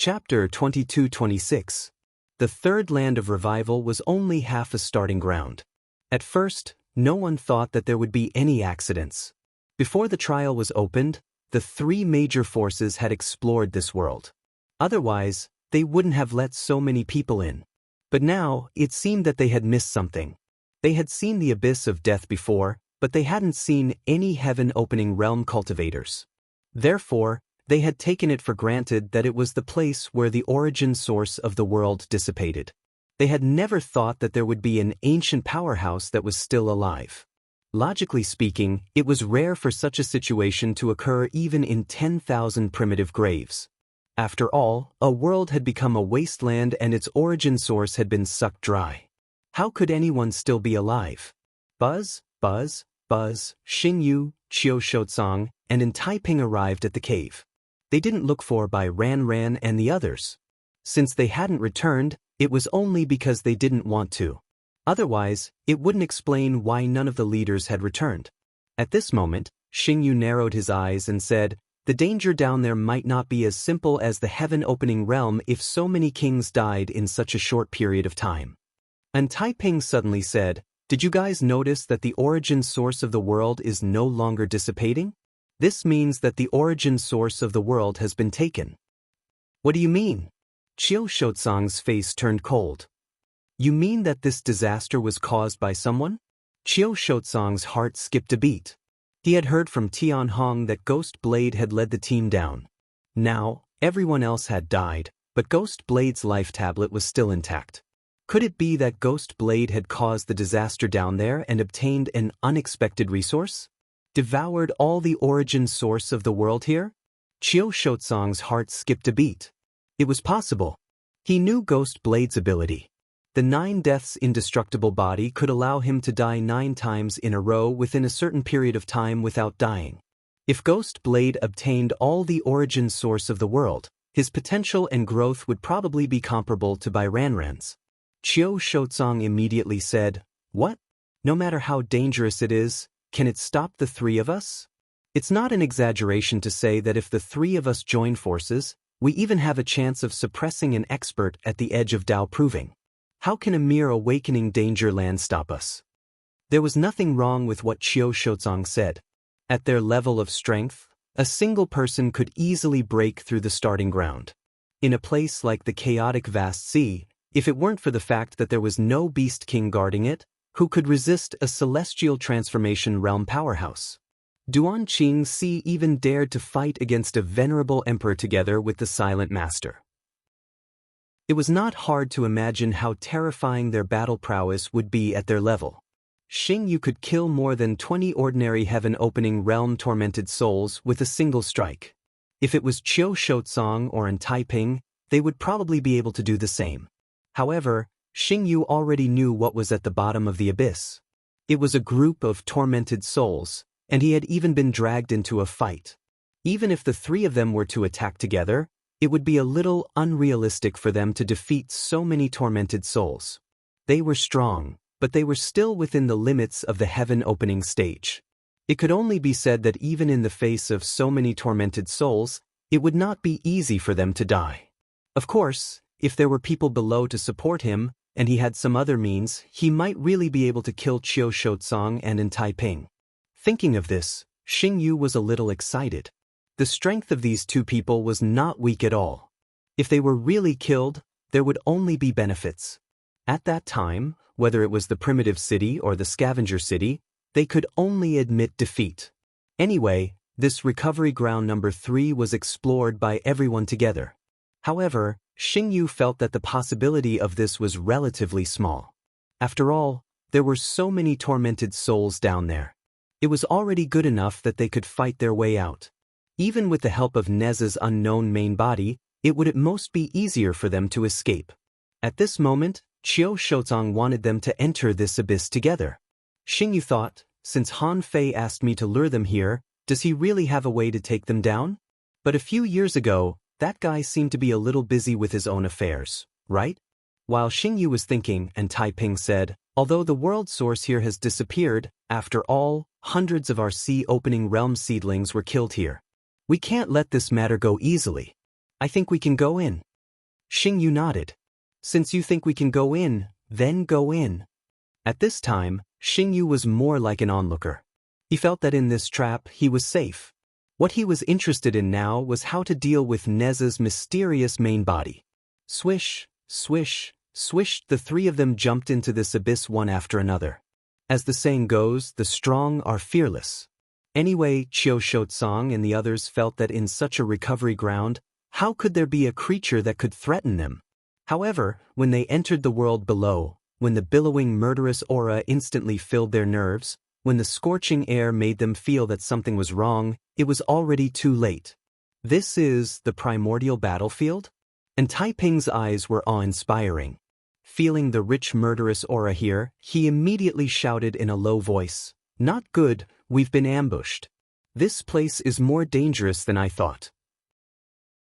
Chapter 22-26. The third land of revival was only half a starting ground. At first, no one thought that there would be any accidents. Before the trial was opened, the three major forces had explored this world. Otherwise, they wouldn't have let so many people in. But now, it seemed that they had missed something. They had seen the abyss of death before, but they hadn't seen any heaven-opening realm cultivators. Therefore, they had taken it for granted that it was the place where the origin source of the world dissipated. They had never thought that there would be an ancient powerhouse that was still alive. Logically speaking, it was rare for such a situation to occur even in 10,000 primitive graves. After all, a world had become a wasteland and its origin source had been sucked dry. How could anyone still be alive? Buzz, Buzz, Buzz, Xingyu, Qiu Shouzong, and in Taiping arrived at the cave. They didn't look for by Ran Ran and the others. Since they hadn't returned, it was only because they didn't want to. Otherwise, it wouldn't explain why none of the leaders had returned. At this moment, Xingyu narrowed his eyes and said, "The danger down there might not be as simple as the heaven-opening realm if so many kings died in such a short period of time." And Taiping suddenly said, "Did you guys notice that the origin source of the world is no longer dissipating? This means that the origin source of the world has been taken." "What do you mean?" Qiu Shouzong's face turned cold. "You mean that this disaster was caused by someone?" Qiu Shouzong's heart skipped a beat. He had heard from Tian Hong that Ghost Blade had led the team down. Now, everyone else had died, but Ghost Blade's life tablet was still intact. Could it be that Ghost Blade had caused the disaster down there and obtained an unexpected resource? Devoured all the origin source of the world here? Qiu Shouzong's heart skipped a beat. It was possible. He knew Ghost Blade's ability. The 9 deaths indestructible body could allow him to die 9 times in a row within a certain period of time without dying. If Ghost Blade obtained all the origin source of the world, his potential and growth would probably be comparable to Ranran's. Qiu Shouzong immediately said, "What? No matter how dangerous it is, can it stop the 3 of us? It's not an exaggeration to say that if the 3 of us join forces, we even have a chance of suppressing an expert at the edge of Dao proving. How can a mere awakening danger land stop us?" There was nothing wrong with what Qiu Shouzong said. At their level of strength, a single person could easily break through the starting ground. In a place like the chaotic vast sea, if it weren't for the fact that there was no beast king guarding it, who could resist a celestial transformation realm powerhouse? Duan Qingxi even dared to fight against a venerable emperor together with the silent master. It was not hard to imagine how terrifying their battle prowess would be at their level. Xingyu could kill more than 20 ordinary heaven-opening realm-tormented souls with a single strike. If it was Qiu Shouzong or An Taiping, they would probably be able to do the same. However, Xingyu already knew what was at the bottom of the abyss. It was a group of tormented souls, and he had even been dragged into a fight. Even if the 3 of them were to attack together, it would be a little unrealistic for them to defeat so many tormented souls. They were strong, but they were still within the limits of the heaven-opening stage. It could only be said that even in the face of so many tormented souls, it would not be easy for them to die. Of course, if there were people below to support him, and he had some other means, he might really be able to kill Qiu Shouzong and An Taiping. Thinking of this, Xingyu was a little excited. The strength of these 2 people was not weak at all. If they were really killed, there would only be benefits. At that time, whether it was the primitive city or the scavenger city, they could only admit defeat. Anyway, this recovery ground number 3 was explored by everyone together. However, Xingyu felt that the possibility of this was relatively small. After all, there were so many tormented souls down there. It was already good enough that they could fight their way out. Even with the help of Nez's unknown main body, it would at most be easier for them to escape. At this moment, Qiu Shouzong wanted them to enter this abyss together. Xingyu thought, since Han Fei asked me to lure them here, does he really have a way to take them down? But a few years ago, that guy seemed to be a little busy with his own affairs, right? While Xingyu was thinking, and Taiping said, although the world source here has disappeared, after all, hundreds of our sea-opening realm seedlings were killed here. We can't let this matter go easily. I think we can go in. Xingyu nodded. Since you think we can go in, then go in. At this time, Xingyu was more like an onlooker. He felt that in this trap he was safe. What he was interested in now was how to deal with Neza's mysterious main body. Swish, swish, swish, the three of them jumped into this abyss one after another. As the saying goes, the strong are fearless. Anyway, Qiu Shotsong and the others felt that in such a recovery ground, how could there be a creature that could threaten them? However, when they entered the world below, when the billowing murderous aura instantly filled their nerves, when the scorching air made them feel that something was wrong, it was already too late. This is the primordial battlefield? And Taiping's eyes were awe-inspiring. Feeling the rich murderous aura here, he immediately shouted in a low voice, "Not good, we've been ambushed. This place is more dangerous than I thought."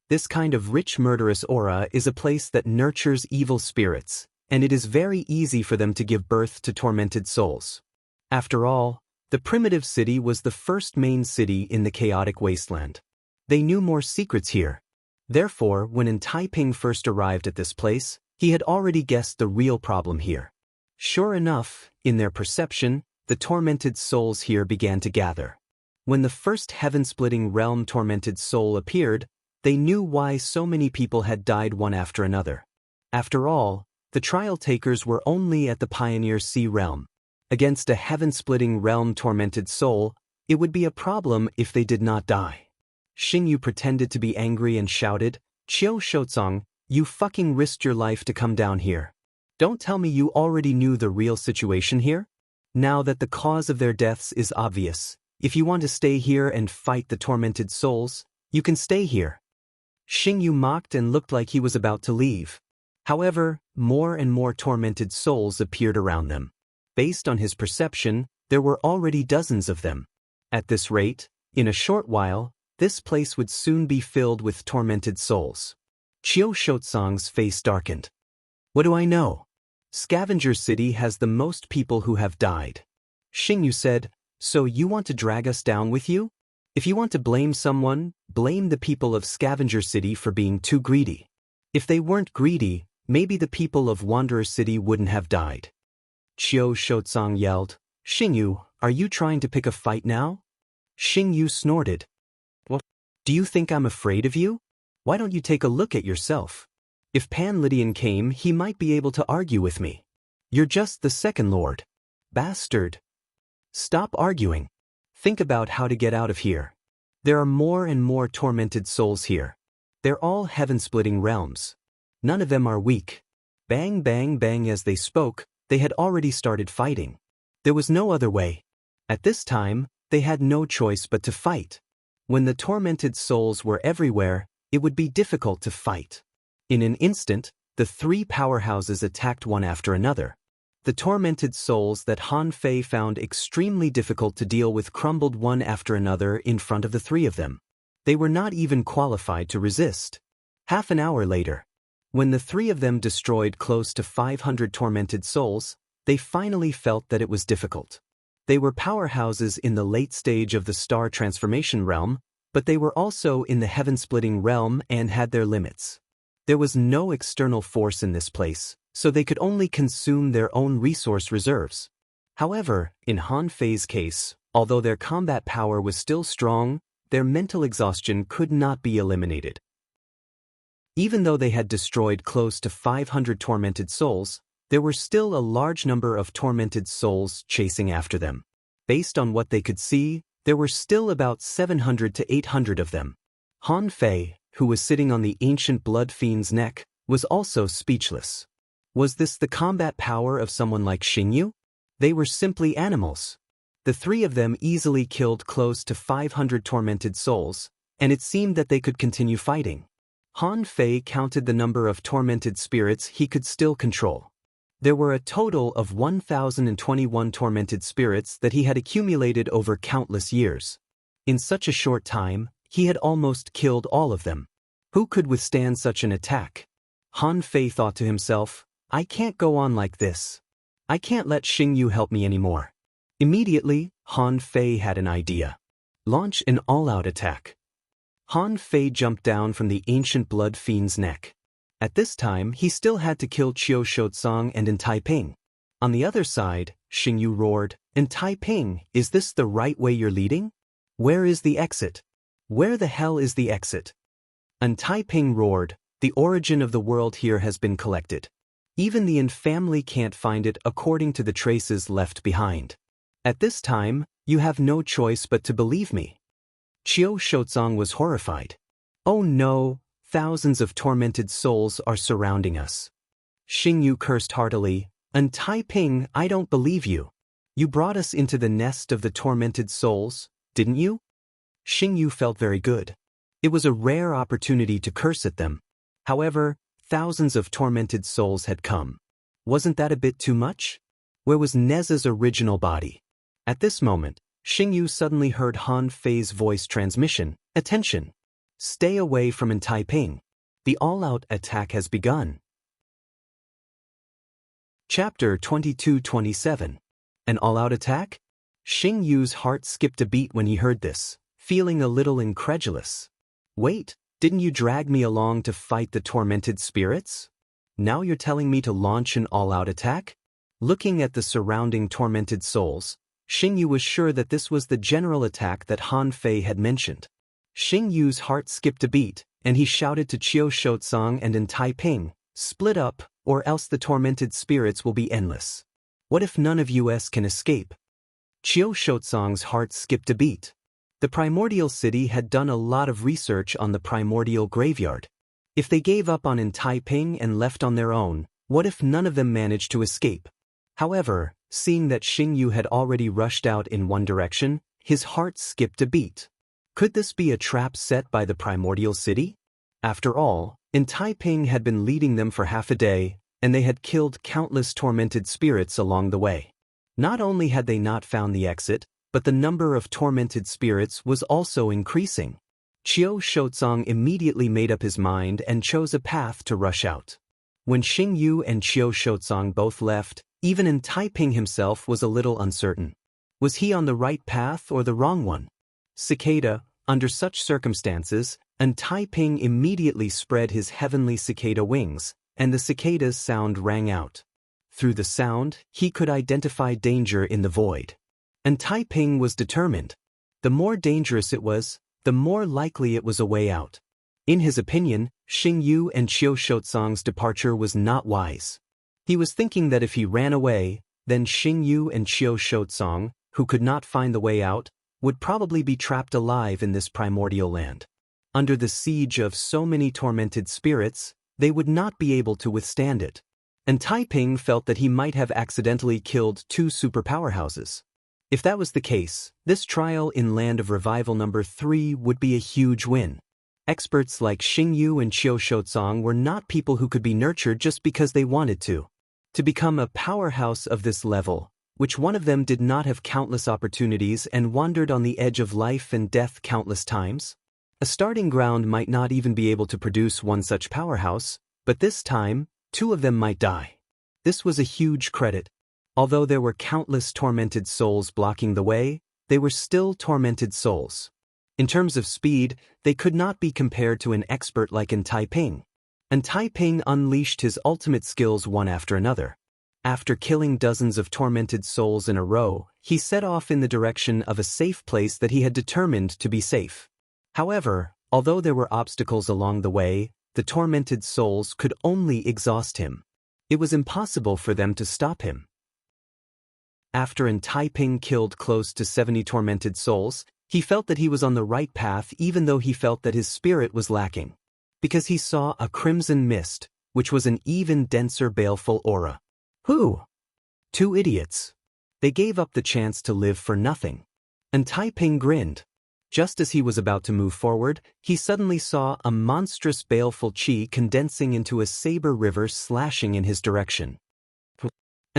This kind of rich murderous aura is a place that nurtures evil spirits, and it is very easy for them to give birth to tormented souls. After all, the primitive city was the first main city in the chaotic wasteland. They knew more secrets here. Therefore, when Taiping first arrived at this place, he had already guessed the real problem here. Sure enough, in their perception, the tormented souls here began to gather. When the first heaven-splitting realm tormented soul appeared, they knew why so many people had died one after another. After all, the trial takers were only at the Pioneer Sea realm. Against a heaven-splitting realm tormented soul, it would be a problem if they did not die. Xingyu pretended to be angry and shouted, "Qiu Shotsong, you fucking risked your life to come down here. Don't tell me you already knew the real situation here? Now that the cause of their deaths is obvious, if you want to stay here and fight the tormented souls, you can stay here." Xingyu mocked and looked like he was about to leave. However, more and more tormented souls appeared around them. Based on his perception, there were already dozens of them. At this rate, in a short while, this place would soon be filled with tormented souls. Qiu Shotsong's face darkened. "What do I know? Scavenger City has the most people who have died." Xingyu said, "So you want to drag us down with you? If you want to blame someone, blame the people of Scavenger City for being too greedy. If they weren't greedy, maybe the people of Wanderer City wouldn't have died." Qiu Shotsong yelled, "Xingyu, are you trying to pick a fight now?" Xingyu snorted. "What? Do you think I'm afraid of you? Why don't you take a look at yourself? If Pan Lydian came, he might be able to argue with me. You're just the second lord. Bastard. Stop arguing. Think about how to get out of here. There are more and more tormented souls here. They're all heaven-splitting realms. None of them are weak." Bang bang bang. As they spoke, they had already started fighting. There was no other way. At this time, they had no choice but to fight. When the tormented souls were everywhere, it would be difficult to fight. In an instant, the three powerhouses attacked one after another. The tormented souls that Han Fei found extremely difficult to deal with crumbled one after another in front of the three of them. They were not even qualified to resist. Half an hour later, when the three of them destroyed close to 500 tormented souls, they finally felt that it was difficult. They were powerhouses in the late stage of the star transformation realm, but they were also in the heaven-splitting realm and had their limits. There was no external force in this place, so they could only consume their own resource reserves. However, in Han Fei's case, although their combat power was still strong, their mental exhaustion could not be eliminated. Even though they had destroyed close to 500 tormented souls, there were still a large number of tormented souls chasing after them. Based on what they could see, there were still about 700 to 800 of them. Han Fei, who was sitting on the ancient blood fiend's neck, was also speechless. Was this the combat power of someone like Xingyu? They were simply animals. The three of them easily killed close to 500 tormented souls, and it seemed that they could continue fighting. Han Fei counted the number of tormented spirits he could still control. There were a total of 1,021 tormented spirits that he had accumulated over countless years. In such a short time, he had almost killed all of them. Who could withstand such an attack? Han Fei thought to himself, "I can't go on like this. I can't let Xingyu help me anymore." Immediately, Han Fei had an idea. Launch an all-out attack. Han Fei jumped down from the ancient blood fiend's neck. At this time, he still had to kill Qiu Shouzong and Taiping. On the other side, Xingyu roared, "Taiping, is this the right way you're leading? Where is the exit? Where the hell is the exit?" Taiping roared, "The origin of the world here has been collected. Even the Yin family can't find it according to the traces left behind. At this time, you have no choice but to believe me." Qiu Shouzong was horrified. "Oh no, thousands of tormented souls are surrounding us." Xingyu cursed heartily, "Taiping, I don't believe you. You brought us into the nest of the tormented souls, didn't you?" Xingyu felt very good. It was a rare opportunity to curse at them. However, thousands of tormented souls had come. Wasn't that a bit too much? Where was Neza's original body? At this moment, Xingyu suddenly heard Han Fei's voice transmission, "Attention! Stay away from Taiping. The all-out attack has begun." Chapter 22-27. An all-out attack? Xingyu's heart skipped a beat when he heard this, feeling a little incredulous. "Wait, didn't you drag me along to fight the tormented spirits? Now you're telling me to launch an all-out attack?" Looking at the surrounding tormented souls, Xingyu was sure that this was the general attack that Han Fei had mentioned. Xingyu's heart skipped a beat, and he shouted to Qiu Shouzong and Taiping, "Split up, or else the tormented spirits will be endless. What if none of us can escape?" Qiu Shouzong's heart skipped a beat. The primordial city had done a lot of research on the primordial graveyard. If they gave up on Taiping and left on their own, what if none of them managed to escape? However, seeing that Xingyu had already rushed out in one direction, his heart skipped a beat. Could this be a trap set by the primordial city? After all, Taiping had been leading them for half a day, and they had killed countless tormented spirits along the way. Not only had they not found the exit, but the number of tormented spirits was also increasing. Qiu Shouzong immediately made up his mind and chose a path to rush out. When Xingyu and Qiu Shouzong both left, even Taiping himself was a little uncertain. Was he on the right path or the wrong one? Cicada, under such circumstances, Taiping immediately spread his heavenly cicada wings, and the cicada's sound rang out. Through the sound, he could identify danger in the void. Taiping was determined. The more dangerous it was, the more likely it was a way out. In his opinion, Xingyu and Qiu Shouzong's departure was not wise. He was thinking that if he ran away, then Xingyu and Qiu Shouzong, who could not find the way out, would probably be trapped alive in this primordial land. Under the siege of so many tormented spirits, they would not be able to withstand it. Taiping felt that he might have accidentally killed two super powerhouses. If that was the case, this trial in Land of Revival number 3 would be a huge win. Experts like Xingyu and Qiu Shouzong were not people who could be nurtured just because they wanted to. To become a powerhouse of this level, which one of them did not have countless opportunities and wandered on the edge of life and death countless times? A starting ground might not even be able to produce one such powerhouse, but this time, two of them might die. This was a huge credit. Although there were countless tormented souls blocking the way, they were still tormented souls. In terms of speed, they could not be compared to an expert like Taiping. Taiping unleashed his ultimate skills one after another. After killing dozens of tormented souls in a row, he set off in the direction of a safe place that he had determined to be safe. However, although there were obstacles along the way, the tormented souls could only exhaust him. It was impossible for them to stop him. After Taiping killed close to 70 tormented souls, he felt that he was on the right path even though he felt that his spirit was lacking. Because he saw a crimson mist, which was an even denser baleful aura. Who? Two idiots. They gave up the chance to live for nothing. Taiping grinned. Just as he was about to move forward, he suddenly saw a monstrous baleful chi condensing into a saber river slashing in his direction.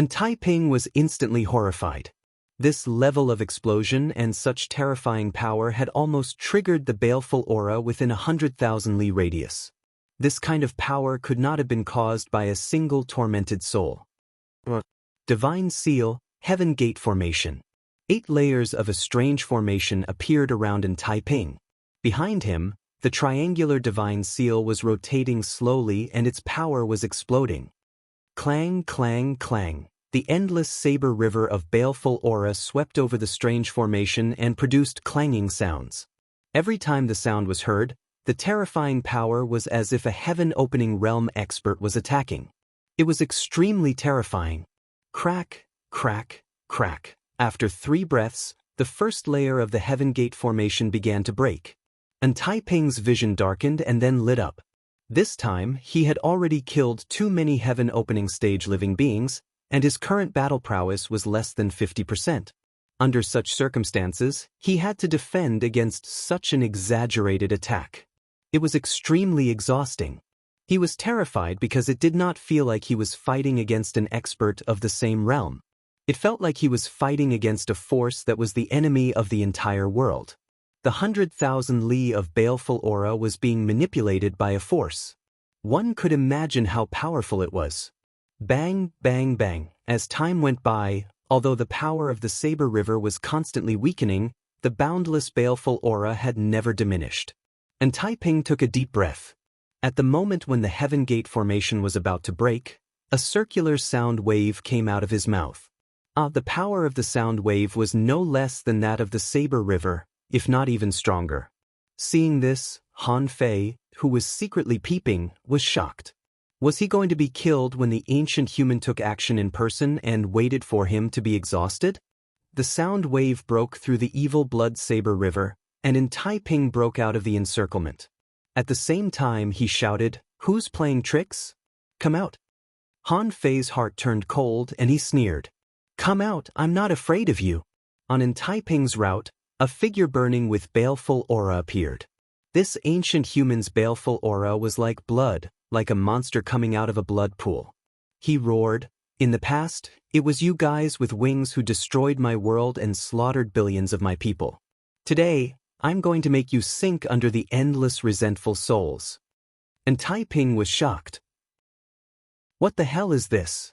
Taiping was instantly horrified. This level of explosion and such terrifying power had almost triggered the baleful aura within 100,000 li radius. This kind of power could not have been caused by a single tormented soul. Divine Seal, Heaven Gate Formation. 8 layers of a strange formation appeared around Taiping. Behind him, The triangular divine seal was rotating slowly and its power was exploding. Clang, clang, clang. The endless saber river of baleful aura swept over the strange formation and produced clanging sounds. Every time the sound was heard, the terrifying power was as if a heaven-opening realm expert was attacking. It was extremely terrifying. Crack, crack, crack. After 3 breaths, the first layer of the Heaven Gate formation began to break. And Taiping's vision darkened and then lit up. This time, he had already killed too many heaven-opening stage living beings, and his current battle prowess was less than 50%. Under such circumstances, he had to defend against such an exaggerated attack. It was extremely exhausting. He was terrified because it did not feel like he was fighting against an expert of the same realm. It felt like he was fighting against a force that was the enemy of the entire world. The 100,000 li of baleful aura was being manipulated by a force. One could imagine how powerful it was. Bang, bang, bang. As time went by, although the power of the Saber River was constantly weakening, the boundless baleful aura had never diminished. And Taiping took a deep breath. At the moment when the Heaven Gate formation was about to break, a circular sound wave came out of his mouth. The power of the sound wave was no less than that of the Saber River, if not even stronger. Seeing this, Han Fei, who was secretly peeping, was shocked. Was he going to be killed when the ancient human took action in person and waited for him to be exhausted? The sound wave broke through the evil blood Saber River, and in Taiping broke out of the encirclement. At the same time he shouted, "Who's playing tricks? Come out." Han Fei's heart turned cold and he sneered. "Come out, I'm not afraid of you." On in Taiping's route, a figure burning with baleful aura appeared. This ancient human's baleful aura was like blood, like a monster coming out of a blood pool. He roared, "In the past, it was you guys with wings who destroyed my world and slaughtered billions of my people. Today, I'm going to make you sink under the endless resentful souls." And Taiping was shocked. What the hell is this?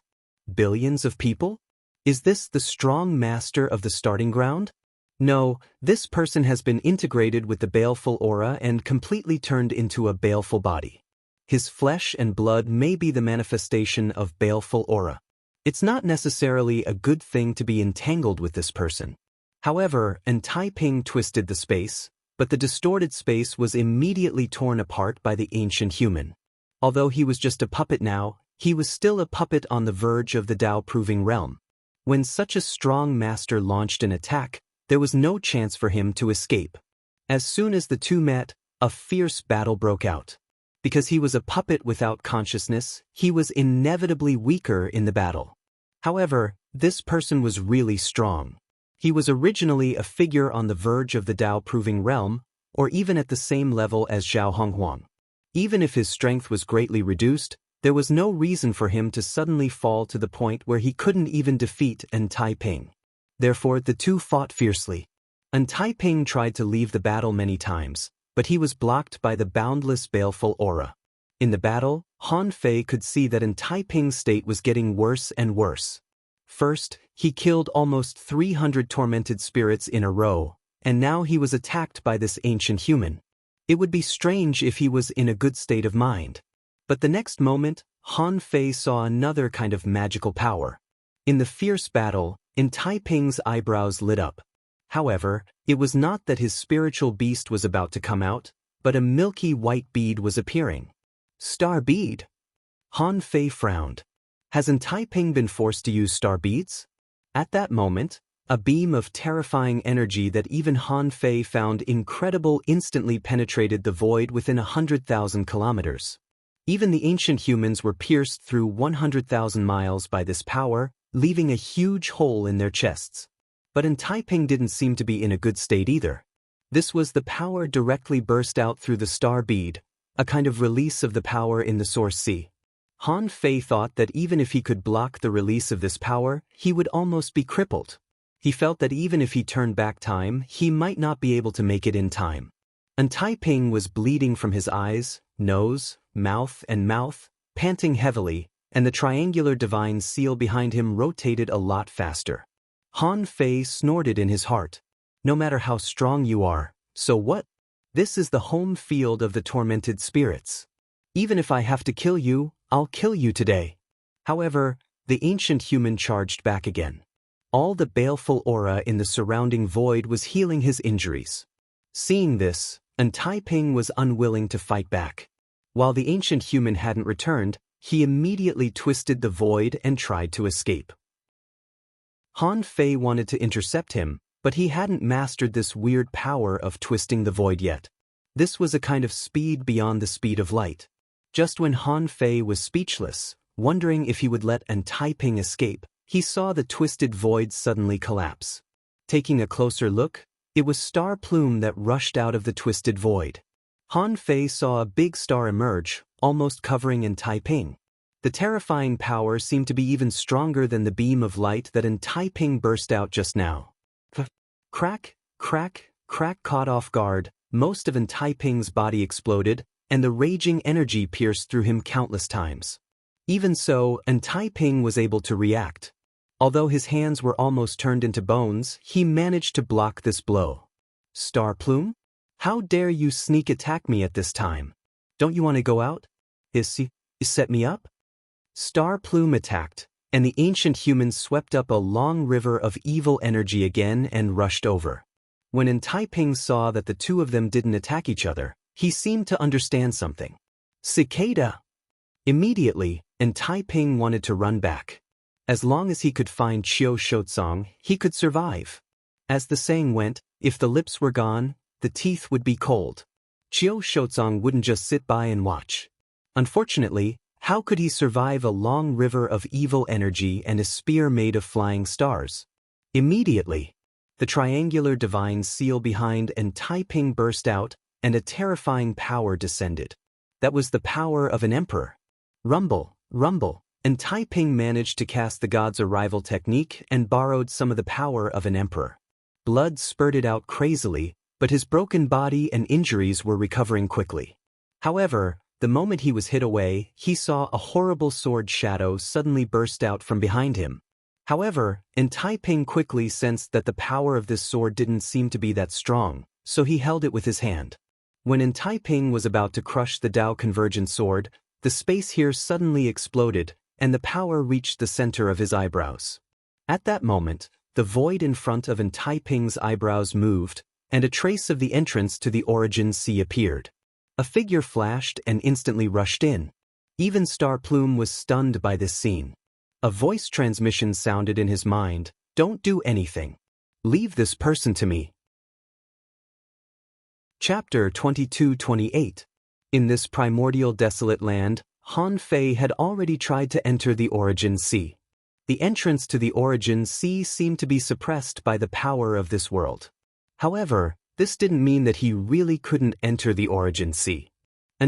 Billions of people? Is this the strong master of the starting ground? No, this person has been integrated with the baleful aura and completely turned into a baleful body. His flesh and blood may be the manifestation of baleful aura. It's not necessarily a good thing to be entangled with this person. However, and Taiping twisted the space, but the distorted space was immediately torn apart by the ancient human. Although he was just a puppet now, he was still a puppet on the verge of the Tao-proving realm. When such a strong master launched an attack, there was no chance for him to escape. As soon as the two met, a fierce battle broke out. Because he was a puppet without consciousness, he was inevitably weaker in the battle. However, this person was really strong. He was originally a figure on the verge of the Tao-proving realm, or even at the same level as Zhao Honghuang. Even if his strength was greatly reduced, there was no reason for him to suddenly fall to the point where he couldn't even defeat An Taiping. Therefore, the two fought fiercely. An Taiping tried to leave the battle many times, but he was blocked by the boundless baleful aura. In the battle, Han Fei could see that An Taiping's state was getting worse and worse. First, he killed almost 300 tormented spirits in a row, and now he was attacked by this ancient human. It would be strange if he was in a good state of mind. But the next moment, Han Fei saw another kind of magical power. In the fierce battle, An Taiping's eyebrows lit up. However, it was not that his spiritual beast was about to come out, but a milky white bead was appearing. Star bead? Han Fei frowned. Has An Taiping been forced to use star beads? At that moment, a beam of terrifying energy that even Han Fei found incredible instantly penetrated the void within 100,000 kilometers. Even the ancient humans were pierced through 100,000 miles by this power, leaving a huge hole in their chests. But An Taiping didn't seem to be in a good state either. This was the power directly burst out through the star bead, a kind of release of the power in the source sea. Han Fei thought that even if he could block the release of this power, he would almost be crippled. He felt that even if he turned back time, he might not be able to make it in time. An Taiping was bleeding from his eyes, nose, mouth, panting heavily, and the triangular divine seal behind him rotated a lot faster. Han Fei snorted in his heart. No matter how strong you are, so what? This is the home field of the tormented spirits. Even if I have to kill you, I'll kill you today. However, the ancient human charged back again. All the baleful aura in the surrounding void was healing his injuries. Seeing this, Taiping was unwilling to fight back. While the ancient human hadn't returned, he immediately twisted the void and tried to escape. Han Fei wanted to intercept him, but he hadn't mastered this weird power of twisting the void yet. This was a kind of speed beyond the speed of light. Just when Han Fei was speechless, wondering if he would let Taiping escape, he saw the twisted void suddenly collapse. Taking a closer look, it was Star Plume that rushed out of the twisted void. Han Fei saw a big star emerge, almost covering Taiping. The terrifying power seemed to be even stronger than the beam of light that Taiping burst out just now. Crack, crack, crack. Caught off guard, most of Taiping's body exploded, and the raging energy pierced through him countless times. Even so, Taiping was able to react. Although his hands were almost turned into bones, he managed to block this blow. Star Plume? How dare you sneak attack me at this time? Don't you want to go out? Set me up? Star Plume attacked, and the ancient humans swept up a long river of evil energy again and rushed over. When Taiping saw that the two of them didn't attack each other, he seemed to understand something. Cicada! Immediately, Taiping wanted to run back. As long as he could find Qiu Shotsong, he could survive. As the saying went, if the lips were gone, the teeth would be cold. Qiu Shotsong wouldn't just sit by and watch. Unfortunately, how could he survive a long river of evil energy and a spear made of flying stars? Immediately, the triangular divine seal behind Taiping burst out, and a terrifying power descended. That was the power of an emperor. Rumble, rumble. Taiping managed to cast the god's arrival technique and borrowed some of the power of an emperor. Blood spurted out crazily, but his broken body and injuries were recovering quickly. However, the moment he was hit away, he saw a horrible sword shadow suddenly burst out from behind him. However, Taiping quickly sensed that the power of this sword didn't seem to be that strong, so he held it with his hand. When Taiping was about to crush the Tao Convergent sword, the space here suddenly exploded, and the power reached the center of his eyebrows. At that moment, the void in front of Taiping's eyebrows moved, and a trace of the entrance to the Origin Sea appeared. A figure flashed and instantly rushed in. Even Star Plume was stunned by this scene. A voice transmission sounded in his mind, "Don't do anything. Leave this person to me." Chapter 22-28. In this primordial desolate land, Han Fei had already tried to enter the Origin Sea. The entrance to the Origin Sea seemed to be suppressed by the power of this world. However, this didn't mean that he really couldn't enter the Origin Sea.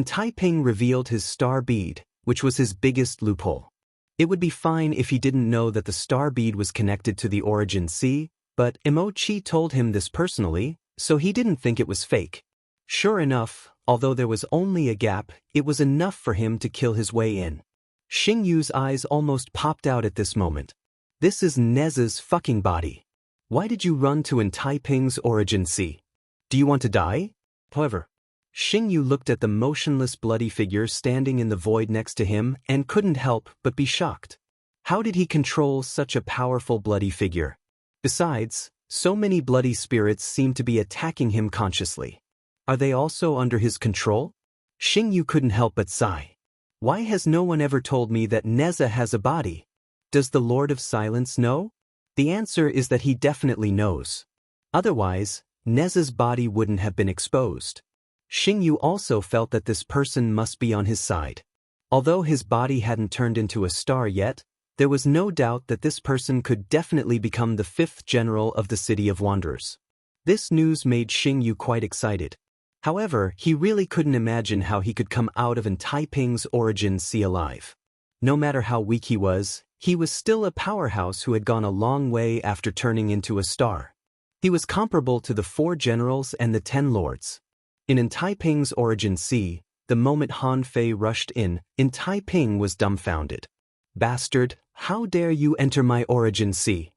Taiping revealed his star bead, which was his biggest loophole. It would be fine if he didn't know that the star bead was connected to the Origin Sea, but Emochi told him this personally, so he didn't think it was fake. Sure enough, although there was only a gap, it was enough for him to kill his way in. Xingyu's eyes almost popped out at this moment. This is Nez's fucking body. Why did you run to Taiping's Origin Sea? Do you want to die? However, Xingyu looked at the motionless bloody figure standing in the void next to him and couldn't help but be shocked. How did he control such a powerful bloody figure? Besides, so many bloody spirits seemed to be attacking him consciously. Are they also under his control? Xingyu couldn't help but sigh. Why has no one ever told me that Neza has a body? Does the Lord of Silence know? The answer is that he definitely knows. Otherwise, Neza's body wouldn't have been exposed. Xingyu also felt that this person must be on his side. Although his body hadn't turned into a star yet, there was no doubt that this person could definitely become the 5th general of the City of Wanderers. This news made Xingyu quite excited. However, he really couldn't imagine how he could come out of Taiping's Origin Sea alive. No matter how weak he was still a powerhouse who had gone a long way after turning into a star. He was comparable to the 4 generals and the 10 lords. In Taiping's Origin Sea, the moment Han Fei rushed in, Taiping was dumbfounded. Bastard, how dare you enter my Origin Sea?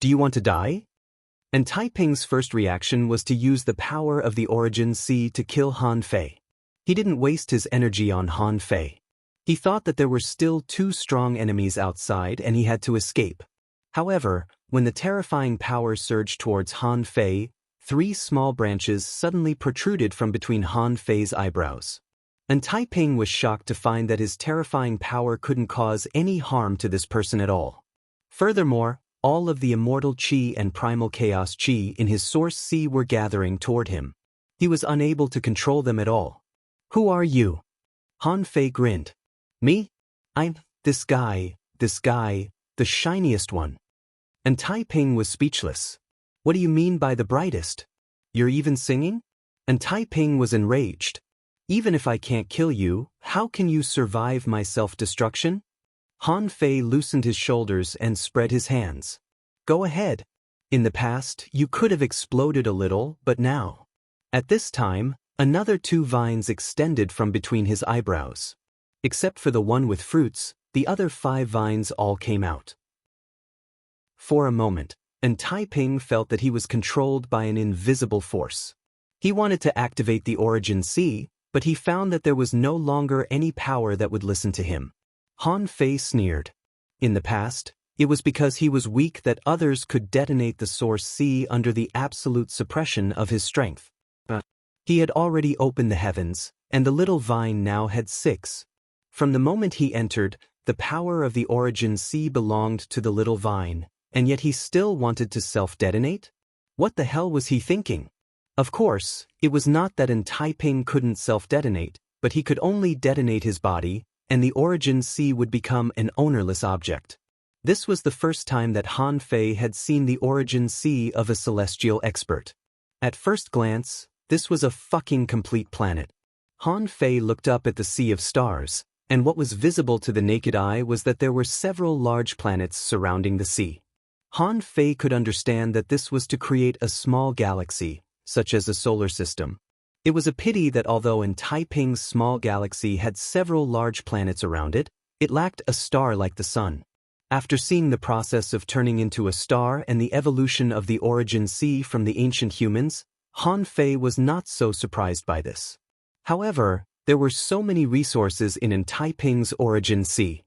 Do you want to die? and Taiping's first reaction was to use the power of the Origin Sea to kill Han Fei. He didn't waste his energy on Han Fei. He thought that there were still two strong enemies outside and he had to escape. However, when the terrifying power surged towards Han Fei, 3 small branches suddenly protruded from between Han Fei's eyebrows. And Taiping was shocked to find that his terrifying power couldn't cause any harm to this person at all. Furthermore, all of the immortal Qi and primal chaos Qi in his source sea were gathering toward him. He was unable to control them at all. "Who are you?" Han Fei grinned. "Me? I'm this guy, the shiniest one." And Taiping was speechless. "What do you mean by the brightest? You're even singing?" And Taiping was enraged. "Even if I can't kill you, how can you survive my self-destruction?" Han Fei loosened his shoulders and spread his hands. "Go ahead. In the past, you could have exploded a little, but now." At this time, another 2 vines extended from between his eyebrows. Except for the one with fruits, the other 5 vines all came out. For a moment, and Taiping felt that he was controlled by an invisible force. He wanted to activate the Origin Sea, but he found that there was no longer any power that would listen to him. Han Fei sneered. In the past, it was because he was weak that others could detonate the Source Sea under the absolute suppression of his strength. But he had already opened the heavens, and the little vine now had 6. From the moment he entered, the power of the Origin Sea belonged to the little vine, and yet he still wanted to self-detonate? What the hell was he thinking? Of course, it was not that Taiping couldn't self-detonate, but he could only detonate his body, and the Origin Sea would become an ownerless object. This was the first time that Han Fei had seen the Origin Sea of a celestial expert. At first glance, this was a fucking complete planet. Han Fei looked up at the sea of stars, and what was visible to the naked eye was that there were several large planets surrounding the sea. Han Fei could understand that this was to create a small galaxy, such as a solar system. It was a pity that although Taiping's small galaxy had several large planets around it, it lacked a star like the sun. After seeing the process of turning into a star and the evolution of the Origin Sea from the ancient humans, Han Fei was not so surprised by this. However, there were so many resources in Taiping's Origin Sea.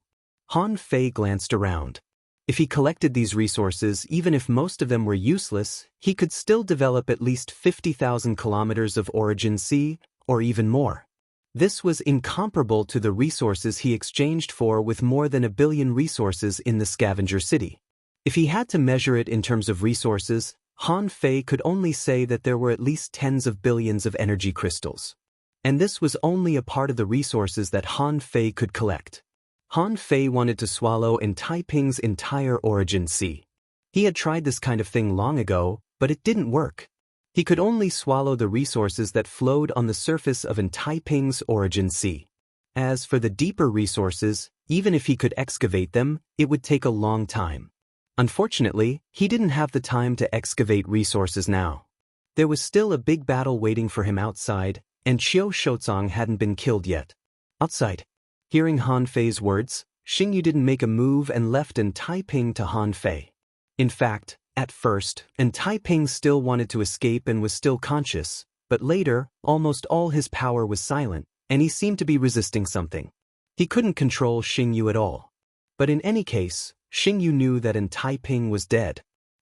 Han Fei glanced around. If he collected these resources, even if most of them were useless, he could still develop at least 50,000 kilometers of Origin Sea, or even more. This was incomparable to the resources he exchanged for with more than 1 billion resources in the Scavenger City. If he had to measure it in terms of resources, Han Fei could only say that there were at least tens of billions of energy crystals. And this was only a part of the resources that Han Fei could collect. Han Fei wanted to swallow Taiping's entire Origin Sea. He had tried this kind of thing long ago, but it didn't work. He could only swallow the resources that flowed on the surface of Taiping's Origin Sea. As for the deeper resources, even if he could excavate them, it would take a long time. Unfortunately, he didn't have the time to excavate resources now. There was still a big battle waiting for him outside, and Qiu Shouzong hadn't been killed yet. Outside. Hearing Han Fei's words, Xingyu didn't make a move and left Taiping to Han Fei. In fact, at first, Taiping still wanted to escape and was still conscious, but later, almost all his power was silent, and he seemed to be resisting something. He couldn't control Xingyu at all. But in any case, Xingyu knew that Taiping was dead.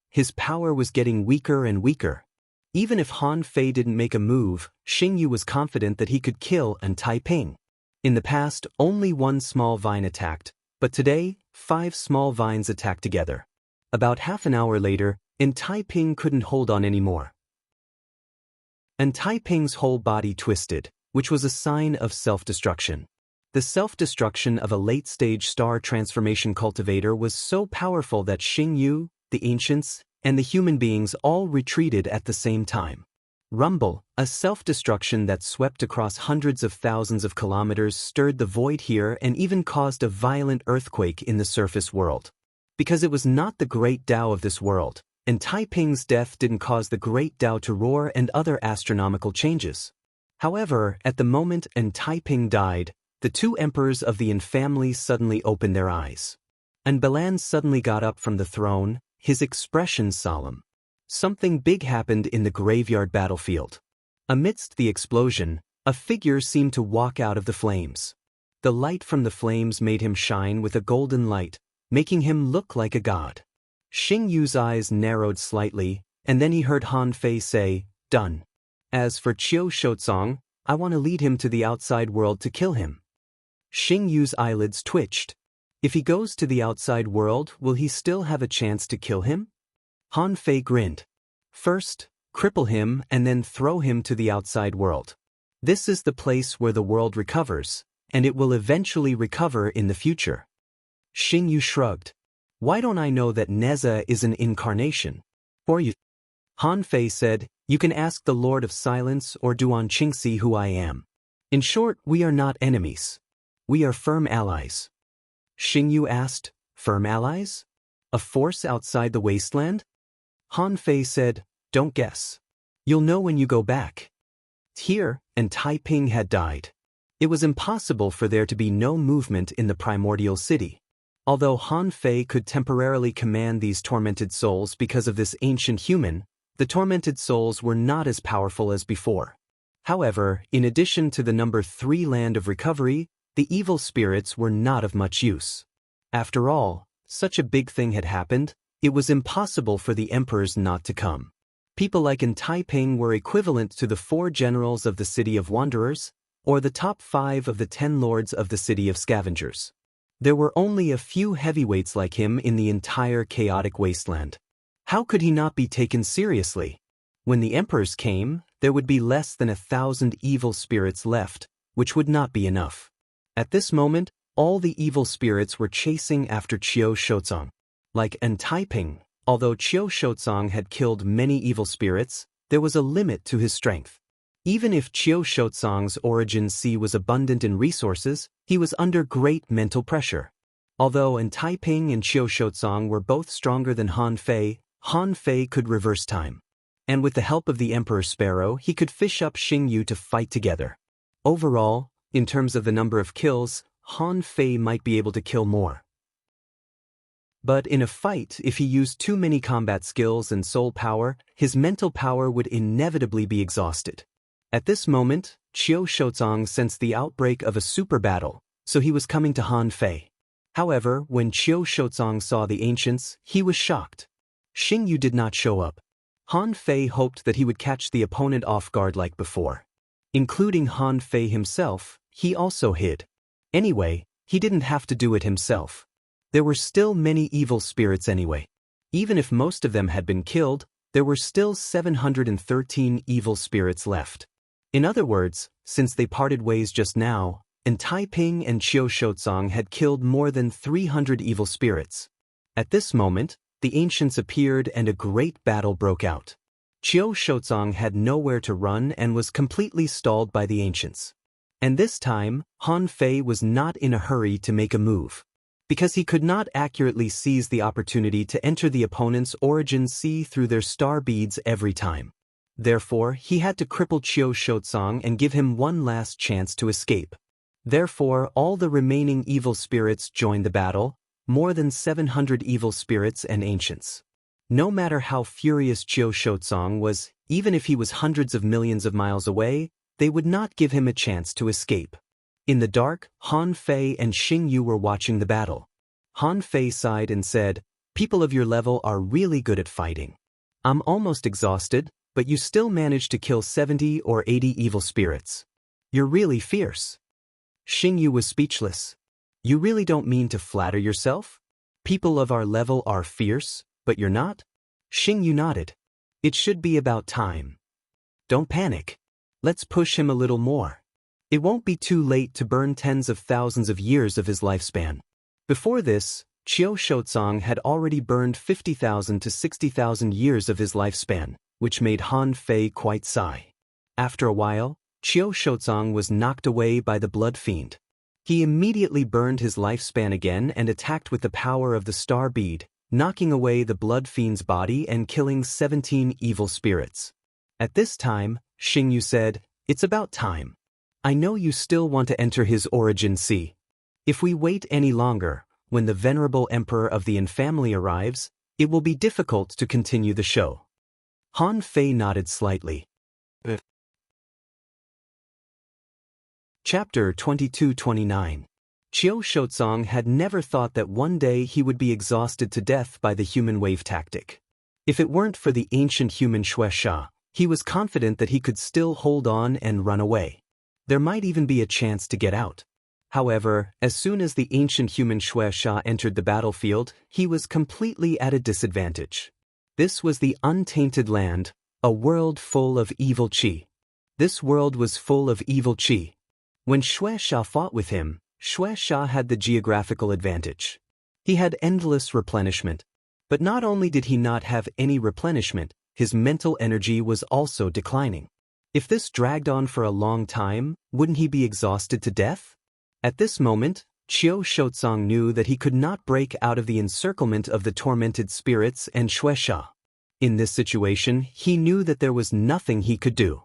His power was getting weaker and weaker. Even if Han Fei didn't make a move, Xingyu was confident that he could kill Taiping. In the past, only 1 small vine attacked, but today, 5 small vines attacked together. About half an hour later, Taiping couldn't hold on anymore. Taiping's whole body twisted, which was a sign of self-destruction. The self-destruction of a late-stage star transformation cultivator was so powerful that Xingyu, the ancients, and the human beings all retreated at the same time. Rumble, a self-destruction that swept across hundreds of thousands of kilometers, stirred the void here and even caused a violent earthquake in the surface world. Because it was not the great Tao of this world, Taiping's death didn't cause the great Tao to roar and other astronomical changes. However, at the moment Taiping died, the 2 emperors of the Yin family suddenly opened their eyes. Balan suddenly got up from the throne, his expression solemn. Something big happened in the graveyard battlefield. Amidst the explosion, a figure seemed to walk out of the flames. The light from the flames made him shine with a golden light, making him look like a god. Xing Yu's eyes narrowed slightly, and then he heard Han Fei say, "Done. As for Qiu Shouzong, I want to lead him to the outside world to kill him." Xing Yu's eyelids twitched. If he goes to the outside world, will he still have a chance to kill him? Han Fei grinned. "First, cripple him and then throw him to the outside world. This is the place where the world recovers, and it will eventually recover in the future." Xing Yu shrugged. "Why don't I know that Neza is an incarnation? Or you?" Han Fei said, "You can ask the Lord of Silence or Duan Qingxi who I am. In short, we are not enemies. We are firm allies." Xing Yu asked, "Firm allies? A force outside the wasteland?" Han Fei said, "Don't guess. You'll know when you go back." Here, and Taiping had died. It was impossible for there to be no movement in the primordial city. Although Han Fei could temporarily command these tormented souls because of this ancient human, the tormented souls were not as powerful as before. However, in addition to the number 3 land of recovery, the evil spirits were not of much use. After all, such a big thing had happened, it was impossible for the emperors not to come. People like in Taiping were equivalent to the 4 generals of the City of Wanderers, or the top 5 of the 10 lords of the City of Scavengers. There were only a few heavyweights like him in the entire chaotic wasteland. How could he not be taken seriously? When the emperors came, there would be less than 1,000 evil spirits left, which would not be enough. At this moment, all the evil spirits were chasing after Qiu Shouzong. Like in Taiping, although Qiu Shouzong had killed many evil spirits, there was a limit to his strength. Even if Qiu Shouzong's origin sea was abundant in resources, he was under great mental pressure. Although in Taiping and Qiu Shouzong were both stronger than Han Fei could reverse time. And with the help of the Emperor Sparrow, he could fish up Xing Yu to fight together. Overall, in terms of the number of kills, Han Fei might be able to kill more. But in a fight, if he used too many combat skills and soul power, his mental power would inevitably be exhausted. At this moment, Qiu Shouzong sensed the outbreak of a super battle, so he was coming to Han Fei. However, when Qiu Shouzong saw the ancients, he was shocked. Xing Yu did not show up. Han Fei hoped that he would catch the opponent off guard like before. Including Han Fei himself, he also hid. Anyway, he didn't have to do it himself. There were still many evil spirits anyway. Even if most of them had been killed, there were still 713 evil spirits left. In other words, since they parted ways just now, and Taiping and Qiu Shouzong had killed more than 300 evil spirits. At this moment, the ancients appeared and a great battle broke out. Qiu Shouzong had nowhere to run and was completely stalled by the ancients. And this time, Han Fei was not in a hurry to make a move. Because he could not accurately seize the opportunity to enter the opponent's origin sea through their star beads every time. Therefore, he had to cripple Qiu Shouzong and give him one last chance to escape. Therefore, all the remaining evil spirits joined the battle, more than 700 evil spirits and ancients. No matter how furious Qiu Shouzong was, even if he was hundreds of millions of miles away, they would not give him a chance to escape. In the dark, Han Fei and Xing Yu were watching the battle. Han Fei sighed and said, "People of your level are really good at fighting. I'm almost exhausted, but you still managed to kill 70 or 80 evil spirits. You're really fierce." Xing Yu was speechless. "You really don't mean to flatter yourself? People of our level are fierce, but you're not?" Xing Yu nodded. "It should be about time. Don't panic. Let's push him a little more. It won't be too late to burn tens of thousands of years of his lifespan." Before this, Qiu Shouzong had already burned 50,000 to 60,000 years of his lifespan, which made Han Fei quite sigh. After a while, Qiu Shouzong was knocked away by the blood fiend. He immediately burned his lifespan again and attacked with the power of the star bead, knocking away the blood fiend's body and killing 17 evil spirits. At this time, Xing Yu said, "It's about time. I know you still want to enter his origin sea. If we wait any longer, when the venerable emperor of the Yin family arrives, it will be difficult to continue the show." Han Fei nodded slightly. Chapter 22-29. Qiu Shouzong had never thought that one day he would be exhausted to death by the human wave tactic. If it weren't for the ancient human Shueisha, he was confident that he could still hold on and run away. There might even be a chance to get out. However, as soon as the ancient human Shueisha entered the battlefield, he was completely at a disadvantage. This was the untainted land, a world full of evil qi. This world was full of evil qi. When Shueisha fought with him, Shueisha had the geographical advantage. He had endless replenishment. But not only did he not have any replenishment, his mental energy was also declining. If this dragged on for a long time, wouldn't he be exhausted to death? At this moment, Qiu Shouzong knew that he could not break out of the encirclement of the tormented spirits and Shueisha. In this situation, he knew that there was nothing he could do.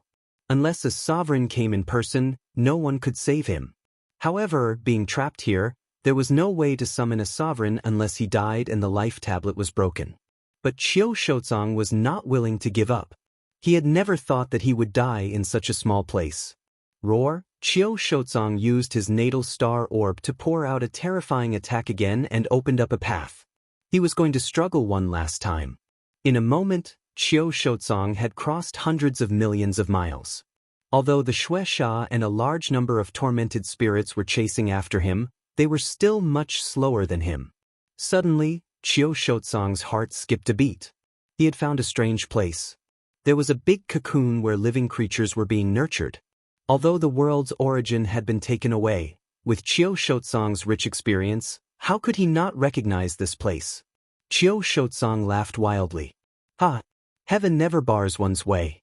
Unless a sovereign came in person, no one could save him. However, being trapped here, there was no way to summon a sovereign unless he died and the life tablet was broken. But Qiu Shouzong was not willing to give up. He had never thought that he would die in such a small place. Roar! Qiu Shouzong used his natal star orb to pour out a terrifying attack again and opened up a path. He was going to struggle one last time. In a moment, Qiu Shouzong had crossed hundreds of millions of miles. Although the Shueisha and a large number of tormented spirits were chasing after him, they were still much slower than him. Suddenly, Qiu Shouzong's heart skipped a beat. He had found a strange place. There was a big cocoon where living creatures were being nurtured. Although the world's origin had been taken away, with Qiu Shouzong's rich experience, how could he not recognize this place? Qiu Shouzong laughed wildly. Ha! Heaven never bars one's way.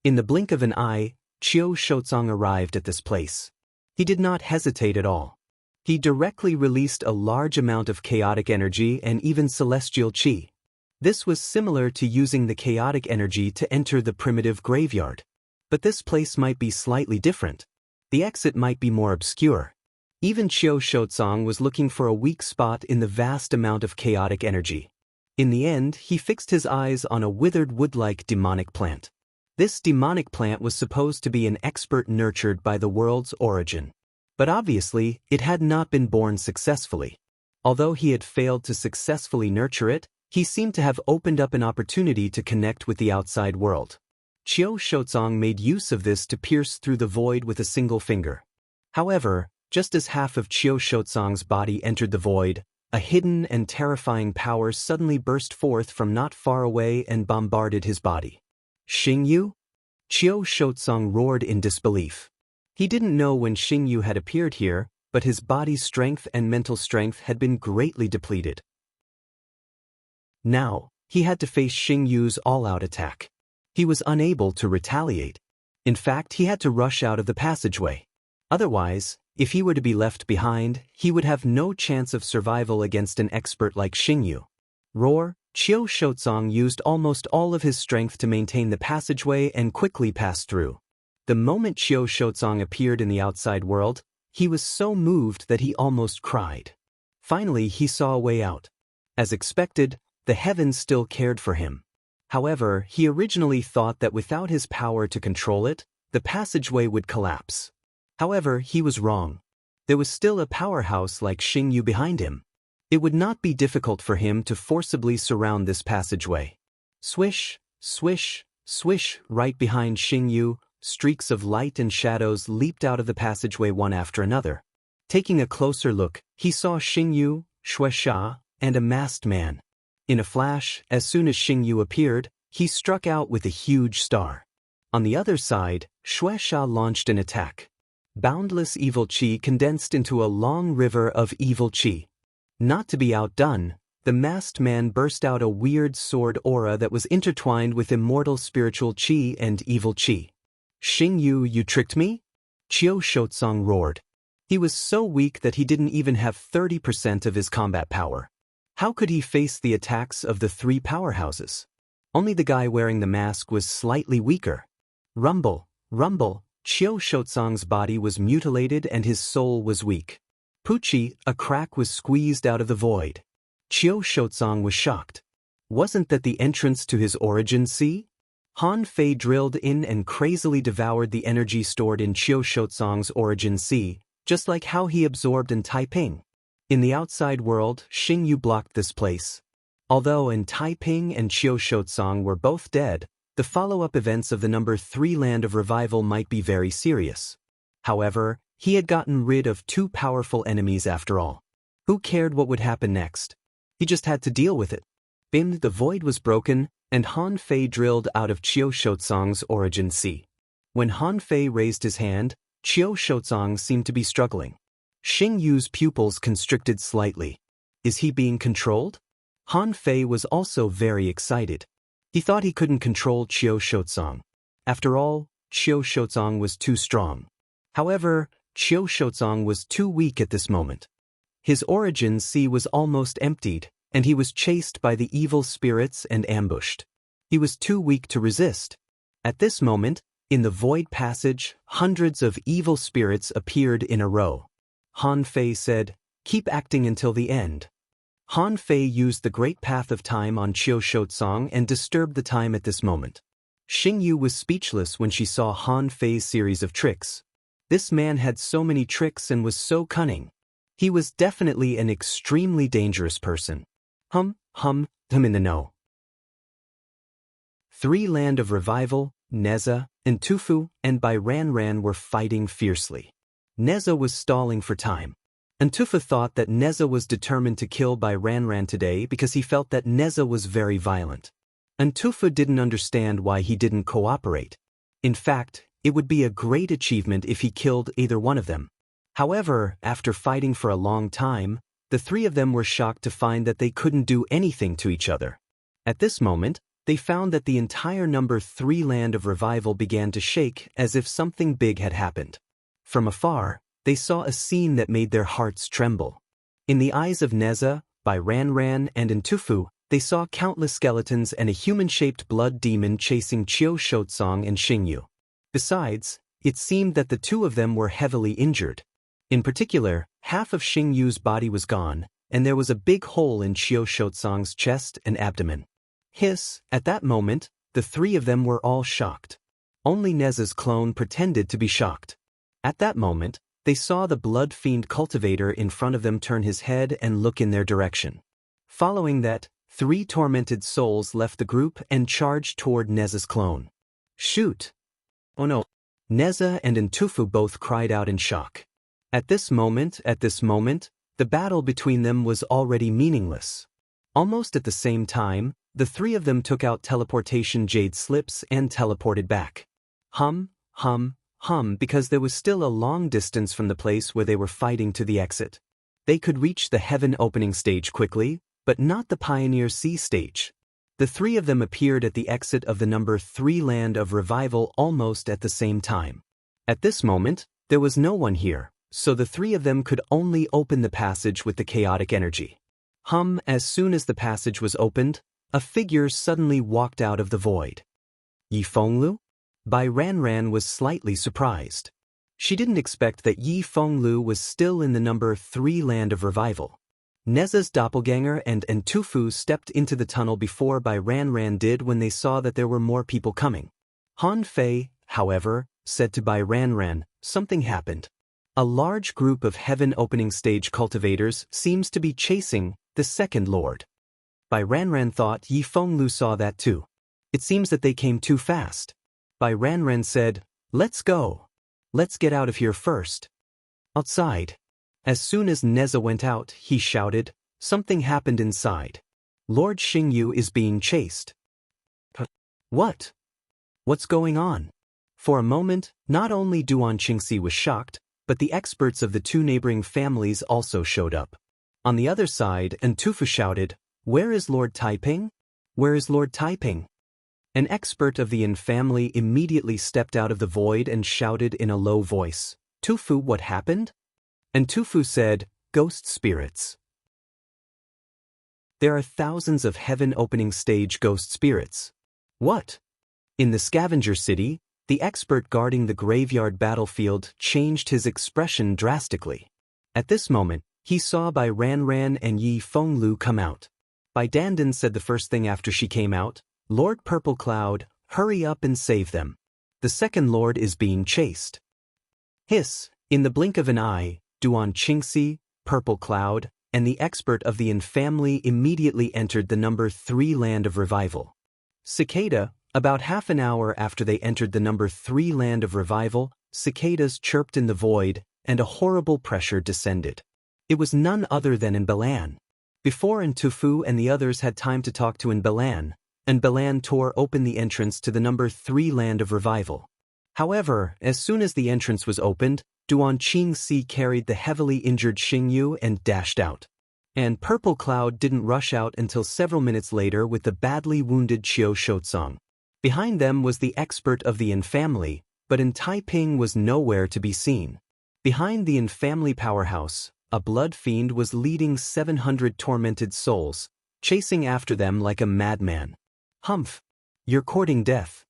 In the blink of an eye, Qiu Shouzong arrived at this place. He did not hesitate at all. He directly released a large amount of chaotic energy and even celestial qi. This was similar to using the chaotic energy to enter the primitive graveyard. But this place might be slightly different. The exit might be more obscure. Even Qiu Shouzong was looking for a weak spot in the vast amount of chaotic energy. In the end, he fixed his eyes on a withered wood-like demonic plant. This demonic plant was supposed to be an expert nurtured by the world's origin. But obviously, it had not been born successfully. Although he had failed to successfully nurture it, he seemed to have opened up an opportunity to connect with the outside world. Qiu Shouzong made use of this to pierce through the void with a single finger. However, just as half of Qiu Shouzong's body entered the void, a hidden and terrifying power suddenly burst forth from not far away and bombarded his body. Xingyu? Qiu Shouzong roared in disbelief. He didn't know when Xingyu had appeared here, but his body's strength and mental strength had been greatly depleted. Now, he had to face Xingyu's all-out attack. He was unable to retaliate. In fact, he had to rush out of the passageway. Otherwise, if he were to be left behind, he would have no chance of survival against an expert like Xingyu. Roar! Qiu Shouzong used almost all of his strength to maintain the passageway and quickly passed through. The moment Qiu Shouzong appeared in the outside world, he was so moved that he almost cried. Finally, he saw a way out. As expected, the heavens still cared for him. However, he originally thought that without his power to control it, the passageway would collapse. However, he was wrong. There was still a powerhouse like Xingyu behind him. It would not be difficult for him to forcibly surround this passageway. Swish, swish, swish, right behind Xingyu, streaks of light and shadows leaped out of the passageway one after another. Taking a closer look, he saw Xingyu, Shueisha, and a masked man. In a flash, as soon as Xingyu appeared, he struck out with a huge star. On the other side, Shueisha launched an attack. Boundless evil qi condensed into a long river of evil qi. Not to be outdone, the masked man burst out a weird sword aura that was intertwined with immortal spiritual qi and evil qi. Xingyu, you tricked me? Qiu Shouzong roared. He was so weak that he didn't even have 30% of his combat power. How could he face the attacks of the three powerhouses? Only the guy wearing the mask was slightly weaker. Rumble, rumble, Qiu Shouzong's body was mutilated and his soul was weak. Pucci, a crack was squeezed out of the void. Qiu Shouzong was shocked. Wasn't that the entrance to his origin sea? Han Fei drilled in and crazily devoured the energy stored in Qiu Shouzong's origin sea, just like how he absorbed in Taiping. In the outside world, Xingyu blocked this place. Although in Taiping and Qiu Shouzong were both dead, the follow-up events of the number 3 Land of Revival might be very serious. However, he had gotten rid of 2 powerful enemies after all. Who cared what would happen next? He just had to deal with it. Bim, the void was broken, and Han Fei drilled out of Qiu Shouzong's origin sea. When Han Fei raised his hand, Qiu Shouzong seemed to be struggling. Xingyu's pupils constricted slightly. Is he being controlled? Han Fei was also very excited. He thought he couldn't control Qiu Shouzong. After all, Qiu Shouzong was too strong. However, Qiu Shouzong was too weak at this moment. His origin sea was almost emptied, and he was chased by the evil spirits and ambushed. He was too weak to resist. At this moment, in the void passage, hundreds of evil spirits appeared in a row. Han Fei said, "Keep acting until the end." Han Fei used the great path of time on Qiu Shouzong and disturbed the time at this moment. Xingyu was speechless when she saw Han Fei's series of tricks. This man had so many tricks and was so cunning. He was definitely an extremely dangerous person. I'm in the know. 3 Land of Revival, Neza, and Tufu, and Bai Ran were fighting fiercely. Neza was stalling for time. Tufu thought that Neza was determined to kill Bai Ran today because he felt that Neza was very violent. Tufu didn't understand why he didn't cooperate. In fact, it would be a great achievement if he killed either one of them. However, after fighting for a long time, the 3 of them were shocked to find that they couldn't do anything to each other. At this moment, they found that the entire number 3 Land of Revival began to shake as if something big had happened. From afar, they saw a scene that made their hearts tremble. In the eyes of Neza, Bai Ran, and Tufu, they saw countless skeletons and a human-shaped blood demon chasing Qiu Shouzong and Xingyu. Besides, it seemed that the 2 of them were heavily injured. In particular, half of Xingyu's body was gone, and there was a big hole in Qiu Shouzong's chest and abdomen. At that moment, the 3 of them were all shocked. Only Neza's clone pretended to be shocked. At that moment, they saw the blood fiend cultivator in front of them turn his head and look in their direction. Following that, 3 tormented souls left the group and charged toward Neza's clone. Shoot! Oh no! Neza and Ntufu both cried out in shock. At this moment, the battle between them was already meaningless. Almost at the same time, the 3 of them took out teleportation jade slips and teleported back. Because there was still a long distance from the place where they were fighting to the exit. They could reach the heaven opening stage quickly, but not the Pioneer Sea stage. The 3 of them appeared at the exit of the number 3 Land of Revival almost at the same time. At this moment, there was no one here, so the 3 of them could only open the passage with the chaotic energy. As soon as the passage was opened, a figure suddenly walked out of the void. Yi Fenglu? Bai Ran was slightly surprised. She didn't expect that Yi Fenglu was still in the number 3 Land of Revival. Neza's doppelganger and Ntufu stepped into the tunnel before Bai Ran did when they saw that there were more people coming. Han Fei, however, said to Bai Ran, something happened. A large group of heaven opening stage cultivators seems to be chasing the second lord. Bai Ran thought Yi Fenglu saw that too. It seems that they came too fast. Bai Ran said, "Let's go. Let's get out of here first." Outside. As soon as Neza went out, he shouted, "Something happened inside. Lord Xingyu is being chased." What? What's going on? For a moment, not only Duan Qingxi was shocked, but the experts of the 2 neighboring families also showed up. On the other side, Ntufu shouted, "Where is Lord Taiping? Where is Lord Taiping?" An expert of the Yin family immediately stepped out of the void and shouted in a low voice, "Tufu, what happened?" Ntufu said, "Ghost spirits." There are thousands of heaven-opening stage ghost spirits. What? In the scavenger city, the expert guarding the graveyard battlefield changed his expression drastically. At this moment, he saw Bai Ran and Yi Fenglu come out. Bai Dandan said the first thing after she came out, "Lord Purple Cloud, Hurry up and save them. The second lord is being chased. Hiss, in the blink of an eye, Duan Qingxi, Purple Cloud, and the expert of the Yin family immediately entered the number 3 land of revival. Cicada, about half an hour after they entered the number 3 land of revival, cicadas chirped in the void, and a horrible pressure descended. It was none other than Nbalan. Before Ntufu and the others had time to talk to Nbalan tore open the entrance to the number 3 land of revival. However, as soon as the entrance was opened, Duan Qingxi carried the heavily injured Xingyu and dashed out. And Purple Cloud didn't rush out until several minutes later with the badly wounded Qiu Shouzong. Behind them was the expert of the Yin family, but in Taiping was nowhere to be seen. Behind the Yin family powerhouse, a blood fiend was leading 700 tormented souls, chasing after them like a madman. Humph! You're courting death.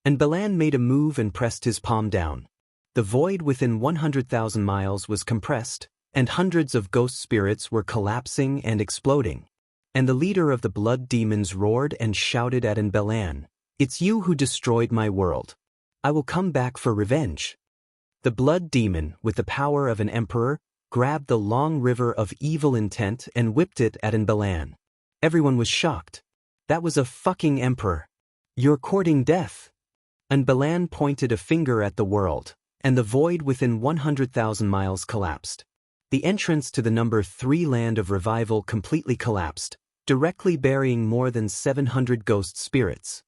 Nbalan made a move and pressed his palm down. The void within 100,000 miles was compressed, and hundreds of ghost spirits were collapsing and exploding. And the leader of the blood demons roared and shouted at Nbalan, "It's you who destroyed my world. I will come back for revenge." The blood demon, with the power of an emperor, grabbed the long river of evil intent and whipped it at Nbalan. Everyone was shocked. That was a fucking emperor. You're courting death. Nbalan pointed a finger at the world, and the void within 100,000 miles collapsed. The entrance to the number 3 land of revival completely collapsed, directly burying more than 700 ghost spirits.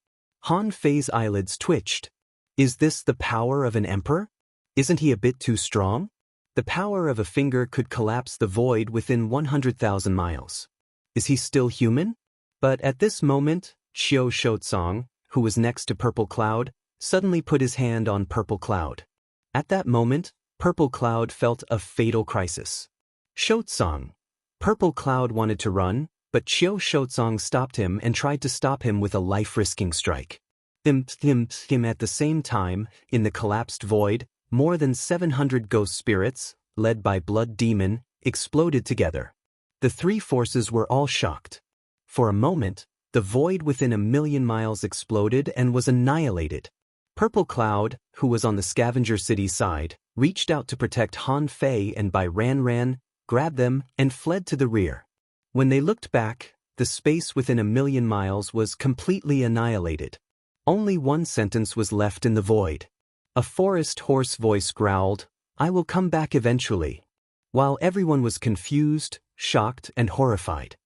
Han Fei's eyelids twitched. Is this the power of an emperor? Isn't he a bit too strong? The power of a finger could collapse the void within 100,000 miles. Is he still human? But at this moment, Qiu Shouzong, who was next to Purple Cloud, suddenly put his hand on Purple Cloud. At that moment, Purple Cloud felt a fatal crisis. Shouzong. Purple Cloud wanted to run, but Qiu Shouzong stopped him and tried to stop him with a life-risking strike. At the same time, in the collapsed void, more than 700 ghost spirits, led by Blood Demon, exploded together. The three forces were all shocked. For a moment, the void within 1,000,000 miles exploded and was annihilated. Purple Cloud, who was on the Scavenger City side, reached out to protect Han Fei and by ran, grabbed them, and fled to the rear. When they looked back, the space within 1,000,000 miles was completely annihilated. Only one sentence was left in the void. A forest hoarse voice growled, "I will come back eventually," while everyone was confused, shocked, and horrified.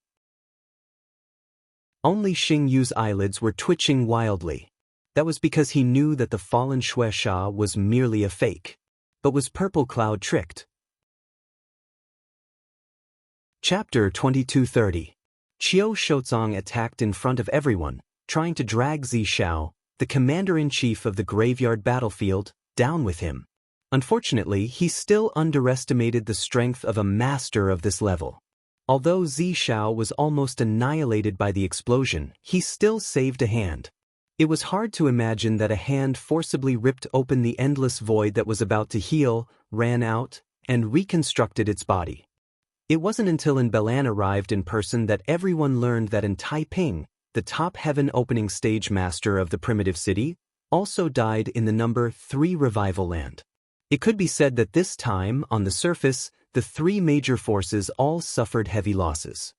Only Xingyu's eyelids were twitching wildly. That was because he knew that the fallen Shueisha was merely a fake. But was Purple Cloud tricked? Chapter 2230. Qiu Shouzong attacked in front of everyone, trying to drag Zishao, the commander-in-chief of the graveyard battlefield, down with him. Unfortunately, he still underestimated the strength of a master of this level. Although Zishao was almost annihilated by the explosion, he still saved a hand. It was hard to imagine that a hand forcibly ripped open the endless void that was about to heal, ran out, and reconstructed its body. It wasn't until Nbalan arrived in person that everyone learned that in Taiping, the top heaven opening stage master of the primitive city, also died in the number 3 revival land. It could be said that this time, on the surface, the 3 major forces all suffered heavy losses.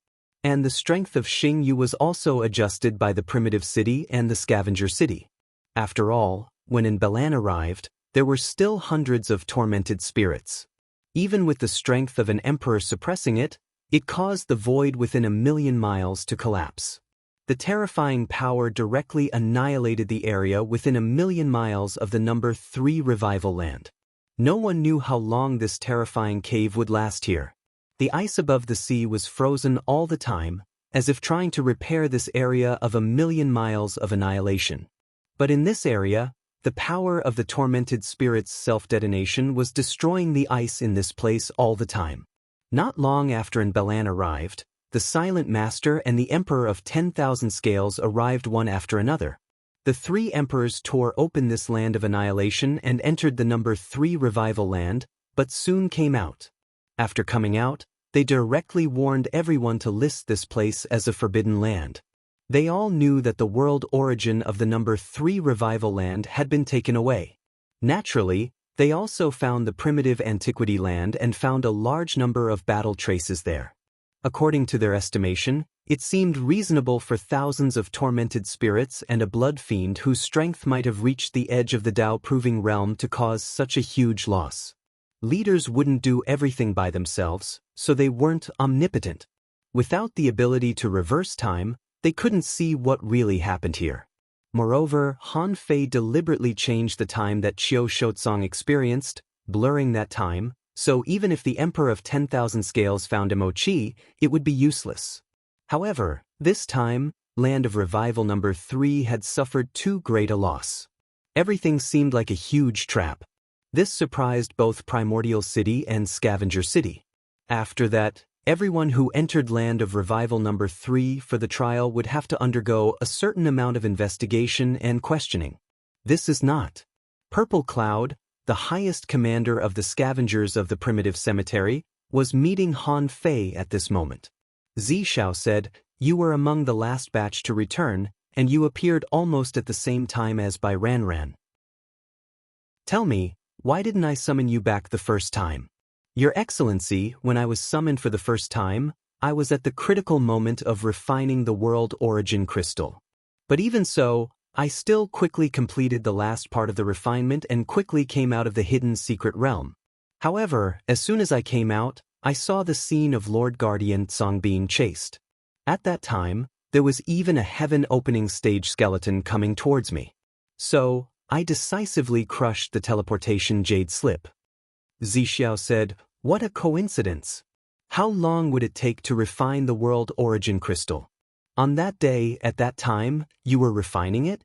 And the strength of Xingyu was also adjusted by the primitive city and the scavenger city. After all, when Nbalan arrived, there were still hundreds of tormented spirits. Even with the strength of an emperor suppressing it, it caused the void within 1,000,000 miles to collapse. The terrifying power directly annihilated the area within 1,000,000 miles of the number 3 revival land. No one knew how long this terrifying cave would last here. The ice above the sea was frozen all the time, as if trying to repair this area of 1,000,000 miles of annihilation. But in this area, the power of the tormented spirit's self-detonation was destroying the ice in this place all the time. Not long after Nbalan arrived, the Silent Master and the Emperor of 10,000 Scales arrived one after another. The 3 emperors tore open this land of annihilation and entered the number 3 revival land, but soon came out. After coming out, they directly warned everyone to list this place as a forbidden land. They all knew that the world origin of the number 3 revival land had been taken away. Naturally, they also found the primitive antiquity land and found a large number of battle traces there. According to their estimation, it seemed reasonable for thousands of tormented spirits and a blood fiend whose strength might have reached the edge of the Tao-proving realm to cause such a huge loss. Leaders wouldn't do everything by themselves, so they weren't omnipotent. Without the ability to reverse time, they couldn't see what really happened here. Moreover, Han Fei deliberately changed the time that Qiu Shouzong experienced, blurring that time, so even if the Emperor of 10,000 Scales found Emochi, it would be useless. However, this time, Land of Revival number 3 had suffered too great a loss. Everything seemed like a huge trap. This surprised both Primordial City and Scavenger City. After that, everyone who entered Land of Revival number 3 for the trial would have to undergo a certain amount of investigation and questioning. This is not. Purple Cloud, the highest commander of the scavengers of the primitive cemetery, was meeting Han Fei at this moment. Zishao said, "You were among the last batch to return, and you appeared almost at the same time as Bai Ranran. Tell me, why didn't I summon you back the first time?" "Your Excellency, when I was summoned for the first time, I was at the critical moment of refining the world origin crystal. But even so, I still quickly completed the last part of the refinement and quickly came out of the hidden secret realm. However, as soon as I came out, I saw the scene of Lord Guardian Tsong being chased. At that time, there was even a heaven-opening stage skeleton coming towards me. So, I decisively crushed the teleportation jade slip." Zixiao said, "What a coincidence! How long would it take to refine the world origin crystal? On that day, at that time, you were refining it?"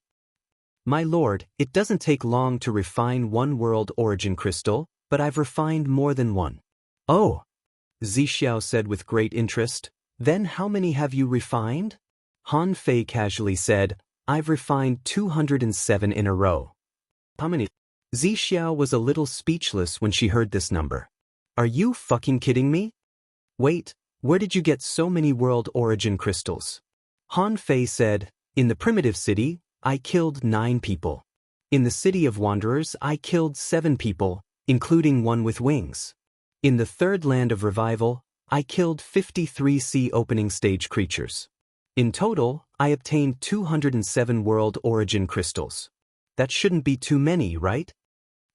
"My lord, it doesn't take long to refine one world origin crystal, but I've refined more than one." "Oh," Zixiao said with great interest, "then how many have you refined?" Han Fei casually said, "I've refined 207 in a row." "How many?" Zixiao was a little speechless when she heard this number. "Are you fucking kidding me? Wait, where did you get so many world origin crystals?" Han Fei said, "In the primitive city, I killed 9 people. In the city of wanderers, I killed 7 people, including one with wings. In the third land of revival, I killed 53 sea opening stage creatures. In total, I obtained 207 world origin crystals. That shouldn't be too many, right?"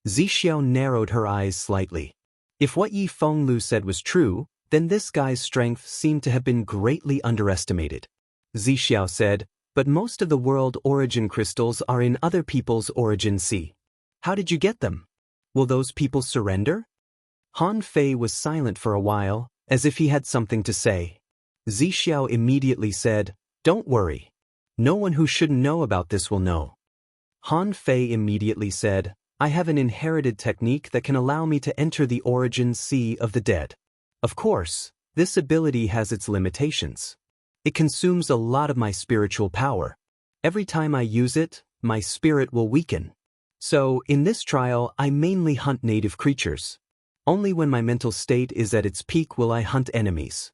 Zixiao narrowed her eyes slightly. If what Yi Fenglu said was true, then this guy's strength seemed to have been greatly underestimated. Zixiao said, "But most of the world origin crystals are in other people's origin sea. How did you get them? Will those people surrender?" Han Fei was silent for a while, as if he had something to say. Zixiao immediately said, "Don't worry. No one who shouldn't know about this will know." Han Fei immediately said, "I have an inherited technique that can allow me to enter the origin sea of the dead. Of course, this ability has its limitations. It consumes a lot of my spiritual power. Every time I use it, my spirit will weaken. So, in this trial, I mainly hunt native creatures. Only when my mental state is at its peak will I hunt enemies."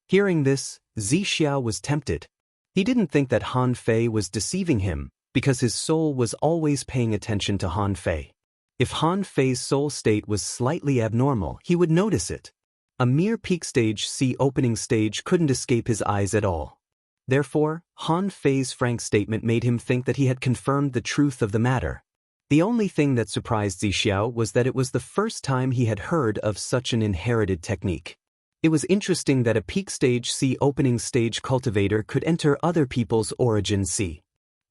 Hearing this, Zixiao was tempted. He didn't think that Han Fei was deceiving him, because his soul was always paying attention to Han Fei. If Han Fei's soul state was slightly abnormal, he would notice it. A mere peak stage sea opening stage couldn't escape his eyes at all. Therefore, Han Fei's frank statement made him think that he had confirmed the truth of the matter. The only thing that surprised Zixiao was that it was the first time he had heard of such an inherited technique. It was interesting that a peak stage sea opening stage cultivator could enter other people's origin sea.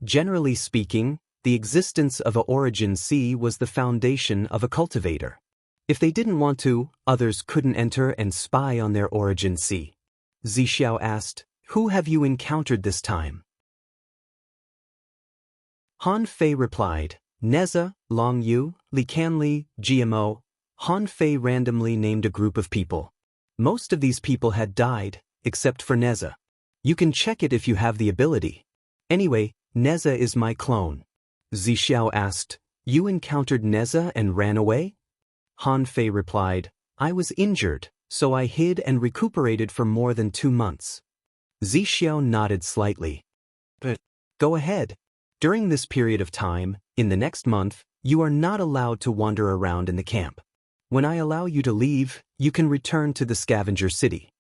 Generally speaking, the existence of a origin sea was the foundation of a cultivator. If they didn't want to, others couldn't enter and spy on their origin sea. Zixiao asked, "Who have you encountered this time?" Han Fei replied, "Neza, Long Yu, Li Canli, GMO." Han Fei randomly named a group of people. Most of these people had died, except for Neza. You can check it if you have the ability. Anyway, Neza is my clone. Zixiao asked, "You encountered Neza and ran away?" Han Fei replied, "I was injured, so I hid and recuperated for more than 2 months." Zixiao nodded slightly. Go ahead. During this period of time, in the next month, you are not allowed to wander around in the camp. When I allow you to leave, you can return to the scavenger city.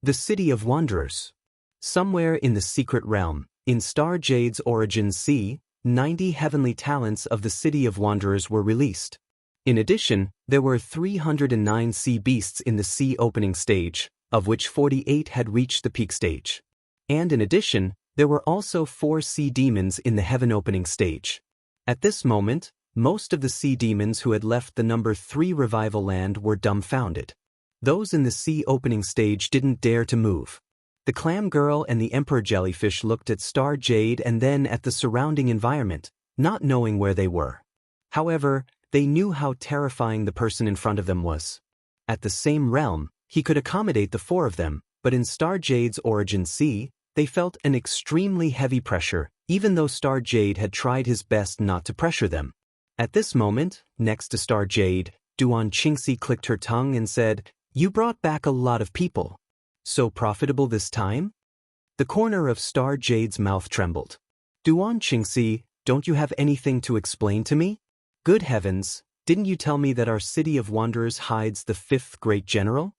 The City of Wanderers. Somewhere in the secret realm, in Star Jade's Origin Sea, 90 heavenly talents of the City of Wanderers were released. In addition, there were 309 sea beasts in the sea opening stage, of which 48 had reached the peak stage. And in addition, there were also 4 sea demons in the heaven opening stage. At this moment, most of the sea demons who had left the number 3 revival land were dumbfounded. Those in the sea opening stage didn't dare to move. The clam girl and the emperor jellyfish looked at Star Jade and then at the surrounding environment, not knowing where they were. However, they knew how terrifying the person in front of them was. At the same realm, he could accommodate the 4 of them, but in Star Jade's Origin Sea, they felt an extremely heavy pressure, even though Star Jade had tried his best not to pressure them. At this moment, next to Star Jade, Duan Qingxi clicked her tongue and said, "You brought back a lot of people. So profitable this time?" The corner of Star Jade's mouth trembled. "Duan Qingxi, don't you have anything to explain to me? Good heavens, didn't you tell me that our City of Wanderers hides the 5th great general?"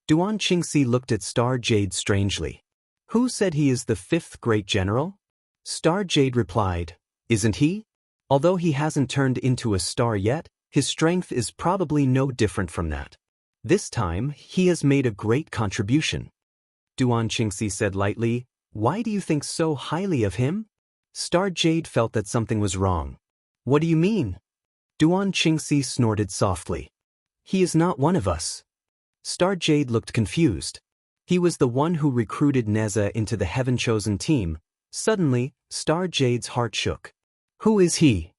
Duan Qingxi looked at Star Jade strangely. "Who said he is the 5th great general?" Star Jade replied, "Isn't he? Although he hasn't turned into a star yet, his strength is probably no different from that. This time, he has made a great contribution." Duan Qingxi said lightly, "Why do you think so highly of him?" Star Jade felt that something was wrong. "What do you mean?" Duan Qingxi snorted softly. "He is not one of us." Star Jade looked confused. He was the one who recruited Neza into the Heaven-chosen team. Suddenly, Star Jade's heart shook. "Who is he?"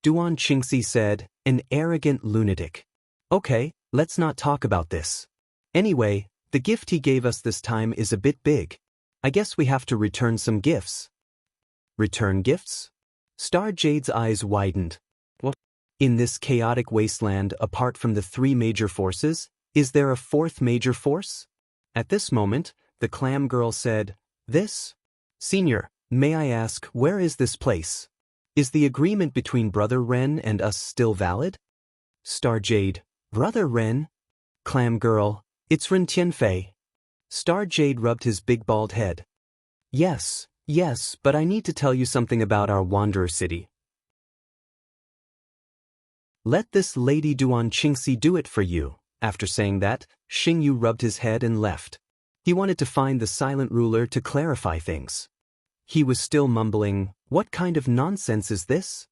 Duan Qingxi said, "An arrogant lunatic." "Okay, let's not talk about this. Anyway, the gift he gave us this time is a bit big. I guess we have to return some gifts." "Return gifts?" Star Jade's eyes widened. "What? In this chaotic wasteland, apart from the 3 major forces, is there a 4th major force?" At this moment, the clam girl said, "This? Senior, may I ask, where is this place? Is the agreement between Brother Ren and us still valid?" Star Jade, "Brother Ren?" Clam girl, "It's Ren Tianfei." Star Jade rubbed his big bald head. Yes, but I need to tell you something about our Wanderer City." "Let this Lady Duan Qingxi do it for you." After saying that, Xingyu rubbed his head and left. He wanted to find the silent ruler to clarify things. He was still mumbling, "What kind of nonsense is this?"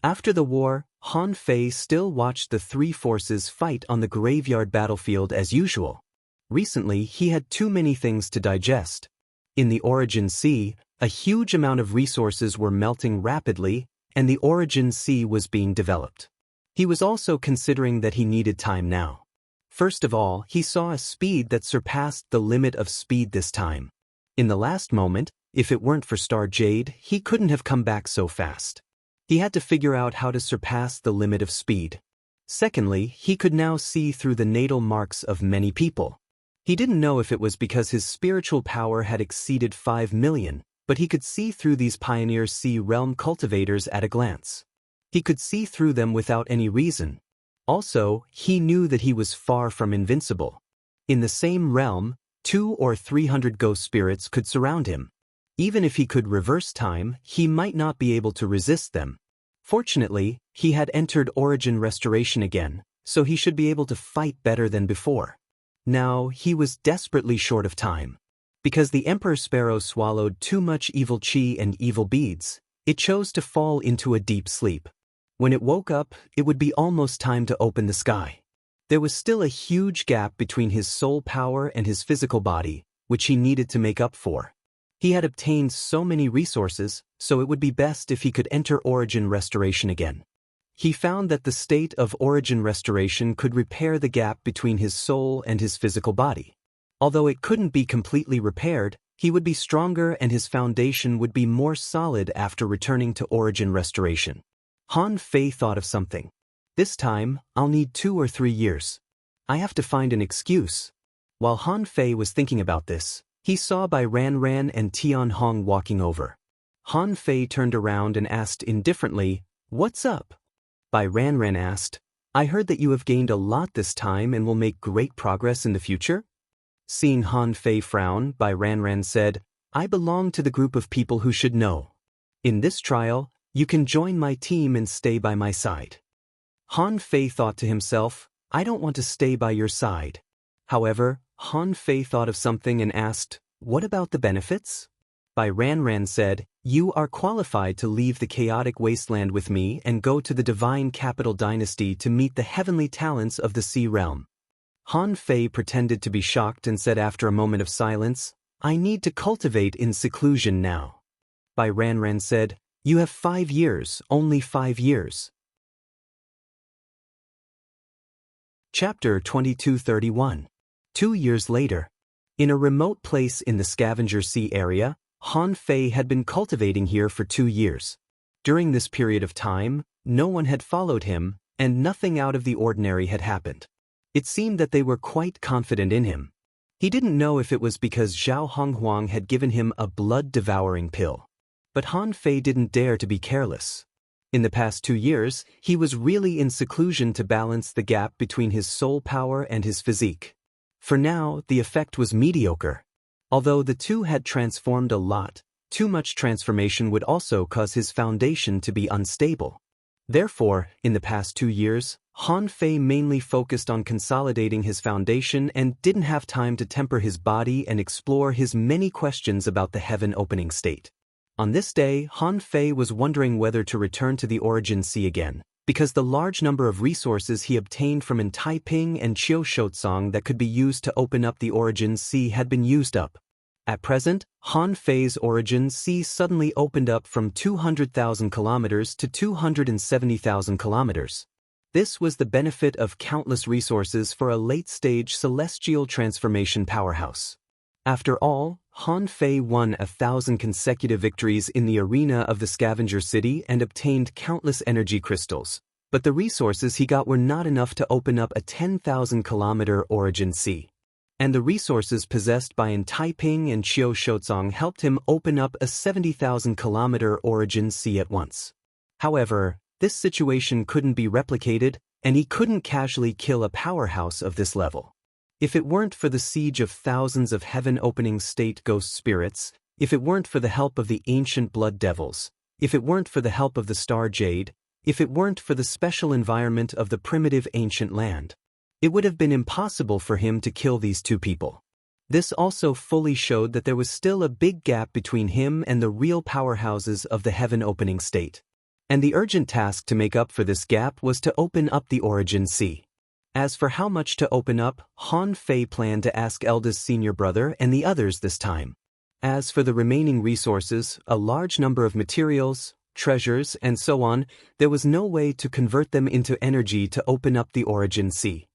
After the war, Han Fei still watched the 3 forces fight on the graveyard battlefield as usual. Recently, he had too many things to digest. In the Origin Sea, a huge amount of resources were melting rapidly, and the Origin Sea was being developed. He was also considering that he needed time now. First of all, he saw a speed that surpassed the limit of speed this time. In the last moment, if it weren't for Star Jade, he couldn't have come back so fast. He had to figure out how to surpass the limit of speed. Secondly, he could now see through the natal marks of many people. He didn't know if it was because his spiritual power had exceeded 5 million, but he could see through these Pioneer Sea realm cultivators at a glance. He could see through them without any reason. Also, he knew that he was far from invincible. In the same realm, 200 or 300 ghost spirits could surround him. Even if he could reverse time, he might not be able to resist them. Fortunately, he had entered Origin Restoration again, so he should be able to fight better than before. Now, he was desperately short of time. Because the Emperor Sparrow swallowed too much evil chi and evil beads, it chose to fall into a deep sleep. When it woke up, it would be almost time to open the sky. There was still a huge gap between his soul power and his physical body, which he needed to make up for. He had obtained so many resources, so it would be best if he could enter Origin Restoration again. He found that the state of Origin Restoration could repair the gap between his soul and his physical body. Although it couldn't be completely repaired, he would be stronger and his foundation would be more solid after returning to Origin Restoration. Han Fei thought of something. This time, I'll need 2 or 3 years. I have to find an excuse. While Han Fei was thinking about this, he saw Bai Ran Ran and Tian Hong walking over. Han Fei turned around and asked indifferently, "What's up?" Bai Ranran asked, "I heard that you have gained a lot this time and will make great progress in the future?" Seeing Han Fei frown, Bai Ranran said, "I belong to the group of people who should know. In this trial, you can join my team and stay by my side." Han Fei thought to himself, "I don't want to stay by your side." However, Han Fei thought of something and asked, "What about the benefits?" Bai Ranran said, "You are qualified to leave the chaotic wasteland with me and go to the divine capital dynasty to meet the heavenly talents of the sea realm." Han Fei pretended to be shocked and said after a moment of silence, "I need to cultivate in seclusion now." Bai Ranran said, "You have 5 years, only 5 years. Chapter 2231. 2 years later. In a remote place in the Scavenger Sea area, Han Fei had been cultivating here for 2 years. During this period of time, no one had followed him, and nothing out of the ordinary had happened. It seemed that they were quite confident in him. He didn't know if it was because Zhao Honghuang had given him a blood-devouring pill. But Han Fei didn't dare to be careless. In the past 2 years, he was really in seclusion to balance the gap between his soul power and his physique. For now, the effect was mediocre. Although the two had transformed a lot, too much transformation would also cause his foundation to be unstable. Therefore, in the past 2 years, Han Fei mainly focused on consolidating his foundation and didn't have time to temper his body and explore his many questions about the heaven-opening state. On this day, Han Fei was wondering whether to return to the Origin Sea again, because the large number of resources he obtained from Taiping and Qiushotsang that could be used to open up the Origin Sea had been used up. At present, Han Fei's Origin Sea suddenly opened up from 200,000 kilometers to 270,000 kilometers. This was the benefit of countless resources for a late-stage celestial transformation powerhouse. After all, Han Fei won 1,000 consecutive victories in the arena of the Scavenger City and obtained countless energy crystals, but the resources he got were not enough to open up a 10,000-kilometer Origin Sea. And the resources possessed by Taiping and Qiushotsang helped him open up a 70,000-kilometer Origin Sea at once. However, this situation couldn't be replicated, and he couldn't casually kill a powerhouse of this level. If it weren't for the siege of thousands of heaven-opening state ghost spirits, if it weren't for the help of the ancient blood devils, if it weren't for the help of the star jade, if it weren't for the special environment of the primitive ancient land, it would have been impossible for him to kill these two people. This also fully showed that there was still a big gap between him and the real powerhouses of the heaven-opening state. And the urgent task to make up for this gap was to open up the Origin Sea. As for how much to open up, Han Fei planned to ask eldest senior brother and the others this time. As for the remaining resources, a large number of materials, treasures, and so on, there was no way to convert them into energy to open up the Origin Sea.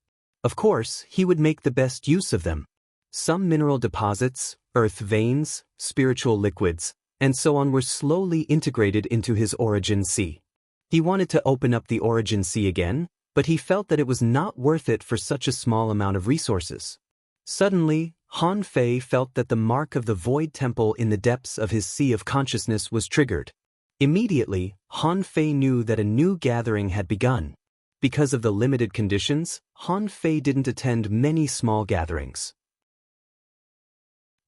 Of course, he would make the best use of them. Some mineral deposits, earth veins, spiritual liquids, and so on were slowly integrated into his Origin Sea. He wanted to open up the Origin Sea again, but he felt that it was not worth it for such a small amount of resources. Suddenly, Han Fei felt that the mark of the Void Temple in the depths of his sea of consciousness was triggered. Immediately, Han Fei knew that a new gathering had begun. Because of the limited conditions, Han Fei didn't attend many small gatherings.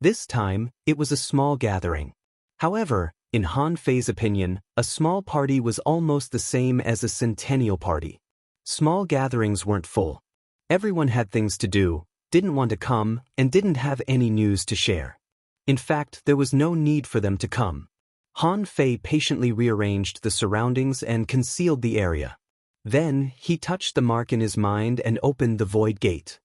This time, it was a small gathering. However, in Han Fei's opinion, a small party was almost the same as a centennial party. Small gatherings weren't full. Everyone had things to do, didn't want to come, and didn't have any news to share. In fact, there was no need for them to come. Han Fei patiently rearranged the surroundings and concealed the area. Then, he touched the mark in his mind and opened the Void Gate.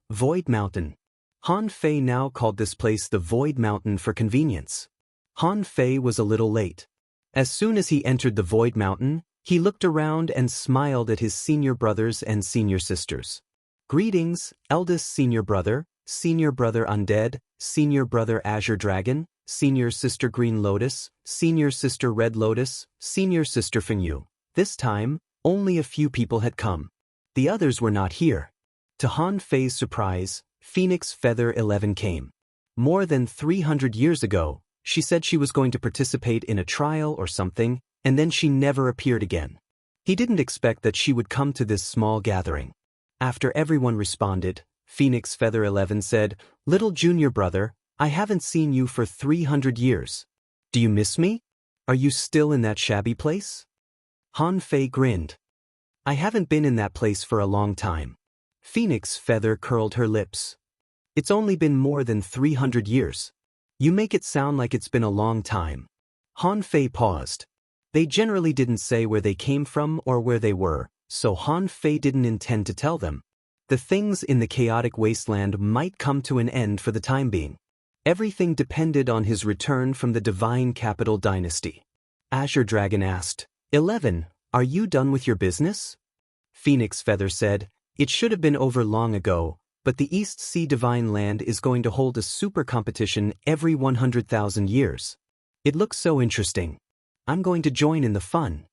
Void Mountain. Han Fei now called this place the Void Mountain for convenience. Han Fei was a little late. As soon as he entered the Void Mountain, he looked around and smiled at his senior brothers and senior sisters. "Greetings, eldest senior brother Undead, senior brother Azure Dragon, senior sister Green Lotus, senior sister Red Lotus, senior sister Fengyu." This time, only a few people had come. The others were not here. To Han Fei's surprise, Phoenix Feather 11 came. More than 300 years ago, She said she was going to participate in a trial or something, and then she never appeared again. He didn't expect that she would come to this small gathering. After everyone responded, Phoenix Feather 11 said, "Little junior brother, I haven't seen you for 300 years. Do you miss me? Are you still in that shabby place?" Han Fei grinned. "I haven't been in that place for a long time." Phoenix Feather curled her lips. "It's only been more than 300 years. You make it sound like it's been a long time." Han Fei paused. They generally didn't say where they came from or where they were, so Han Fei didn't intend to tell them. The things in the chaotic wasteland might come to an end for the time being. Everything depended on his return from the Divine Capital Dynasty. Azure Dragon asked, 11, are you done with your business?" Phoenix Feather said, "It should have been over long ago, but the East Sea Divine Land is going to hold a super competition every 100,000 years. It looks so interesting. I'm going to join in the fun."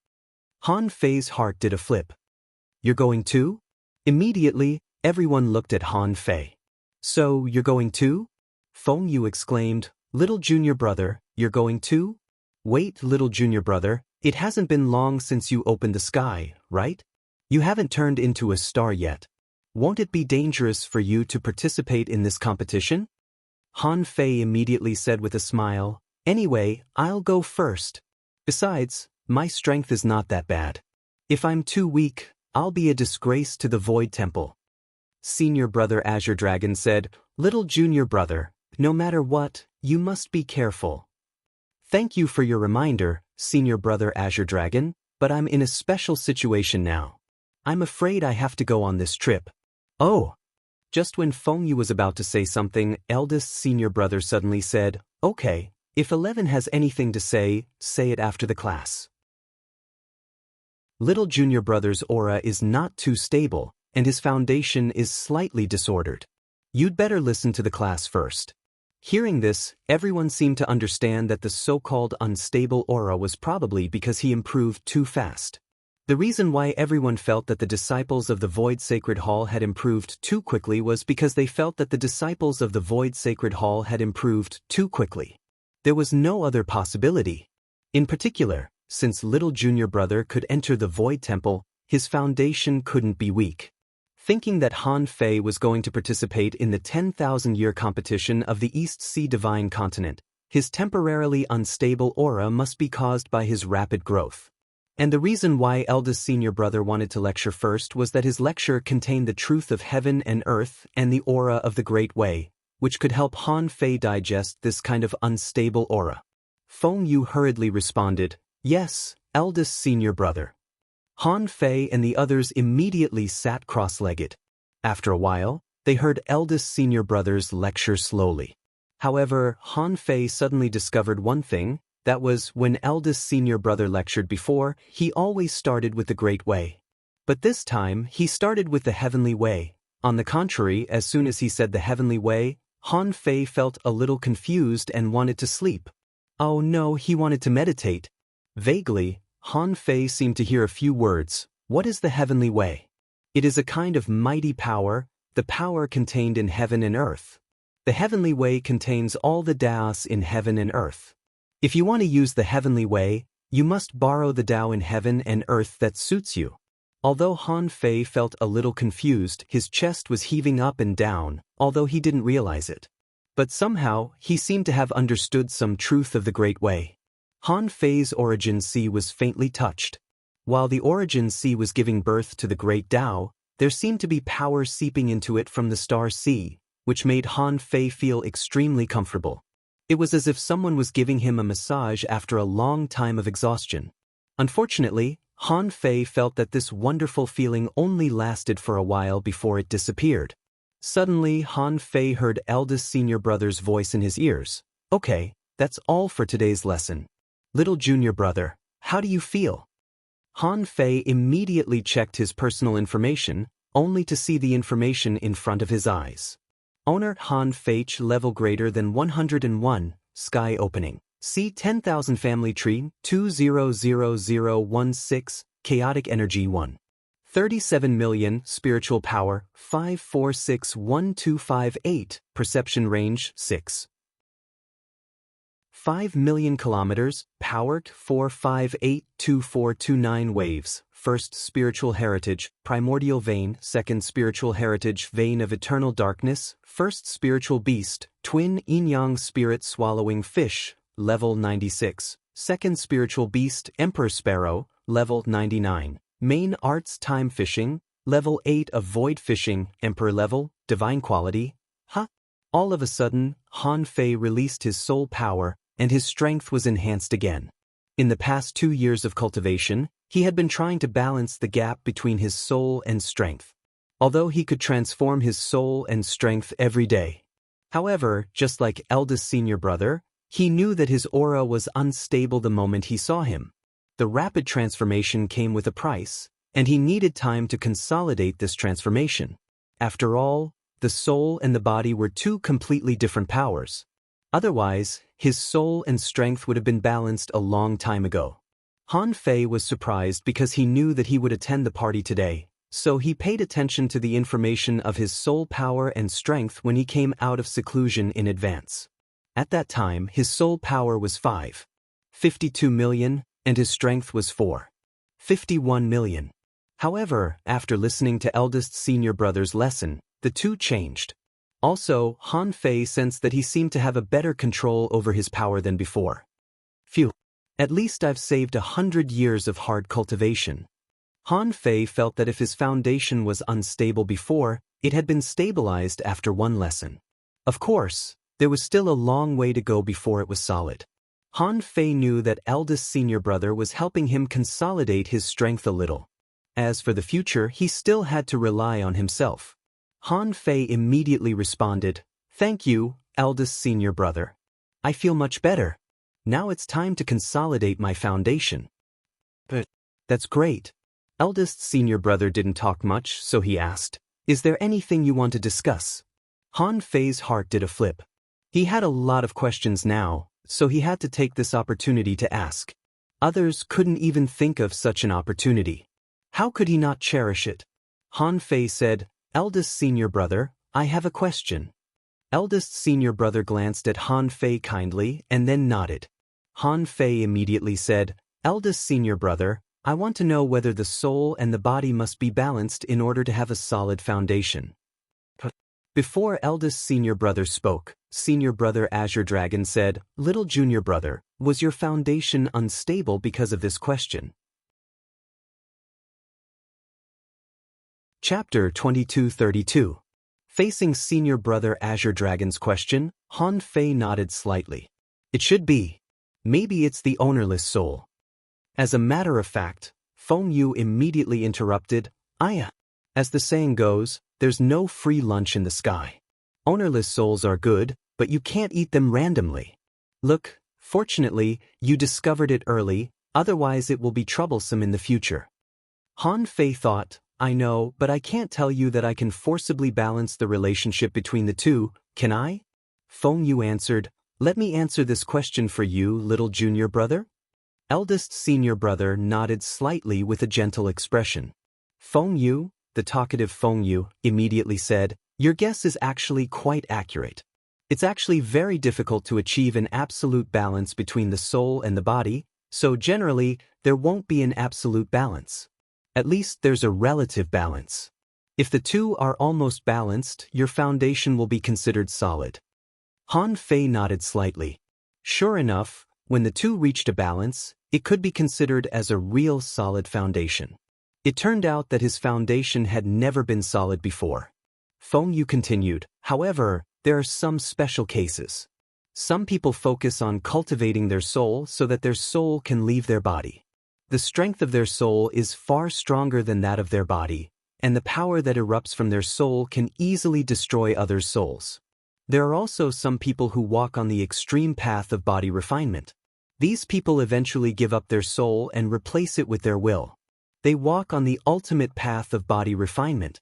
Han Fei's heart did a flip. "You're going too?" Immediately, everyone looked at Han Fei. "So, you're going too?" Feng Yu exclaimed, "Little junior brother, you're going too?" "Wait, little junior brother, it hasn't been long since you opened the sky, right? You haven't turned into a star yet. Won't it be dangerous for you to participate in this competition?" Han Fei immediately said with a smile, "Anyway, I'll go first. Besides, my strength is not that bad. If I'm too weak, I'll be a disgrace to the Void Temple." Senior brother Azure Dragon said, "Little junior brother, no matter what, you must be careful." "Thank you for your reminder, Senior brother Azure Dragon, but I'm in a special situation now. I'm afraid I have to go on this trip." "Oh." Just when Feng Yu was about to say something, eldest senior brother suddenly said, "Okay, if 11 has anything to say it after the class." Little junior brother's aura is not too stable, and his foundation is slightly disordered. You'd better listen to the class first. Hearing this, everyone seemed to understand that the so-called unstable aura was probably because he improved too fast. The reason why everyone felt that the disciples of the Void Sacred Hall had improved too quickly was because they felt that the disciples of the Void Sacred Hall had improved too quickly. There was no other possibility. In particular, since little junior brother could enter the Void Temple, his foundation couldn't be weak. Thinking that Han Fei was going to participate in the 10,000-year competition of the East Sea Divine Continent, his temporarily unstable aura must be caused by his rapid growth. And the reason why eldest senior brother wanted to lecture first was that his lecture contained the truth of heaven and earth and the aura of the Great Way, which could help Han Fei digest this kind of unstable aura. Feng Yu hurriedly responded, "Yes, eldest senior brother." Han Fei and the others immediately sat cross-legged. After a while, they heard eldest senior brother's lecture slowly. However, Han Fei suddenly discovered one thing. That was, when eldest senior brother lectured before, he always started with the Great Way. But this time, he started with the Heavenly Way. On the contrary, as soon as he said the Heavenly Way, Han Fei felt a little confused and wanted to sleep. Oh no, he wanted to meditate. Vaguely, Han Fei seemed to hear a few words. What is the Heavenly Way? It is a kind of mighty power, the power contained in heaven and earth. The Heavenly Way contains all the Taos in heaven and earth. If you want to use the Heavenly Way, you must borrow the Tao in heaven and earth that suits you. Although Han Fei felt a little confused, his chest was heaving up and down, although he didn't realize it. But somehow, he seemed to have understood some truth of the Great Way. Han Fei's origin sea was faintly touched. While the origin sea was giving birth to the Great Tao, there seemed to be power seeping into it from the star sea, which made Han Fei feel extremely comfortable. It was as if someone was giving him a massage after a long time of exhaustion. Unfortunately, Han Fei felt that this wonderful feeling only lasted for a while before it disappeared. Suddenly, Han Fei heard eldest senior brother's voice in his ears. "Okay, that's all for today's lesson. Little junior brother, how do you feel?" Han Fei immediately checked his personal information, only to see the information in front of his eyes. Owner Han Fei level greater than 101, sky opening. See 10,000 family tree, 200016, chaotic energy 1. 37 million, spiritual power, 54612558, perception range 6. 5 million kilometers, powered 4582429 waves, first spiritual heritage, primordial vein, second spiritual heritage, vein of eternal darkness, first spiritual beast, twin yin-yang spirit swallowing fish, level 96, second spiritual beast, emperor sparrow, level 99, main arts time fishing, level 8 of void fishing, emperor level, divine quality. All of a sudden, Han Fei released his soul power, and his strength was enhanced again. In the past 2 years of cultivation, he had been trying to balance the gap between his soul and strength. Although he could transform his soul and strength every day. However, just like eldest senior brother, he knew that his aura was unstable the moment he saw him. The rapid transformation came with a price, and he needed time to consolidate this transformation. After all, the soul and the body were two completely different powers. Otherwise, his soul and strength would have been balanced a long time ago. Han Fei was surprised because he knew that he would attend the party today, so he paid attention to the information of his soul power and strength when he came out of seclusion in advance. At that time, his soul power was 5.52 million, and his strength was 4.51 million. However, after listening to eldest senior brother's lesson, the two changed. Also, Han Fei sensed that he seemed to have a better control over his power than before. Phew. At least I've saved 100 years of hard cultivation. Han Fei felt that if his foundation was unstable before, it had been stabilized after one lesson. Of course, there was still a long way to go before it was solid. Han Fei knew that eldest senior brother was helping him consolidate his strength a little. As for the future, he still had to rely on himself. Han Fei immediately responded, "Thank you, eldest senior brother. I feel much better. Now it's time to consolidate my foundation." "But that's great." Eldest senior brother didn't talk much, so he asked, "Is there anything you want to discuss?" Han Fei's heart did a flip. He had a lot of questions now, so he had to take this opportunity to ask. Others couldn't even think of such an opportunity. How could he not cherish it? Han Fei said, "Eldest senior brother, I have a question." Eldest senior brother glanced at Han Fei kindly and then nodded. Han Fei immediately said, "Eldest senior brother, I want to know whether the soul and the body must be balanced in order to have a solid foundation." Before eldest senior brother spoke, senior brother Azure Dragon said, "Little junior brother, was your foundation unstable because of this question?" Chapter 2232. Facing senior brother Azure Dragon's question, Han Fei nodded slightly. "It should be. Maybe it's the ownerless soul." As a matter of fact, Feng Yu immediately interrupted, As the saying goes, there's no free lunch in the sky. Ownerless souls are good, but you can't eat them randomly. Look, fortunately, you discovered it early, otherwise it will be troublesome in the future." Han Fei thought, "I know, but I can't tell you that I can forcibly balance the relationship between the two, can I?" Feng Yu answered, "Let me answer this question for you, little junior brother." Eldest senior brother nodded slightly with a gentle expression. Feng Yu, the talkative Feng Yu, immediately said, "Your guess is actually quite accurate. It's actually very difficult to achieve an absolute balance between the soul and the body, so generally, there won't be an absolute balance. At least there's a relative balance. If the two are almost balanced, your foundation will be considered solid." Han Fei nodded slightly. Sure enough, when the two reached a balance, it could be considered as a real solid foundation. It turned out that his foundation had never been solid before. Feng Yu continued, "However, there are some special cases. Some people focus on cultivating their soul so that their soul can leave their body. The strength of their soul is far stronger than that of their body, and the power that erupts from their soul can easily destroy others' souls. There are also some people who walk on the extreme path of body refinement. These people eventually give up their soul and replace it with their will. They walk on the ultimate path of body refinement."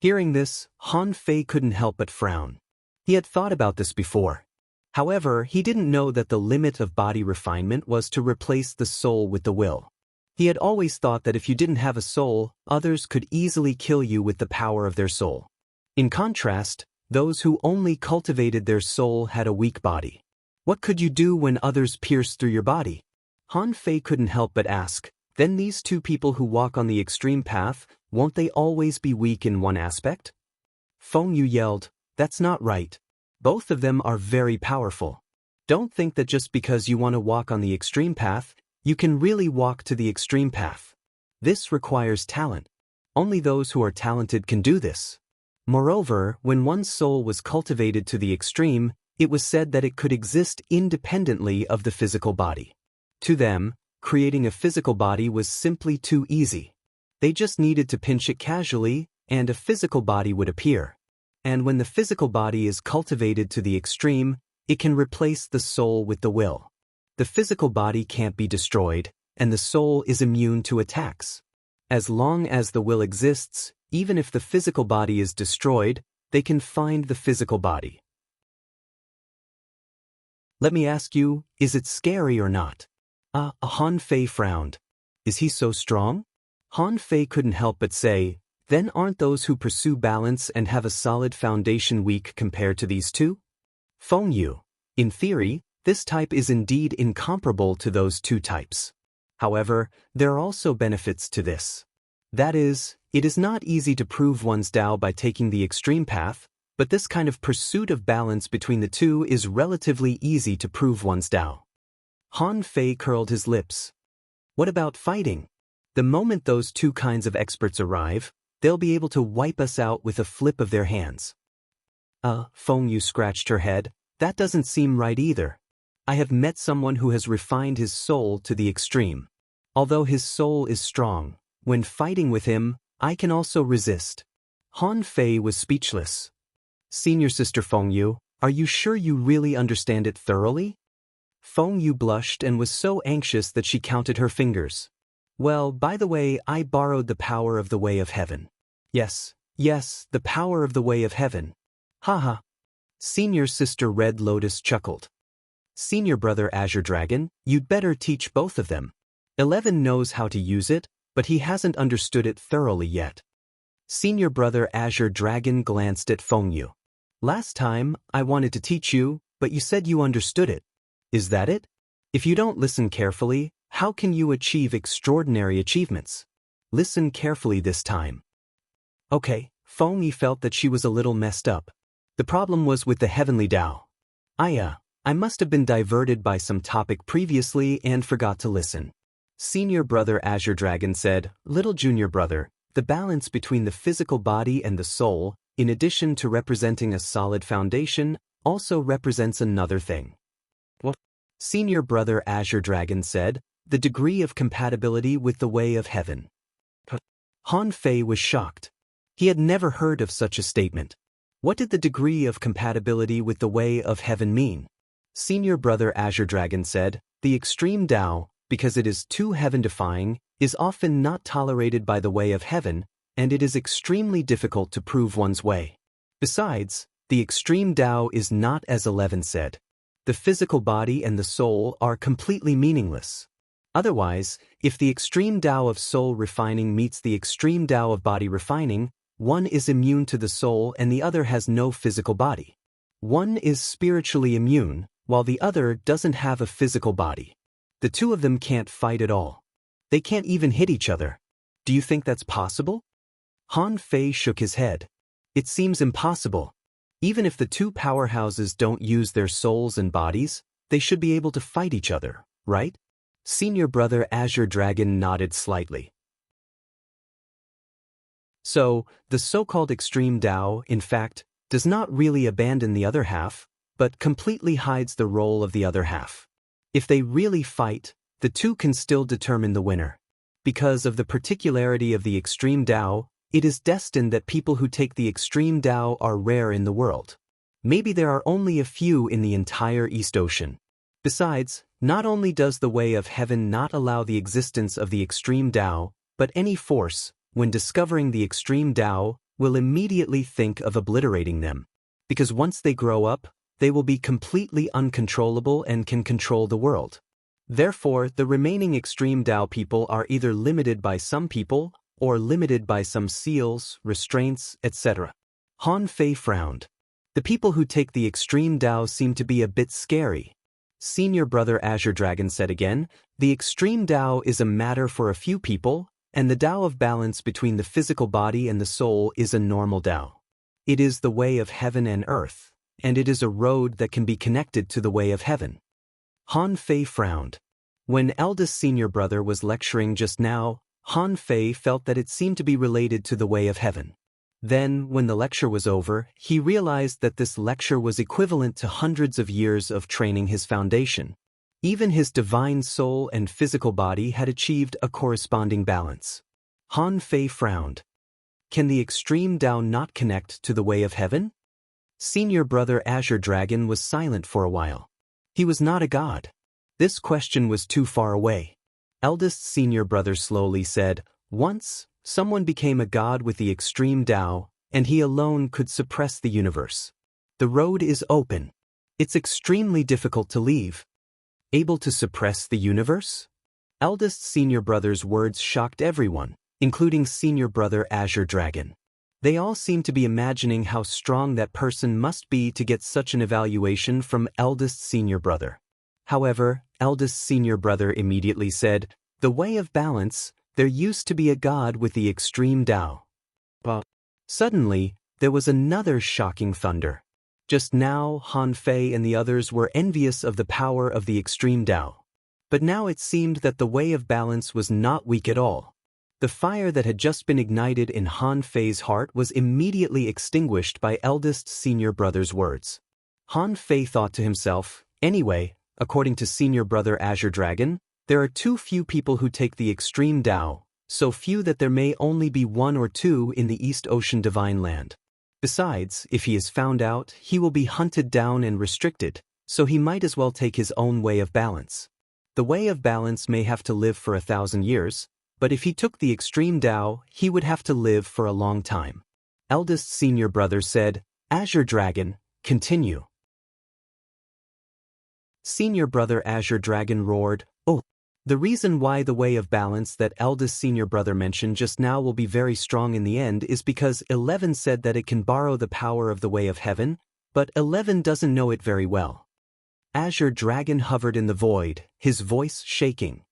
Hearing this, Han Fei couldn't help but frown. He had thought about this before. However, he didn't know that the limit of body refinement was to replace the soul with the will. He had always thought that if you didn't have a soul, others could easily kill you with the power of their soul. In contrast, those who only cultivated their soul had a weak body. What could you do when others pierce through your body? Han Fei couldn't help but ask, then these two people who walk on the extreme path, won't they always be weak in one aspect? Feng Yu yelled, that's not right. Both of them are very powerful. Don't think that just because you want to walk on the extreme path, you can really walk to the extreme path. This requires talent. Only those who are talented can do this. Moreover, when one's soul was cultivated to the extreme, it was said that it could exist independently of the physical body. To them, creating a physical body was simply too easy. They just needed to pinch it casually, and a physical body would appear. And when the physical body is cultivated to the extreme, it can replace the soul with the will. The physical body can't be destroyed, and the soul is immune to attacks. As long as the will exists, even if the physical body is destroyed, they can find the physical body. Let me ask you, is it scary or not? Han Fei frowned. Is he so strong? Han Fei couldn't help but say, then aren't those who pursue balance and have a solid foundation weak compared to these two? Feng Yu. In theory, this type is indeed incomparable to those two types. However, there are also benefits to this. That is, it is not easy to prove one's Tao by taking the extreme path, but this kind of pursuit of balance between the two is relatively easy to prove one's Tao. Han Fei curled his lips. What about fighting? The moment those two kinds of experts arrive, they'll be able to wipe us out with a flip of their hands. Feng Yu scratched her head. That doesn't seem right either. I have met someone who has refined his soul to the extreme. Although his soul is strong, when fighting with him, I can also resist. Han Fei was speechless. Senior Sister Feng Yu, are you sure you really understand it thoroughly? Feng Yu blushed and was so anxious that she counted her fingers. Well, by the way, I borrowed the power of the way of heaven. Yes, the power of the way of heaven. Haha. Senior Sister Red Lotus chuckled. Senior Brother Azure Dragon, you'd better teach both of them. 11 knows how to use it, but he hasn't understood it thoroughly yet. Senior Brother Azure Dragon glanced at Feng Yu. Last time, I wanted to teach you, but you said you understood it. Is that it? If you don't listen carefully, how can you achieve extraordinary achievements? Listen carefully this time. Okay, Feng Yu felt that she was a little messed up. The problem was with the heavenly Tao. I must have been diverted by some topic previously and forgot to listen. Senior Brother Azure Dragon said, Little Junior Brother, the balance between the physical body and the soul, in addition to representing a solid foundation, also represents another thing. What? Senior Brother Azure Dragon said, the degree of compatibility with the way of heaven. Han Fei was shocked. He had never heard of such a statement. What did the degree of compatibility with the way of heaven mean? Senior Brother Azure Dragon said, the extreme Tao, because it is too heaven-defying, is often not tolerated by the way of heaven, and it is extremely difficult to prove one's way. Besides, the extreme Tao is not as 11 said. The physical body and the soul are completely meaningless. Otherwise, if the extreme Tao of soul refining meets the extreme Tao of body refining, one is immune to the soul and the other has no physical body. One is spiritually immune, while the other doesn't have a physical body. The two of them can't fight at all. They can't even hit each other. Do you think that's possible? Han Fei shook his head. It seems impossible. Even if the two powerhouses don't use their souls and bodies, they should be able to fight each other, right? Senior Brother Azure Dragon nodded slightly. So, the so-called extreme Tao, in fact, does not really abandon the other half, but completely hides the role of the other half. If they really fight, the two can still determine the winner. Because of the particularity of the extreme Tao, it is destined that people who take the extreme Tao are rare in the world. Maybe there are only a few in the entire East Ocean. Besides, not only does the way of heaven not allow the existence of the extreme Tao, but any force, when discovering the extreme Tao, will immediately think of obliterating them. Because once they grow up, they will be completely uncontrollable and can control the world. Therefore, the remaining extreme Tao people are either limited by some people, or limited by some seals, restraints, etc. Han Fei frowned. The people who take the extreme Tao seem to be a bit scary. Senior brother Azure Dragon said again, the extreme Tao is a matter for a few people, and the Tao of balance between the physical body and the soul is a normal Tao. It is the way of heaven and earth, and it is a road that can be connected to the way of heaven. Han Fei frowned. When eldest senior brother was lecturing just now, Han Fei felt that it seemed to be related to the way of heaven. Then, when the lecture was over, he realized that this lecture was equivalent to hundreds of years of training his foundation. Even his divine soul and physical body had achieved a corresponding balance. Han Fei frowned. Can the extreme Tao not connect to the way of heaven? Senior brother Azure Dragon was silent for a while. He was not a god. This question was too far away. Eldest senior brother slowly said, once, someone became a god with the extreme Tao, and he alone could suppress the universe. The road is open. It's extremely difficult to leave. Able to suppress the universe? Eldest senior brother's words shocked everyone, including senior brother Azure Dragon. They all seemed to be imagining how strong that person must be to get such an evaluation from eldest senior brother. However, eldest senior brother immediately said, the way of balance, there used to be a god with the extreme Tao. But suddenly, there was another shocking thunder. Just now, Han Fei and the others were envious of the power of the extreme Tao. But now it seemed that the way of balance was not weak at all. The fire that had just been ignited in Han Fei's heart was immediately extinguished by eldest senior brother's words. Han Fei thought to himself, anyway, according to senior brother Azure Dragon, there are too few people who take the extreme Tao, so few that there may only be one or two in the East Ocean Divine Land. Besides, if he is found out, he will be hunted down and restricted, so he might as well take his own way of balance. The way of balance may have to live for 1,000 years, but if he took the extreme Tao, he would have to live for a long time. Eldest senior brother said, Azure Dragon, continue. Senior brother Azure Dragon roared, oh! The reason why the way of balance that eldest senior brother mentioned just now will be very strong in the end is because 11 said that it can borrow the power of the way of heaven, but 11 doesn't know it very well. Azure Dragon hovered in the void, his voice shaking.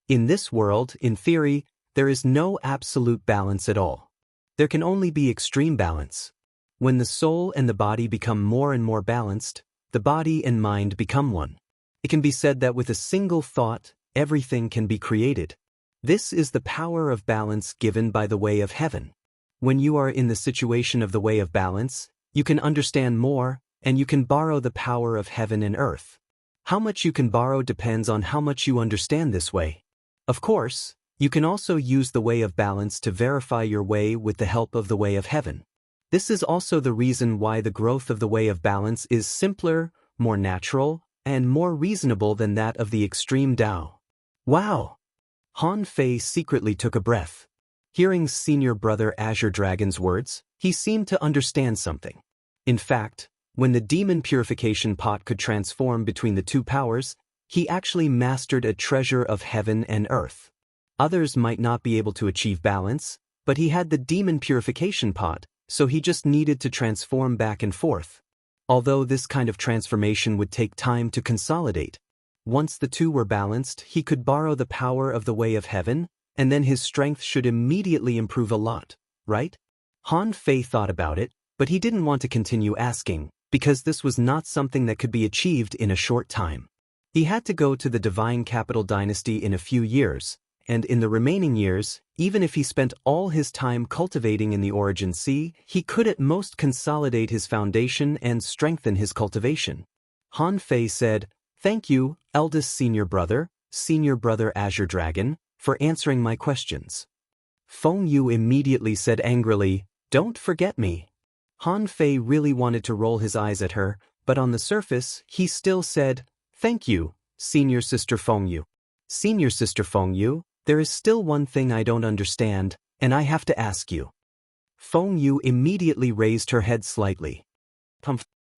In this world, in theory, there is no absolute balance at all. There can only be extreme balance. When the soul and the body become more and more balanced, the body and mind become one. It can be said that with a single thought, everything can be created. This is the power of balance given by the way of heaven. When you are in the situation of the way of balance, you can understand more, and you can borrow the power of heaven and earth. How much you can borrow depends on how much you understand this way. Of course, you can also use the way of balance to verify your way with the help of the way of heaven. This is also the reason why the growth of the way of balance is simpler, more natural, and more reasonable than that of the extreme Tao. Wow! Han Fei secretly took a breath. Hearing senior brother Azure Dragon's words, he seemed to understand something. In fact, when the demon purification pot could transform between the two powers, he actually mastered a treasure of heaven and earth. Others might not be able to achieve balance, but he had the demon purification pot, so he just needed to transform back and forth. Although this kind of transformation would take time to consolidate. Once the two were balanced, he could borrow the power of the way of heaven, and then his strength should immediately improve a lot, right? Han Fei thought about it, but he didn't want to continue asking, because this was not something that could be achieved in a short time. He had to go to the Divine Capital Dynasty in a few years, and in the remaining years, even if he spent all his time cultivating in the Origin Sea, he could at most consolidate his foundation and strengthen his cultivation. Han Fei said, "Thank you, eldest senior brother Azure Dragon, for answering my questions." Feng Yu immediately said angrily, "Don't forget me." Han Fei really wanted to roll his eyes at her, but on the surface, he still said, "Thank you, senior sister Feng Yu. Senior sister Feng Yu, there is still one thing I don't understand, and I have to ask you." Feng Yu immediately raised her head slightly.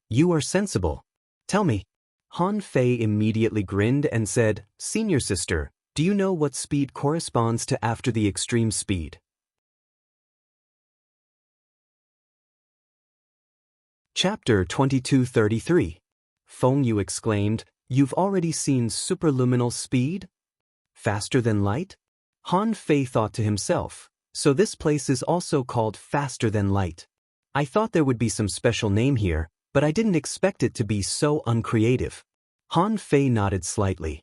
You are sensible. Tell me." Han Fei immediately grinned and said, "Senior sister, do you know what speed corresponds to after the extreme speed?" Chapter 2233. Feng Yu exclaimed, You've already seen superluminal speed? Faster than light? Han Fei thought to himself, so this place is also called faster than light. I thought there would be some special name here, but I didn't expect it to be so uncreative. Han Fei nodded slightly.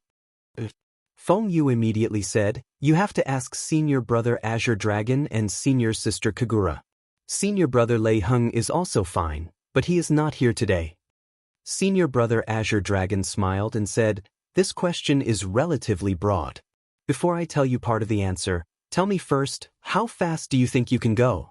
Feng Yu immediately said, you have to ask Senior Brother Azure Dragon and Senior Sister Kagura. Senior Brother Lei Heng is also fine, but he is not here today. Senior Brother Azure Dragon smiled and said, this question is relatively broad. Before I tell you part of the answer, tell me first, how fast do you think you can go?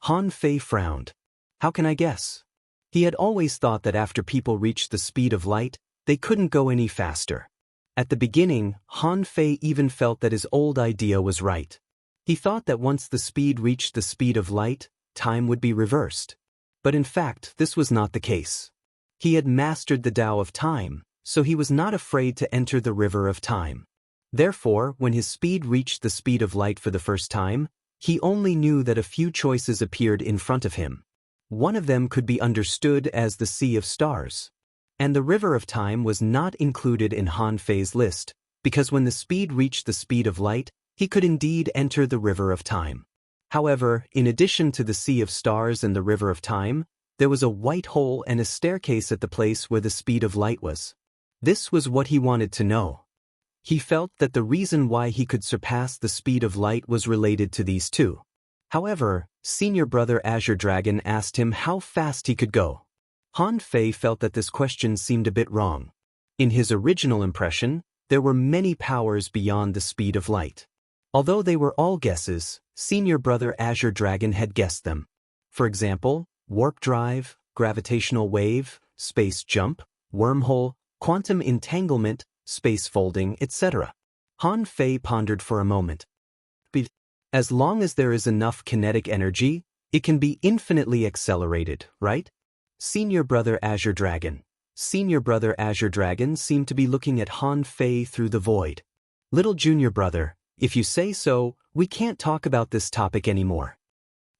Han Fei frowned. How can I guess? He had always thought that after people reached the speed of light, they couldn't go any faster. At the beginning, Han Fei even felt that his old idea was right. He thought that once the speed reached the speed of light, time would be reversed. But in fact, this was not the case. He had mastered the Tao of time, so he was not afraid to enter the river of time. Therefore, when his speed reached the speed of light for the first time, he only knew that a few choices appeared in front of him. One of them could be understood as the Sea of Stars. And the river of time was not included in Han Fei's list, because when the speed reached the speed of light, he could indeed enter the river of time. However, in addition to the Sea of Stars and the river of time, there was a white hole and a staircase at the place where the speed of light was. This was what he wanted to know. He felt that the reason why he could surpass the speed of light was related to these two. However, Senior Brother Azure Dragon asked him how fast he could go. Han Fei felt that this question seemed a bit wrong. In his original impression, there were many powers beyond the speed of light. Although they were all guesses, Senior Brother Azure Dragon had guessed them. For example, warp drive, gravitational wave, space jump, wormhole, quantum entanglement, space folding, etc. Han Fei pondered for a moment. As long as there is enough kinetic energy, it can be infinitely accelerated, right? Senior Brother Azure Dragon. Senior Brother Azure Dragon seemed to be looking at Han Fei through the void. Little Junior Brother, if you say so, we can't talk about this topic anymore.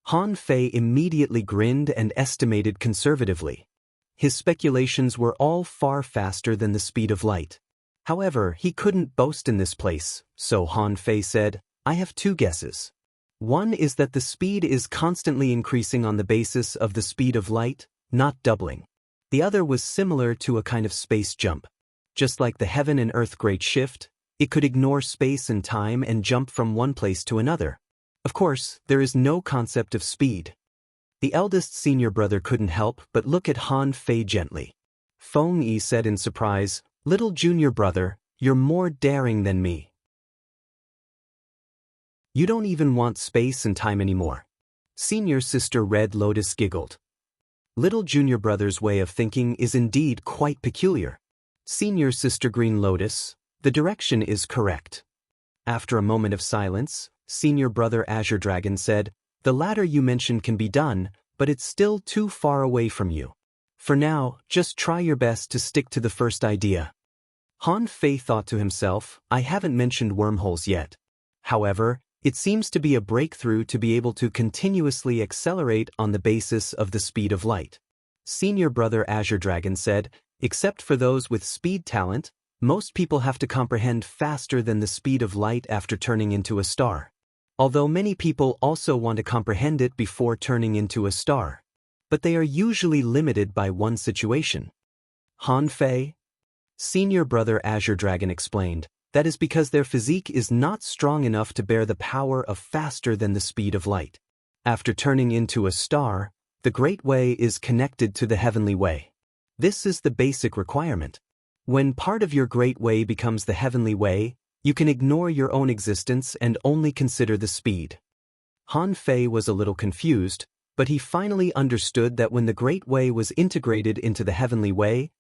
Han Fei immediately grinned and estimated conservatively. His speculations were all far faster than the speed of light. However, he couldn't boast in this place, so Han Fei said, I have two guesses. One is that the speed is constantly increasing on the basis of the speed of light, not doubling. The other was similar to a kind of space jump. Just like the heaven and earth great shift, it could ignore space and time and jump from one place to another. Of course, there is no concept of speed. The eldest Senior Brother couldn't help but look at Han Fei gently. Feng Yi said in surprise, Little Junior Brother, you're more daring than me. You don't even want space and time anymore. Senior Sister Red Lotus giggled. Little Junior Brother's way of thinking is indeed quite peculiar. Senior Sister Green Lotus, the direction is correct. After a moment of silence, Senior Brother Azure Dragon said, the latter you mentioned can be done, but it's still too far away from you. For now, just try your best to stick to the first idea. Han Fei thought to himself, I haven't mentioned wormholes yet. However, it seems to be a breakthrough to be able to continuously accelerate on the basis of the speed of light. Senior Brother Azure Dragon said, except for those with speed talent, most people have to comprehend faster than the speed of light after turning into a star. Although many people also want to comprehend it before turning into a star. But they are usually limited by one situation. Han Fei? Senior Brother Azure Dragon explained, that is because their physique is not strong enough to bear the power of faster than the speed of light. After turning into a star, the Great Way is connected to the Heavenly Way. This is the basic requirement. When part of your Great Way becomes the Heavenly Way, you can ignore your own existence and only consider the speed. Han Fei was a little confused, but he finally understood that when the Great Way was integrated into the Heavenly Way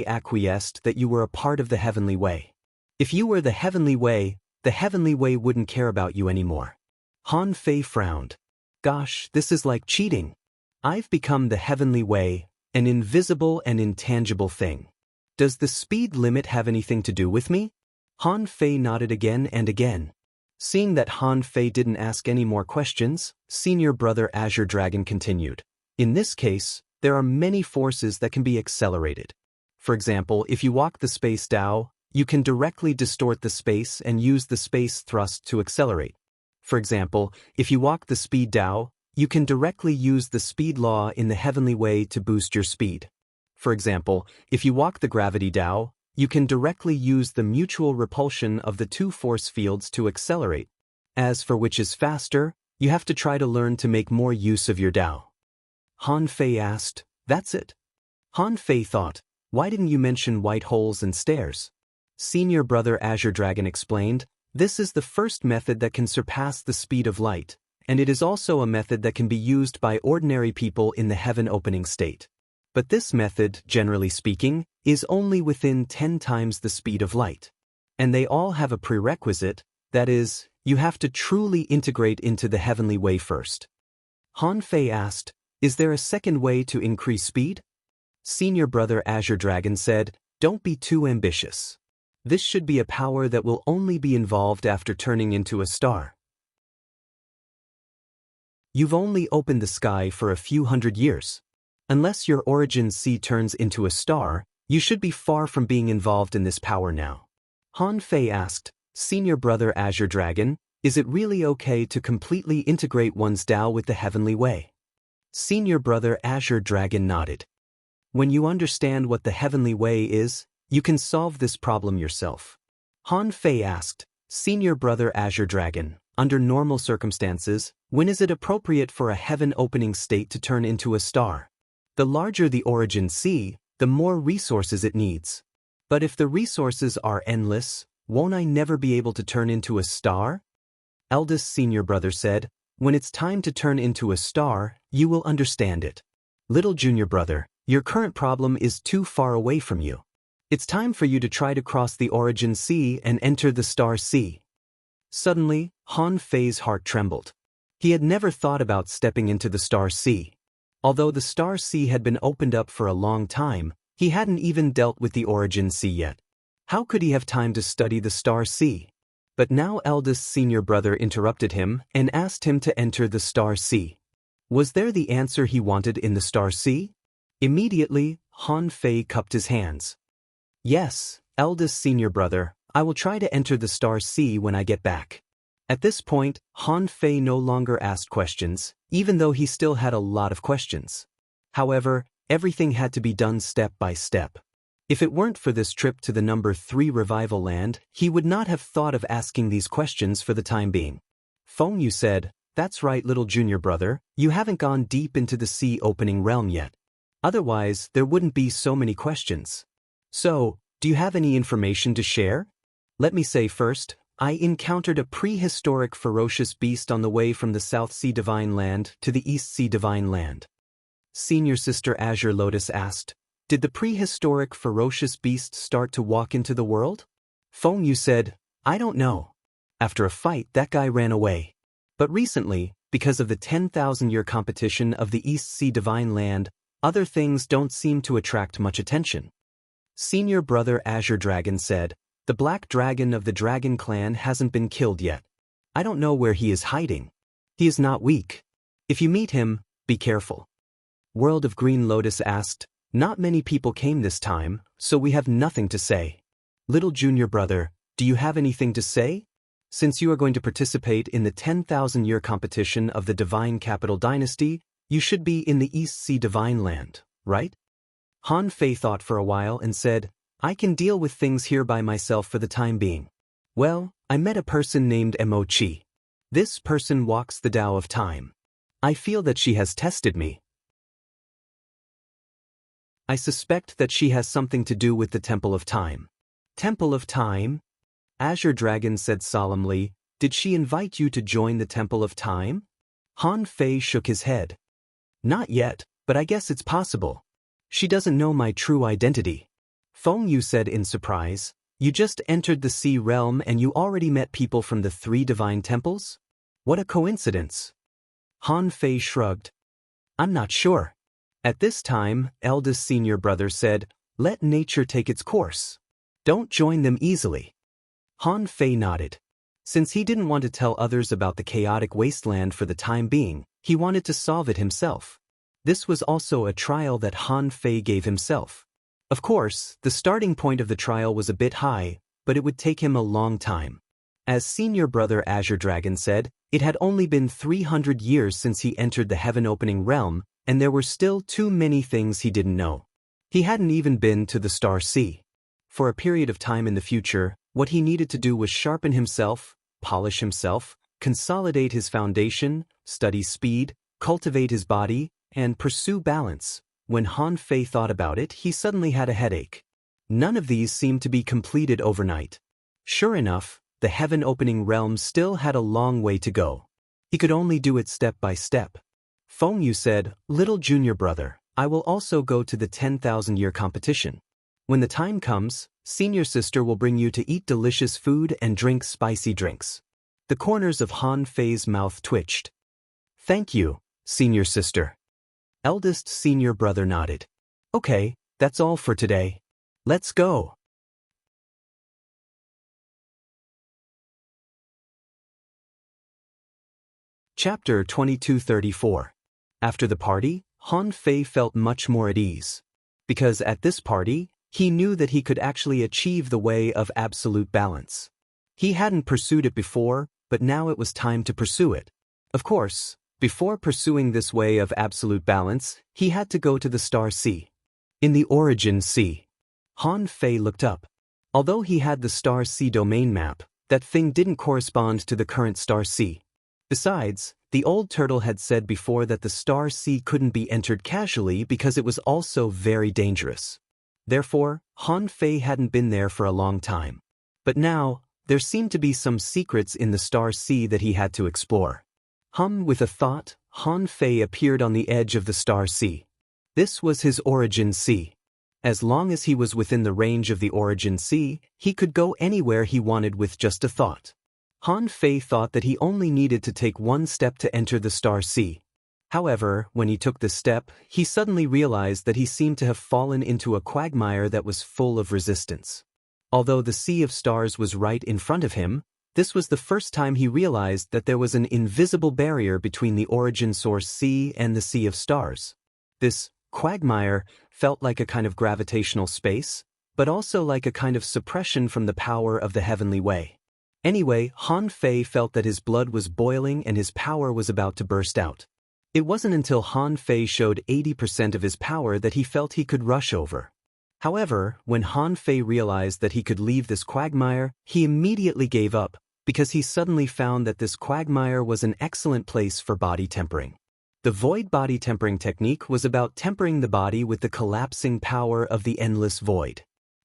acquiesced that you were a part of the Heavenly Way. If you were the Heavenly Way wouldn't care about you anymore. Han Fei frowned. Gosh, this is like cheating. I've become the Heavenly Way, an invisible and intangible thing. Does the speed limit have anything to do with me? Han Fei nodded again and again. Seeing that Han Fei didn't ask any more questions, Senior Brother Azure Dragon continued. In this case, there are many forces that can be accelerated. For example, if you walk the space Tao, you can directly distort the space and use the space thrust to accelerate. For example, if you walk the speed Tao, you can directly use the speed law in the heavenly way to boost your speed. For example, if you walk the gravity Tao, you can directly use the mutual repulsion of the two force fields to accelerate. As for which is faster, you have to try to learn to make more use of your Tao. Han Fei asked, "That's it?" Han Fei thought, "Why didn't you mention white holes and stairs?" Senior brother Azure Dragon explained, "This is the first method that can surpass the speed of light, and it is also a method that can be used by ordinary people in the heaven opening state. But this method, generally speaking, is only within 10 times the speed of light. And they all have a prerequisite, that is, you have to truly integrate into the heavenly way first." Han Fei asked, "Is there a second way to increase speed?" Senior brother Azure Dragon said, "Don't be too ambitious. This should be a power that will only be involved after turning into a star. You've only opened the sky for a few hundred years. Unless your origin sea turns into a star, you should be far from being involved in this power now." Han Fei asked, "Senior brother Azure Dragon, is it really okay to completely integrate one's Tao with the heavenly way?" Senior brother Azure Dragon nodded. "When you understand what the heavenly way is, you can solve this problem yourself." Han Fei asked, "Senior brother Azure Dragon, under normal circumstances, when is it appropriate for a heaven-opening state to turn into a star? The larger the origin sea, the more resources it needs. But if the resources are endless, won't I never be able to turn into a star?" Eldest senior brother said, "When it's time to turn into a star, you will understand it. Little junior brother, your current problem is too far away from you. It's time for you to try to cross the origin sea and enter the star sea." Suddenly, Han Fei's heart trembled. He had never thought about stepping into the star sea. Although the star sea had been opened up for a long time, he hadn't even dealt with the origin sea yet. How could he have time to study the star sea? But now eldest senior brother interrupted him and asked him to enter the star sea. Was there the answer he wanted in the star sea? Immediately, Han Fei cupped his hands. "Yes, eldest senior brother, I will try to enter the star sea when I get back." At this point, Han Fei no longer asked questions, even though he still had a lot of questions. However, everything had to be done step by step. If it weren't for this trip to the number 3 revival land, he would not have thought of asking these questions for the time being. Feng Yu said, "That's right, little junior brother, you haven't gone deep into the sea opening realm yet. Otherwise, there wouldn't be so many questions. So, do you have any information to share? Let me say first, I encountered a prehistoric ferocious beast on the way from the South Sea Divine Land to the East Sea Divine Land." Senior sister Azure Lotus asked, "Did the prehistoric ferocious beast start to walk into the world?" Feng Yu said, "I don't know. After a fight, that guy ran away. But recently, because of the 10,000-year competition of the East Sea Divine Land, other things don't seem to attract much attention." Senior brother Azure Dragon said, "The black dragon of the dragon clan hasn't been killed yet. I don't know where he is hiding. He is not weak. If you meet him, be careful." World of Green Lotus asked, "Not many people came this time, so we have nothing to say. Little junior brother, do you have anything to say? Since you are going to participate in the 10,000-year competition of the Divine Capital Dynasty, you should be in the East Sea Divine Land, right?" Han Fei thought for a while and said, "I can deal with things here by myself for the time being. Well, I met a person named Mo Chi. This person walks the Tao of Time. I feel that she has tested me. I suspect that she has something to do with the Temple of Time." "Temple of Time?" Azure Dragon said solemnly, "Did she invite you to join the Temple of Time?" Han Fei shook his head. "Not yet, but I guess it's possible. She doesn't know my true identity." Feng Yu said in surprise, "You just entered the sea realm and you already met people from the 3 divine temples? What a coincidence." Han Fei shrugged. "I'm not sure." At this time, eldest senior brother said, "Let nature take its course. Don't join them easily." Han Fei nodded. Since he didn't want to tell others about the chaotic wasteland for the time being, he wanted to solve it himself. This was also a trial that Han Fei gave himself. Of course, the starting point of the trial was a bit high, but it would take him a long time. As senior brother Azure Dragon said, it had only been 300 years since he entered the heaven-opening realm, and there were still too many things he didn't know. He hadn't even been to the Star Sea. For a period of time in the future, what he needed to do was sharpen himself, polish himself, consolidate his foundation, study speed, cultivate his body, and pursue balance. When Han Fei thought about it, he suddenly had a headache. None of these seemed to be completed overnight. Sure enough, the heaven-opening realm still had a long way to go. He could only do it step by step. Feng Yu said, "Little junior brother, I will also go to the 10,000-year competition. When the time comes, senior sister will bring you to eat delicious food and drink spicy drinks." The corners of Han Fei's mouth twitched. "Thank you, senior sister." Eldest senior brother nodded. "Okay, that's all for today. Let's go." Chapter 2234. After the party, Han Fei felt much more at ease. Because at this party, he knew that he could actually achieve the way of absolute balance. He hadn't pursued it before, but now it was time to pursue it. Of course, before pursuing this way of absolute balance, he had to go to the Star Sea. In the Origin Sea. Han Fei looked up. Although he had the Star Sea domain map, that thing didn't correspond to the current Star Sea. Besides, the old turtle had said before that the Star Sea couldn't be entered casually because it was also very dangerous. Therefore, Han Fei hadn't been there for a long time. But now, there seemed to be some secrets in the Star Sea that he had to explore. With a thought, Han Fei appeared on the edge of the Star Sea. This was his Origin Sea. As long as he was within the range of the Origin Sea, he could go anywhere he wanted with just a thought. Han Fei thought that he only needed to take one step to enter the Star Sea. However, when he took this step, he suddenly realized that he seemed to have fallen into a quagmire that was full of resistance. Although the Sea of Stars was right in front of him, this was the first time he realized that there was an invisible barrier between the Origin Source Sea and the Sea of Stars. This quagmire felt like a kind of gravitational space, but also like a kind of suppression from the power of the heavenly way. Anyway, Han Fei felt that his blood was boiling and his power was about to burst out. It wasn't until Han Fei showed 80% of his power that he felt he could rush over. However, when Han Fei realized that he could leave this quagmire, he immediately gave up, because he suddenly found that this quagmire was an excellent place for body tempering. The void body tempering technique was about tempering the body with the collapsing power of the endless void.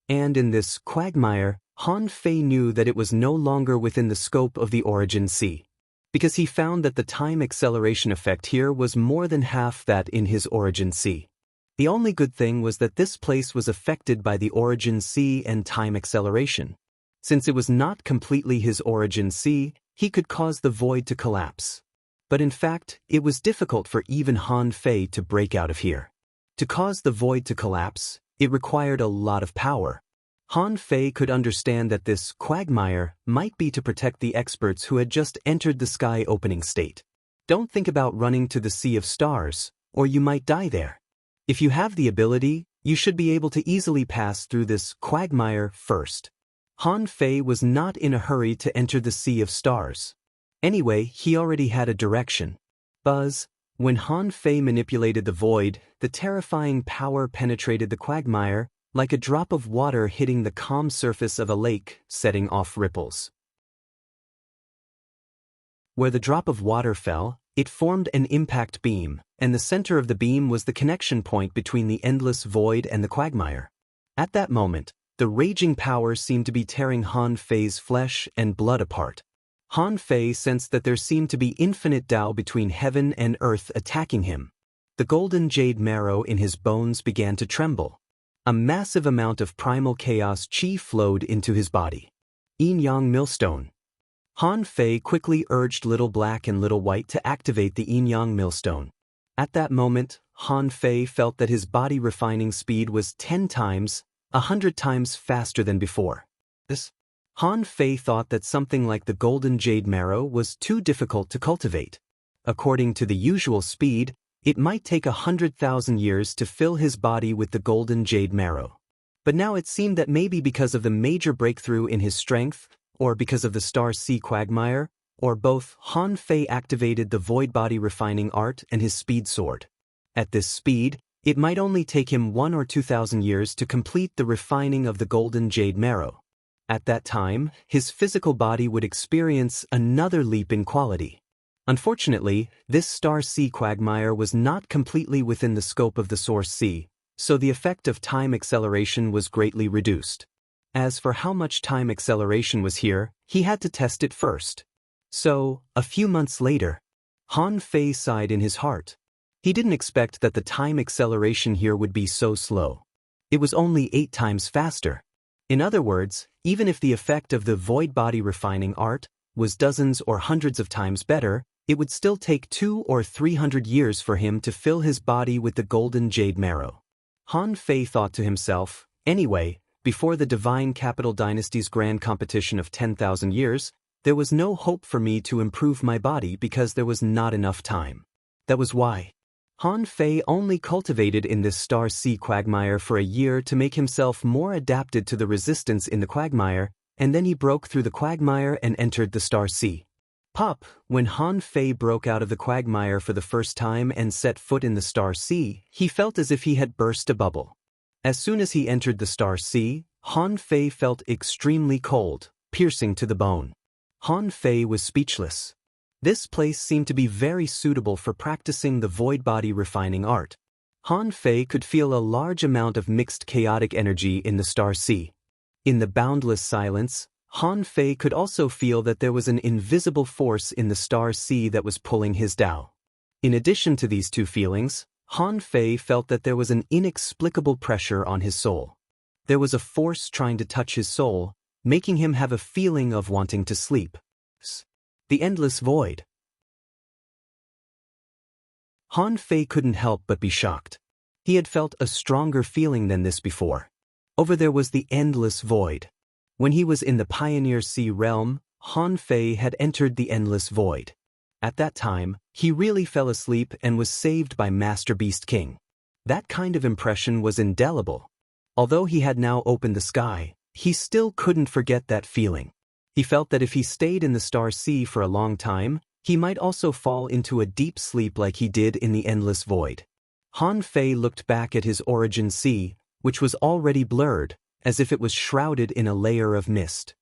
And in this quagmire, Han Fei knew that it was no longer within the scope of the Origin Sea, because he found that the time acceleration effect here was more than half that in his Origin Sea. The only good thing was that this place was affected by the Origin Sea and time acceleration. Since it was not completely his Origin Sea, he could cause the void to collapse. But in fact, it was difficult for even Han Fei to break out of here. To cause the void to collapse, it required a lot of power. Han Fei could understand that this quagmire might be to protect the experts who had just entered the sky opening state. Don't think about running to the Sea of Stars, or you might die there. If you have the ability, you should be able to easily pass through this quagmire first. Han Fei was not in a hurry to enter the Sea of Stars. Anyway, he already had a direction. Buzz. When Han Fei manipulated the void, the terrifying power penetrated the quagmire, like a drop of water hitting the calm surface of a lake, setting off ripples. Where the drop of water fell, it formed an impact beam, and the center of the beam was the connection point between the endless void and the quagmire. At that moment, the raging power seemed to be tearing Han Fei's flesh and blood apart. Han Fei sensed that there seemed to be infinite Tao between heaven and earth attacking him. The golden jade marrow in his bones began to tremble. A massive amount of primal chaos chi flowed into his body. Yin-Yang Millstone. Han Fei quickly urged Little Black and Little White to activate the Yin-Yang Millstone. At that moment, Han Fei felt that his body refining speed was 10 times, 100 times faster than before. Han Fei thought that something like the golden jade marrow was too difficult to cultivate. According to the usual speed, it might take 100,000 years to fill his body with the golden jade marrow. But now it seemed that maybe because of the major breakthrough in his strength, or because of the star sea quagmire, or both, Han Fei activated the void body refining art and his speed sword. At this speed, it might only take him 1 or 2,000 years to complete the refining of the golden jade marrow. At that time, his physical body would experience another leap in quality. Unfortunately, this star sea quagmire was not completely within the scope of the source sea, so the effect of time acceleration was greatly reduced. As for how much time acceleration was here, he had to test it first. So, a few months later, Han Fei sighed in his heart. He didn't expect that the time acceleration here would be so slow. It was only 8 times faster. In other words, even if the effect of the void body refining art was dozens or hundreds of times better, it would still take 200 or 300 years for him to fill his body with the golden jade marrow. Han Fei thought to himself, anyway, before the Divine Capital Dynasty's grand competition of 10,000 years, there was no hope for me to improve my body because there was not enough time. That was why Han Fei only cultivated in this star sea quagmire for a year to make himself more adapted to the resistance in the quagmire, and then he broke through the quagmire and entered the star sea. Pop, when Han Fei broke out of the quagmire for the first time and set foot in the star sea, he felt as if he had burst a bubble. As soon as he entered the star sea, Han Fei felt extremely cold, piercing to the bone. Han Fei was speechless. This place seemed to be very suitable for practicing the void body refining art. Han Fei could feel a large amount of mixed chaotic energy in the star sea. In the boundless silence, Han Fei could also feel that there was an invisible force in the star sea that was pulling his Tao. In addition to these two feelings, Han Fei felt that there was an inexplicable pressure on his soul. There was a force trying to touch his soul, making him have a feeling of wanting to sleep. The endless void. Han Fei couldn't help but be shocked. He had felt a stronger feeling than this before. Over there was the endless void. When he was in the Pioneer Sea realm, Han Fei had entered the endless void. At that time, he really fell asleep and was saved by Master Beast King. That kind of impression was indelible. Although he had now opened the sky, he still couldn't forget that feeling. He felt that if he stayed in the star sea for a long time, he might also fall into a deep sleep like he did in the endless void. Han Fei looked back at his origin sea, which was already blurred, as if it was shrouded in a layer of mist.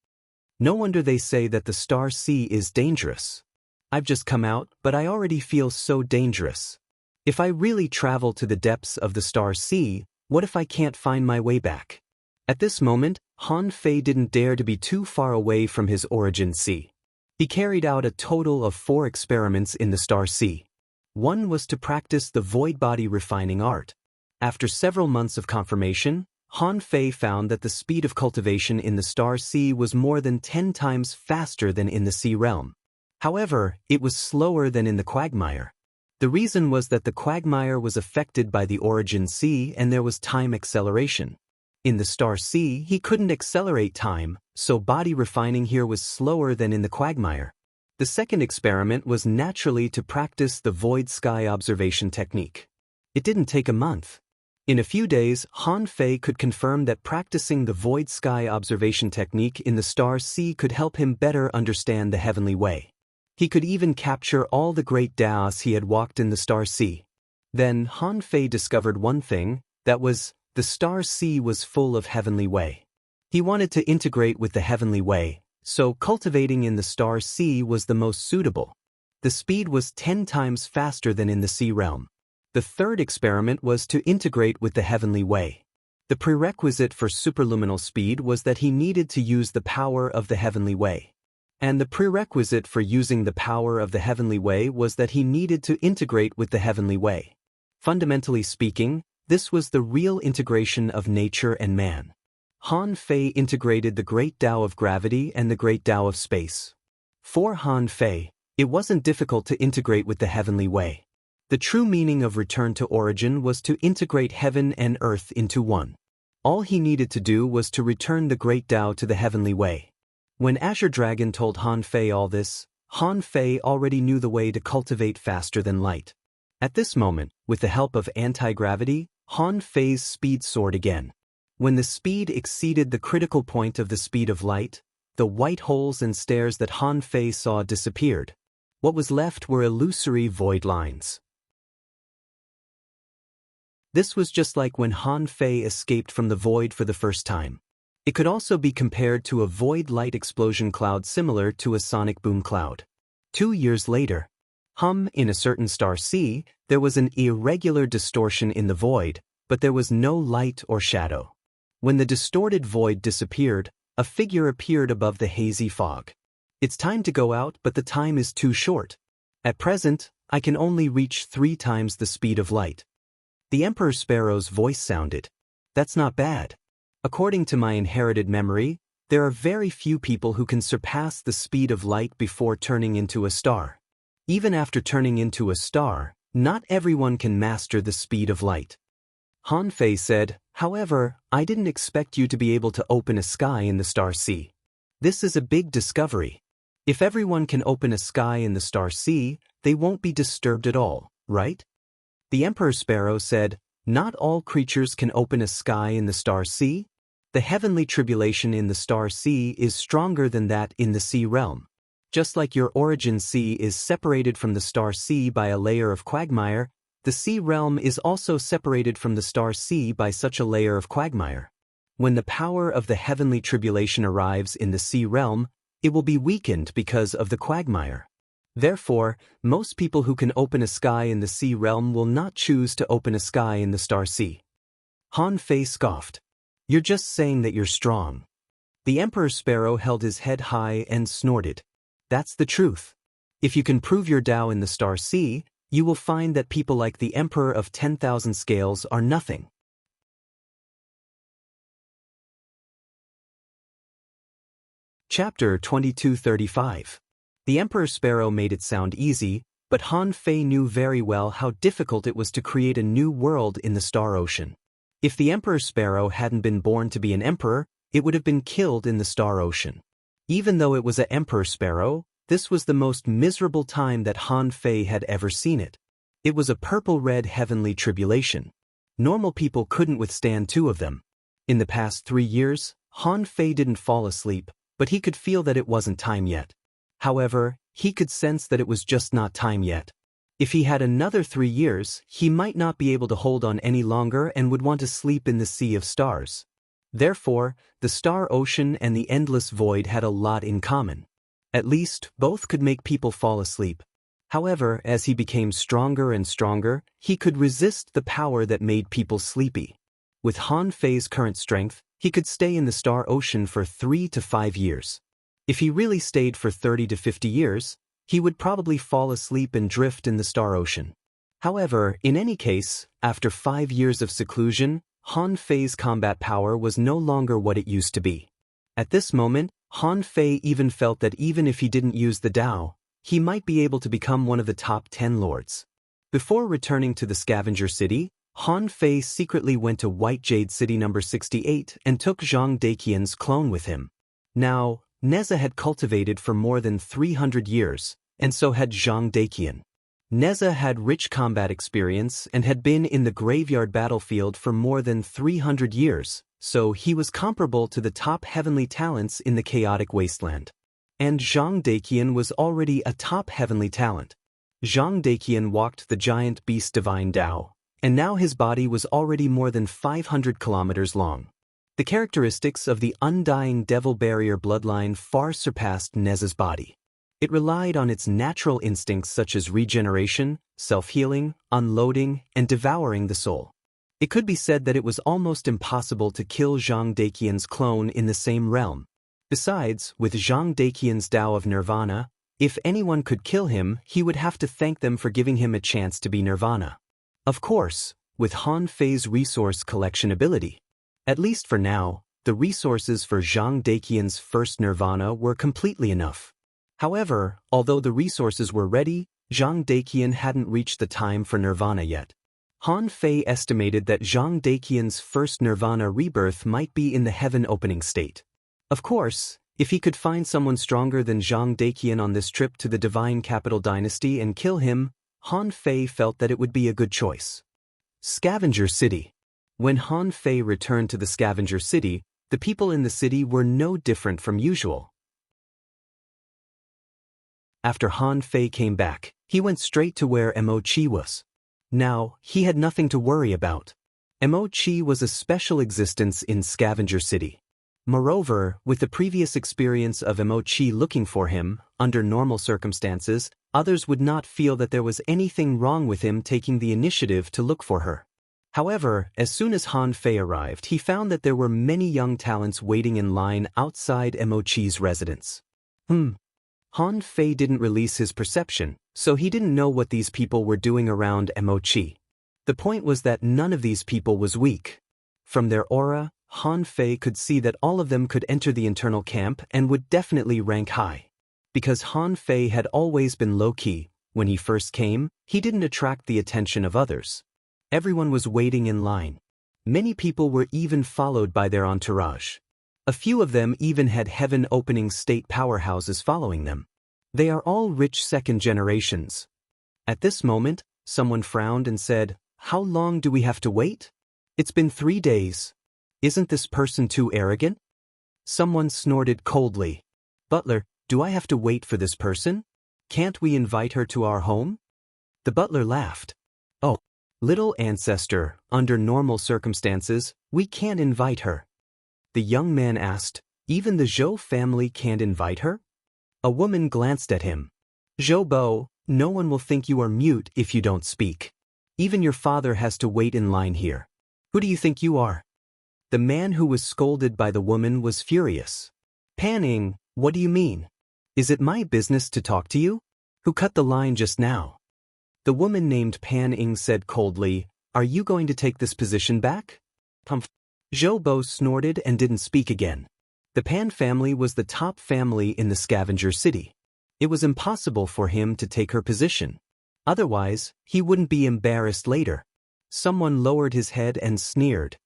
No wonder they say that the star sea is dangerous. I've just come out, but I already feel so dangerous. If I really travel to the depths of the star sea, what if I can't find my way back? At this moment, Han Fei didn't dare to be too far away from his origin sea. He carried out a total of 4 experiments in the star sea. One was to practice the void body refining art. After several months of confirmation, Han Fei found that the speed of cultivation in the star sea was more than 10 times faster than in the sea realm. However, it was slower than in the quagmire. The reason was that the quagmire was affected by the origin sea and there was time acceleration. In the star sea, he couldn't accelerate time, so body refining here was slower than in the quagmire. The second experiment was naturally to practice the void sky observation technique. It didn't take a month. In a few days, Han Fei could confirm that practicing the void sky observation technique in the star sea could help him better understand the heavenly way. He could even capture all the great Taos he had walked in the star sea. Then Han Fei discovered one thing, that was, the star sea was full of heavenly way. He wanted to integrate with the heavenly way, so cultivating in the star sea was the most suitable. The speed was 10 times faster than in the sea realm. The third experiment was to integrate with the heavenly way. The prerequisite for superluminal speed was that he needed to use the power of the heavenly way. And the prerequisite for using the power of the heavenly way was that he needed to integrate with the heavenly way. Fundamentally speaking, this was the real integration of nature and man. Han Fei integrated the great Tao of gravity and the great Tao of space. For Han Fei, it wasn't difficult to integrate with the heavenly way. The true meaning of return to origin was to integrate heaven and earth into one. All he needed to do was to return the great Tao to the heavenly way. When Azure Dragon told Han Fei all this, Han Fei already knew the way to cultivate faster than light. At this moment, with the help of anti-gravity, Han Fei's speed soared again. When the speed exceeded the critical point of the speed of light, the white holes and stairs that Han Fei saw disappeared. What was left were illusory void lines. This was just like when Han Fei escaped from the void for the first time. It could also be compared to a void light explosion cloud similar to a sonic boom cloud. 2 years later, in a certain star C, there was an irregular distortion in the void, but there was no light or shadow. When the distorted void disappeared, a figure appeared above the hazy fog. It's time to go out, but the time is too short. At present, I can only reach 3 times the speed of light. The Emperor Sparrow's voice sounded. That's not bad. According to my inherited memory, there are very few people who can surpass the speed of light before turning into a star. Even after turning into a star, not everyone can master the speed of light. Han Fei said, however, I didn't expect you to be able to open a sky in the star sea. This is a big discovery. If everyone can open a sky in the star sea, they won't be disturbed at all, right? The Emperor Sparrow said, not all creatures can open a sky in the star sea. The heavenly tribulation in the star sea is stronger than that in the sea realm. Just like your origin sea is separated from the star sea by a layer of quagmire, the sea realm is also separated from the star sea by such a layer of quagmire. When the power of the heavenly tribulation arrives in the sea realm, it will be weakened because of the quagmire. Therefore, most people who can open a sky in the sea realm will not choose to open a sky in the star sea. Han Fei scoffed. You're just saying that you're strong. The Emperor Sparrow held his head high and snorted. That's the truth. If you can prove your Tao in the star sea, you will find that people like the Emperor of 10,000 Scales are nothing. Chapter 2235. The Emperor Sparrow made it sound easy, but Han Fei knew very well how difficult it was to create a new world in the star ocean. If the Emperor Sparrow hadn't been born to be an emperor, it would have been killed in the star ocean. Even though it was an Emperor Sparrow, this was the most miserable time that Han Fei had ever seen it. It was a purple-red heavenly tribulation. Normal people couldn't withstand 2 of them. In the past 3 years, Han Fei didn't fall asleep, but he could feel that it wasn't time yet. However, he could sense that it was just not time yet. If he had another 3 years, he might not be able to hold on any longer and would want to sleep in the sea of stars. Therefore, the star ocean and the endless void had a lot in common. At least, both could make people fall asleep. However, as he became stronger and stronger, he could resist the power that made people sleepy. With Han Fei's current strength, he could stay in the star ocean for 3 to 5 years. If he really stayed for 30 to 50 years, he would probably fall asleep and drift in the star ocean. However, in any case, after 5 years of seclusion, Han Fei's combat power was no longer what it used to be. At this moment, Han Fei even felt that even if he didn't use the Tao, he might be able to become one of the top 10 lords. Before returning to the scavenger city, Han Fei secretly went to White Jade City number 68 and took Zhang Daqian's clone with him. Now, Neza had cultivated for more than 300 years, and so had Zhang Daqian. Neza had rich combat experience and had been in the graveyard battlefield for more than 300 years, so he was comparable to the top heavenly talents in the chaotic wasteland. And Zhang Daqian was already a top heavenly talent. Zhang Daqian walked the giant beast divine Tao, and now his body was already more than 500 kilometers long. The characteristics of the undying devil barrier bloodline far surpassed Neza's body. It relied on its natural instincts such as regeneration, self-healing, unloading, and devouring the soul. It could be said that it was almost impossible to kill Zhang Daqian's clone in the same realm. Besides, with Zhang Daqian's Tao of Nirvana, if anyone could kill him, he would have to thank them for giving him a chance to be Nirvana. Of course, with Han Fei's resource collection ability. At least for now, the resources for Zhang Daqian's first Nirvana were completely enough. However, although the resources were ready, Zhang Daqian hadn't reached the time for Nirvana yet. Han Fei estimated that Zhang Daqian's first Nirvana rebirth might be in the heaven opening state. Of course, if he could find someone stronger than Zhang Daqian on this trip to the Divine Capital Dynasty and kill him, Han Fei felt that it would be a good choice. Scavenger City. When Han Fei returned to the scavenger city, the people in the city were no different from usual. After Han Fei came back, he went straight to where Mo Chi was. Now, he had nothing to worry about. Mo Chi was a special existence in Scavenger City. Moreover, with the previous experience of Mo Chi looking for him, under normal circumstances, others would not feel that there was anything wrong with him taking the initiative to look for her. However, as soon as Han Fei arrived, he found that there were many young talents waiting in line outside Mo Chi's residence. Han Fei didn't release his perception, so he didn't know what these people were doing around Mo Chi. The point was that none of these people was weak. From their aura, Han Fei could see that all of them could enter the internal camp and would definitely rank high. Because Han Fei had always been low-key, when he first came, he didn't attract the attention of others. Everyone was waiting in line. Many people were even followed by their entourage. A few of them even had heaven-opening state powerhouses following them. They are all rich second generations. At this moment, someone frowned and said, "How long do we have to wait? It's been 3 days. Isn't this person too arrogant?" Someone snorted coldly. "Butler, do I have to wait for this person? Can't we invite her to our home?" The butler laughed. "Oh, little ancestor, under normal circumstances, we can't invite her." The young man asked, "Even the Zhou family can't invite her?" A woman glanced at him. "Zhou Bo, no one will think you are mute if you don't speak. Even your father has to wait in line here. Who do you think you are?" The man who was scolded by the woman was furious. "Pan Ying, what do you mean? Is it my business to talk to you? Who cut the line just now?" The woman named Pan Ying said coldly, "Are you going to take this position back?" Humph. Zhou Bo snorted and didn't speak again. The Pan family was the top family in the Scavenger City. It was impossible for him to take her position. Otherwise, he wouldn't be embarrassed later. Someone lowered his head and sneered.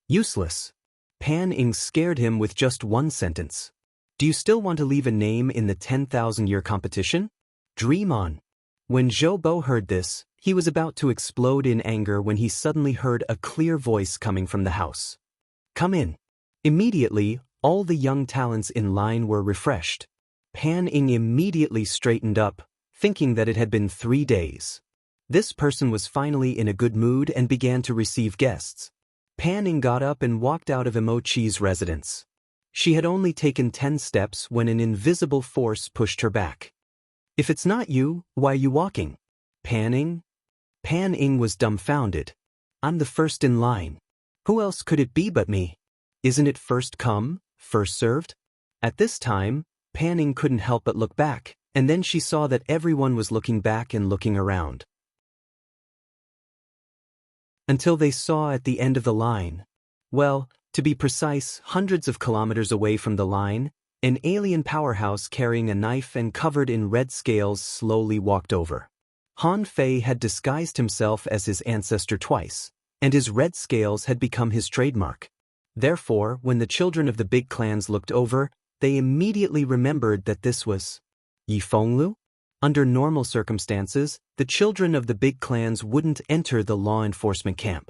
"Useless." Pan Ying scared him with just one sentence. "Do you still want to leave a name in the 10,000-year competition? Dream on." When Zhou Bo heard this, he was about to explode in anger when he suddenly heard a clear voice coming from the house. "Come in." Immediately, all the young talents in line were refreshed. Pan Ying immediately straightened up, thinking that it had been 3 days. This person was finally in a good mood and began to receive guests. Pan Ying got up and walked out of Mo Chi's residence. She had only taken 10 steps when an invisible force pushed her back. "If it's not you, why are you walking?" "Pan Ying?" Pan Ying was dumbfounded. "I'm the first in line. Who else could it be but me? Isn't it first come, first served?" At this time, Pan Ying couldn't help but look back, and then she saw that everyone was looking back and looking around. Until they saw at the end of the line. Well, to be precise, hundreds of kilometers away from the line, an alien powerhouse carrying a knife and covered in red scales slowly walked over. Han Fei had disguised himself as his ancestor twice, and his red scales had become his trademark. Therefore, when the children of the big clans looked over, they immediately remembered that this was Yi Fenglu. Under normal circumstances, the children of the big clans wouldn't enter the law enforcement camp.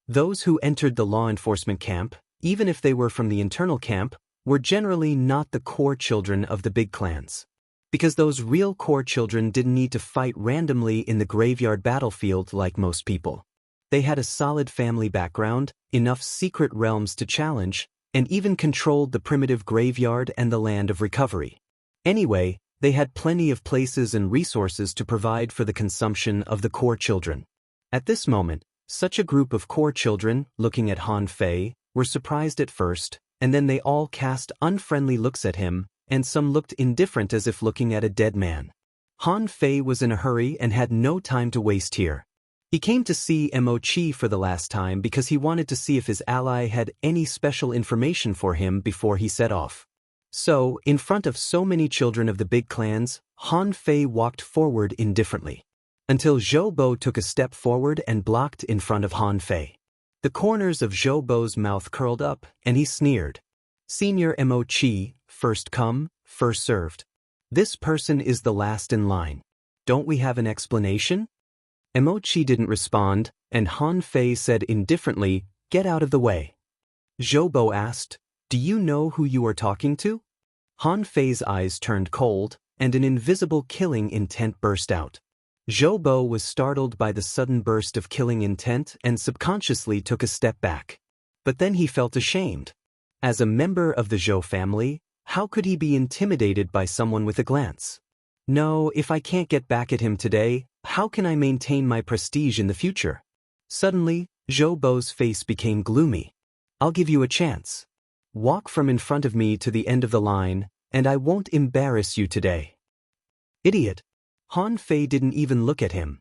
Those who entered the law enforcement camp, even if they were from the internal camp, were generally not the core children of the big clans. Because those real core children didn't need to fight randomly in the graveyard battlefield like most people. They had a solid family background, enough secret realms to challenge, and even controlled the primitive graveyard and the land of recovery. Anyway, they had plenty of places and resources to provide for the consumption of the core children. At this moment, such a group of core children, looking at Han Fei, were surprised at first, and then they all cast unfriendly looks at him, and some looked indifferent as if looking at a dead man. Han Fei was in a hurry and had no time to waste here. He came to see Mo Chi for the last time because he wanted to see if his ally had any special information for him before he set off. So, in front of so many children of the big clans, Han Fei walked forward indifferently. Until Zhou Bo took a step forward and blocked in front of Han Fei. The corners of Zhou Bo's mouth curled up, and he sneered. "Senior Mo Chi, first come, first served. This person is the last in line. Don't we have an explanation?" Mo Chi didn't respond, and Han Fei said indifferently, Get out of the way. Zhou Bo asked, Do you know who you are talking to? Han Fei's eyes turned cold, and an invisible killing intent burst out. Zhou Bo was startled by the sudden burst of killing intent and subconsciously took a step back. But then he felt ashamed. As a member of the Zhou family, how could he be intimidated by someone with a glance? No, if I can't get back at him today, how can I maintain my prestige in the future? Suddenly, Zhou Bo's face became gloomy. I'll give you a chance. Walk from in front of me to the end of the line, and I won't embarrass you today. Idiot. Han Fei didn't even look at him.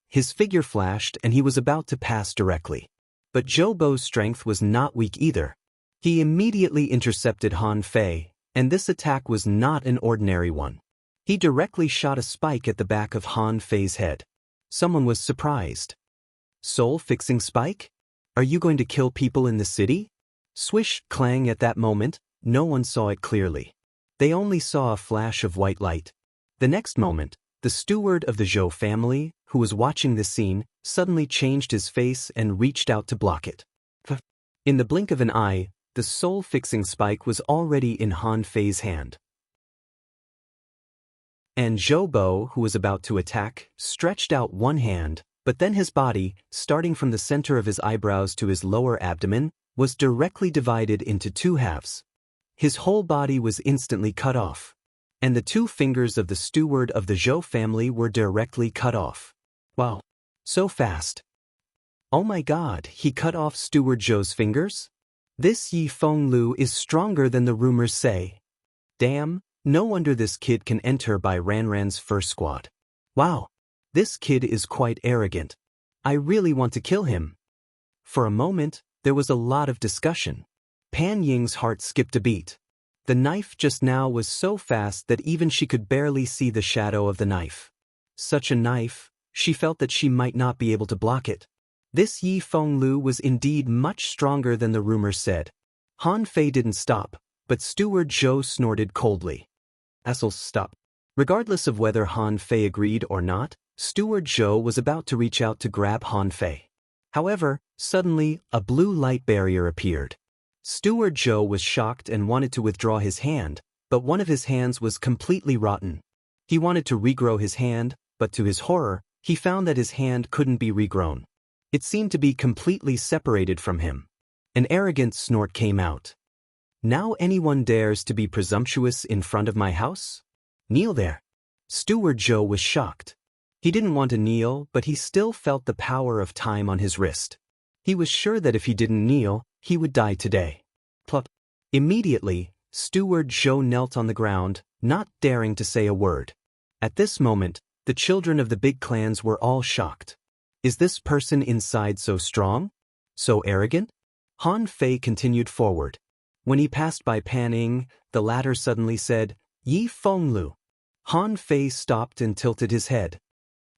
His figure flashed and he was about to pass directly. But Zhou Bo's strength was not weak either. He immediately intercepted Han Fei, and this attack was not an ordinary one. He directly shot a spike at the back of Han Fei's head. Someone was surprised. Soul-fixing spike? Are you going to kill people in the city? Swish, clang at that moment, no one saw it clearly. They only saw a flash of white light. The next moment, the steward of the Zhou family, who was watching the scene, suddenly changed his face and reached out to block it. In the blink of an eye, the soul-fixing spike was already in Han Fei's hand. And Zhou Bo, who was about to attack, stretched out one hand, but then his body, starting from the center of his eyebrows to his lower abdomen, was directly divided into two halves. His whole body was instantly cut off. And the two fingers of the steward of the Zhou family were directly cut off. Wow. So fast. Oh my god, he cut off Steward Zhou's fingers? This Yi Fenglu is stronger than the rumors say. Damn, no wonder this kid can enter by Ranran's first squad. Wow. This kid is quite arrogant. I really want to kill him. For a moment, there was a lot of discussion. Pan Ying's heart skipped a beat. The knife just now was so fast that even she could barely see the shadow of the knife. Such a knife, she felt that she might not be able to block it. This Yi Fenglu was indeed much stronger than the rumors said. Han Fei didn't stop, but Steward Zhou snorted coldly. Assholes, stop. Regardless of whether Han Fei agreed or not, Steward Zhou was about to reach out to grab Han Fei. However, suddenly, a blue light barrier appeared. Steward Zhou was shocked and wanted to withdraw his hand, but one of his hands was completely rotten. He wanted to regrow his hand, but to his horror, he found that his hand couldn't be regrown. It seemed to be completely separated from him. An arrogant snort came out. Now anyone dares to be presumptuous in front of my house? Kneel there. Steward Zhou was shocked. He didn't want to kneel, but he still felt the power of time on his wrist. He was sure that if he didn't kneel, he would die today. Plop. Immediately, Steward Zhou knelt on the ground, not daring to say a word. At this moment, the children of the big clans were all shocked. Is this person inside so strong? So arrogant? Han Fei continued forward. When he passed by Pan Ying, the latter suddenly said, Yi Fenglu. Han Fei stopped and tilted his head.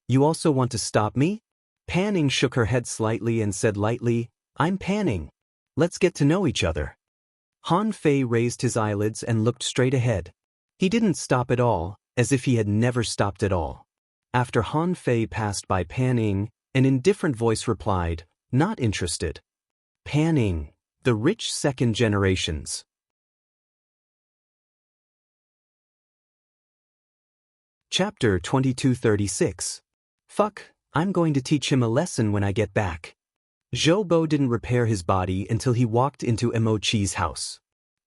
You also want to stop me? Pan Ying shook her head slightly and said lightly, I'm Pan Ying. Let's get to know each other. Han Fei raised his eyelids and looked straight ahead. He didn't stop at all, as if he had never stopped at all. After Han Fei passed by Pan Ying, an indifferent voice replied, not interested. Pan Ying, the rich second generations. Chapter 2236. Fuck, I'm going to teach him a lesson when I get back. Zhou Bo didn't repair his body until he walked into Emochi's house.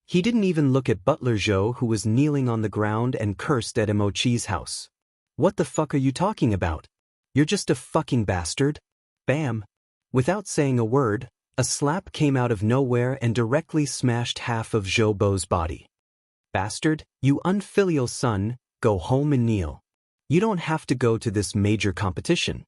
He didn't even look at Butler Zhou, who was kneeling on the ground and cursed at Emochi's house. What the fuck are you talking about? You're just a fucking bastard. Bam. Without saying a word, a slap came out of nowhere and directly smashed half of Zhou Bo's body. Bastard, you unfilial son, go home and kneel. You don't have to go to this major competition.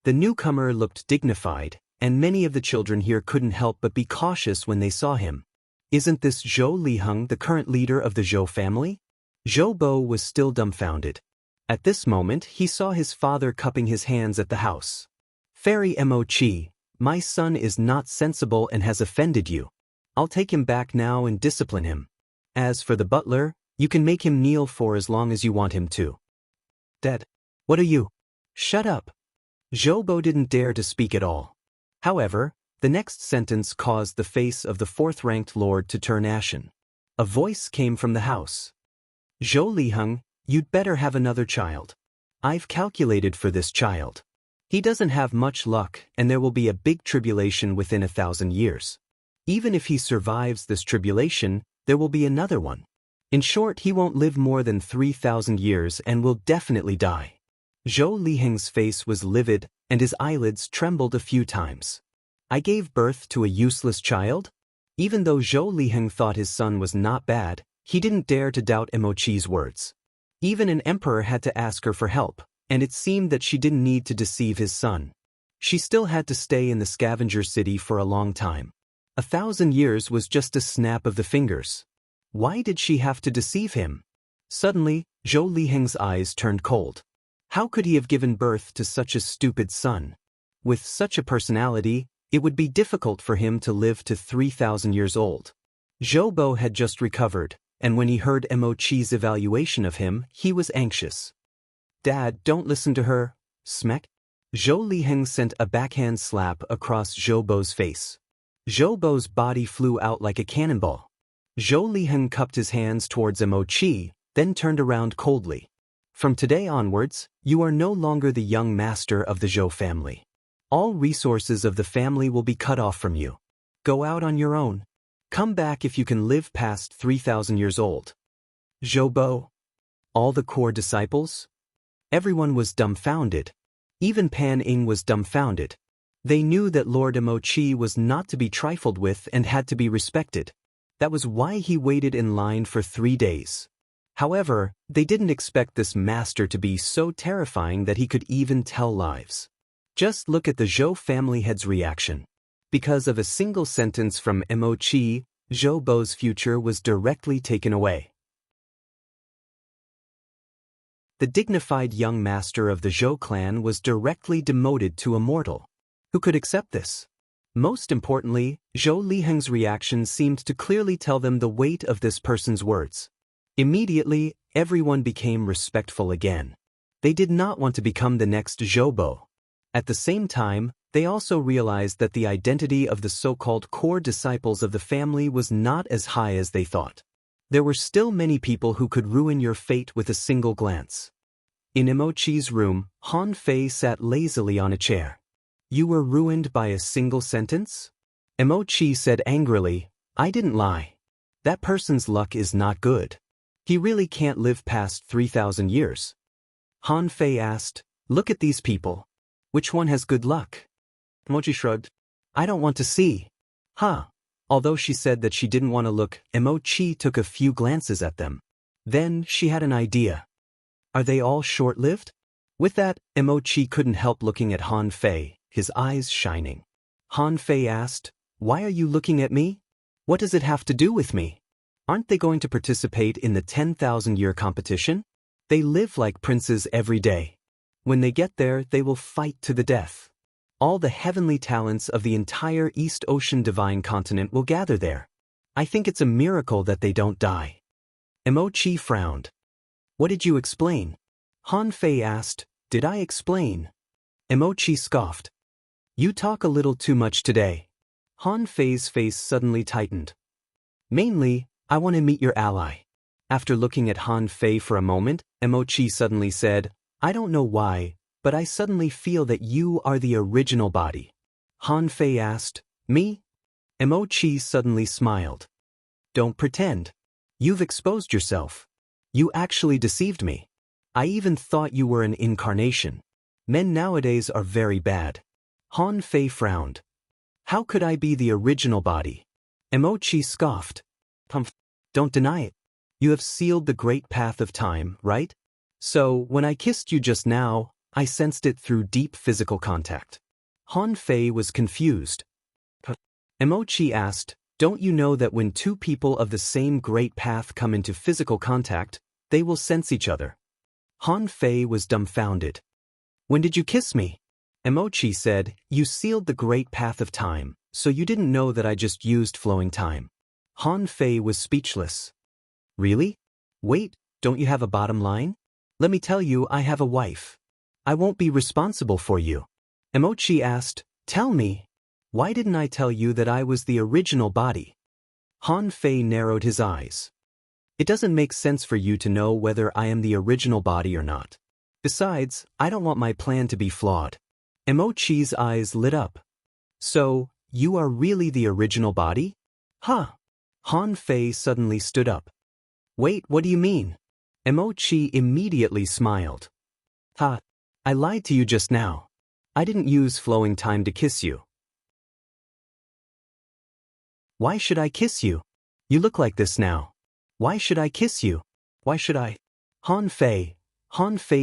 The newcomer looked dignified, and many of the children here couldn't help but be cautious when they saw him. Isn't this Zhou Liheng the current leader of the Zhou family? Zhou Bo was still dumbfounded. At this moment, he saw his father cupping his hands at the house. Fairy Emochi, my son is not sensible and has offended you. I'll take him back now and discipline him. As for the butler, you can make him kneel for as long as you want him to. Dad, what are you? Shut up. Zhou Bo didn't dare to speak at all. However, The next sentence caused the face of the fourth-ranked lord to turn ashen. A voice came from the house. Zhou Liheng, you'd better have another child. I've calculated for this child. He doesn't have much luck, and there will be a big tribulation within 1,000 years. Even if he survives this tribulation, there will be another one. In short, he won't live more than 3,000 years and will definitely die. Zhou Liheng's face was livid, and his eyelids trembled a few times. I gave birth to a useless child? Even though Zhou Liheng thought his son was not bad, he didn't dare to doubt Emochi's words. Even an emperor had to ask her for help, and it seemed that she didn't need to deceive his son. She still had to stay in the scavenger city for a long time. 1,000 years was just a snap of the fingers. Why did she have to deceive him? Suddenly, Zhou Liheng's eyes turned cold. How could he have given birth to such a stupid son? With such a personality, it would be difficult for him to live to 3,000 years old. Zhou Bo had just recovered, and when he heard Emochi's evaluation of him, he was anxious. Dad, don't listen to her. Smack. Zhou Liheng sent a backhand slap across Zhou Bo's face. Zhou Bo's body flew out like a cannonball. Zhou Liheng cupped his hands towards Emochi, then turned around coldly. From today onwards, you are no longer the young master of the Zhou family. All resources of the family will be cut off from you. Go out on your own. Come back if you can live past 3,000 years old. Zhou Bo. All the core disciples? Everyone was dumbfounded. Even Pan Ying was dumbfounded. They knew that Lord Emochi was not to be trifled with and had to be respected. That was why he waited in line for 3 days. However, they didn't expect this master to be so terrifying that he could even tell lies. Just look at the Zhou family head's reaction. Because of a single sentence from Emochi, Zhou Bo's future was directly taken away. The dignified young master of the Zhou clan was directly demoted to a mortal. Who could accept this? Most importantly, Zhou Liheng's reaction seemed to clearly tell them the weight of this person's words. Immediately, everyone became respectful again. They did not want to become the next Zhou Bo. At the same time, they also realized that the identity of the so-called core disciples of the family was not as high as they thought. There were still many people who could ruin your fate with a single glance. In Emochi's room, Han Fei sat lazily on a chair. You were ruined by a single sentence? Emochi said angrily, I didn't lie. That person's luck is not good. He really can't live past 3,000 years. Han Fei asked, look at these people. Which one has good luck? Emochi shrugged. I don't want to see. Huh. Although she said that she didn't want to look, Emochi took a few glances at them. Then she had an idea. Are they all short-lived? With that, Emochi couldn't help looking at Han Fei, his eyes shining. Han Fei asked, why are you looking at me? What does it have to do with me? Aren't they going to participate in the 10,000-year competition? They live like princes every day. When they get there, they will fight to the death. All the heavenly talents of the entire East Ocean Divine Continent will gather there. I think it's a miracle that they don't die. Emochi frowned. What did you explain? Han Fei asked, did I explain? Emochi scoffed. You talk a little too much today. Han Fei's face suddenly tightened. Mainly, I want to meet your ally. After looking at Han Fei for a moment, Emochi suddenly said, I don't know why, but I suddenly feel that you are the original body. Han Fei asked, me? Emochi suddenly smiled. Don't pretend. You've exposed yourself. You actually deceived me. I even thought you were an incarnation. Men nowadays are very bad. Han Fei frowned. How could I be the original body? Emochi scoffed. Don't deny it. You have sealed the great path of time, right? So, when I kissed you just now, I sensed it through deep physical contact. Han Fei was confused. Emochi asked, don't you know that when two people of the same great path come into physical contact, they will sense each other? Han Fei was dumbfounded. When did you kiss me? Emochi said, you sealed the great path of time, so you didn't know that I just used flowing time. Han Fei was speechless. Really? Wait, don't you have a bottom line? Let me tell you, I have a wife. I won't be responsible for you. Emochi asked, tell me. Why didn't I tell you that I was the original body? Han Fei narrowed his eyes. It doesn't make sense for you to know whether I am the original body or not. Besides, I don't want my plan to be flawed. Mo Chi's eyes lit up. So, you are really the original body? Huh. Han Fei suddenly stood up. Wait, what do you mean? Mo Chi immediately smiled. Ha. I lied to you just now. I didn't use flowing time to kiss you. Why should I kiss you? You look like this now. Why should I kiss you? Why should I? Han Fei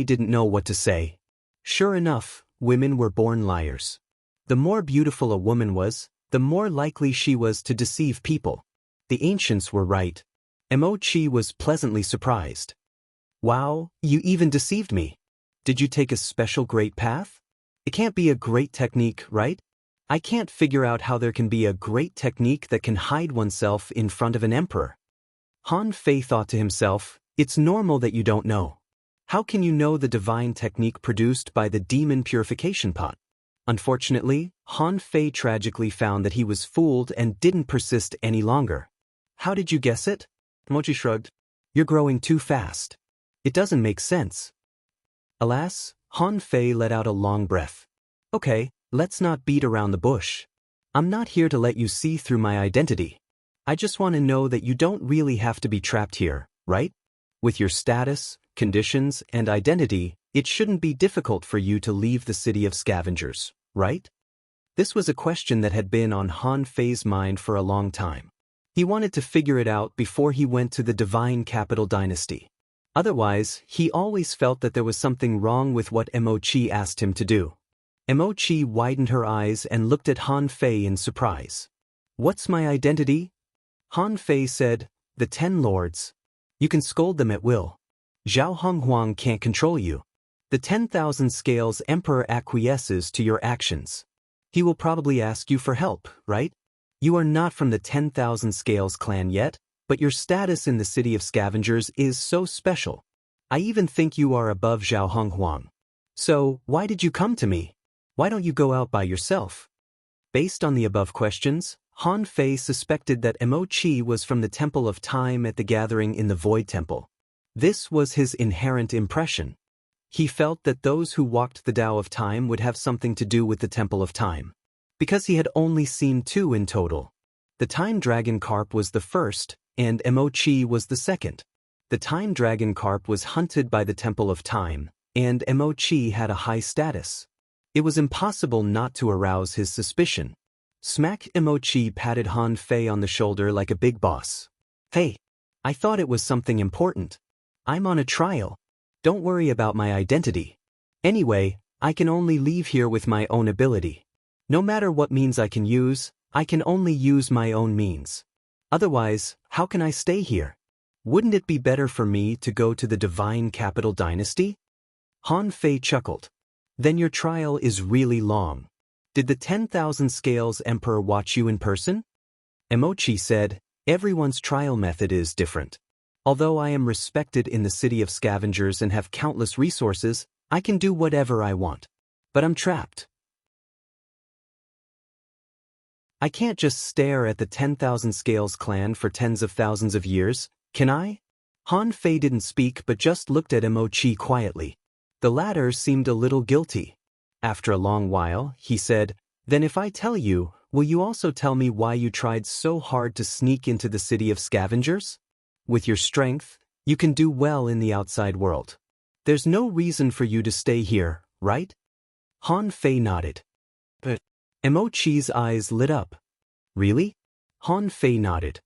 didn't know what to say. Sure enough, women were born liars. The more beautiful a woman was, the more likely she was to deceive people. The ancients were right. Mo Chi was pleasantly surprised. Wow, you even deceived me. Did you take a special great path? It can't be a great technique, right? I can't figure out how there can be a great technique that can hide oneself in front of an emperor. Han Fei thought to himself, it's normal that you don't know. How can you know the divine technique produced by the demon purification pot? Unfortunately, Han Fei tragically found that he was fooled and didn't persist any longer. How did you guess it? Mochi shrugged. You're growing too fast. It doesn't make sense. Alas, Han Fei let out a long breath. Okay, let's not beat around the bush. I'm not here to let you see through my identity. I just want to know that you don't really have to be trapped here, right? With your status, conditions, and identity, it shouldn't be difficult for you to leave the city of scavengers, right? This was a question that had been on Han Fei's mind for a long time. He wanted to figure it out before he went to the divine capital dynasty. Otherwise, he always felt that there was something wrong with what Mo Chi asked him to do. Mo Chi widened her eyes and looked at Han Fei in surprise. What's my identity? Han Fei said, the 10 lords. You can scold them at will. Zhao Honghuang can't control you. The 10,000 scales emperor acquiesces to your actions. He will probably ask you for help, right? You are not from the 10,000 scales clan yet, but your status in the city of scavengers is so special. I even think you are above Zhao Honghuang. So, why did you come to me? Why don't you go out by yourself? Based on the above questions, Han Fei suspected that Mo Chi was from the Temple of Time at the gathering in the Void Temple. This was his inherent impression. He felt that those who walked the Tao of Time would have something to do with the Temple of Time. Because he had only seen 2 in total. The Time Dragon Carp was the first, and Mo Chi was the second. The Time Dragon Carp was hunted by the Temple of Time, and Mo Chi had a high status. It was impossible not to arouse his suspicion. Smack. Mo Chi patted Han Fei on the shoulder like a big boss. Hey, I thought it was something important. I'm on a trial. Don't worry about my identity. Anyway, I can only leave here with my own ability. No matter what means I can only use my own means. Otherwise, how can I stay here? Wouldn't it be better for me to go to the divine capital dynasty? Han Fei chuckled. Then your trial is really long. Did the 10,000 scales emperor watch you in person? Mo Chi said, everyone's trial method is different. Although I am respected in the city of scavengers and have countless resources, I can do whatever I want. But I'm trapped. I can't just stare at the 10,000 scales clan for tens of thousands of years, can I? Han Fei didn't speak but just looked at Mo Chi quietly. The latter seemed a little guilty. After a long while, he said, then if I tell you, will you also tell me why you tried so hard to sneak into the city of scavengers? With your strength, you can do well in the outside world. There's no reason for you to stay here, right? Han Fei nodded. But Mo Chi's eyes lit up. Really? Han Fei nodded.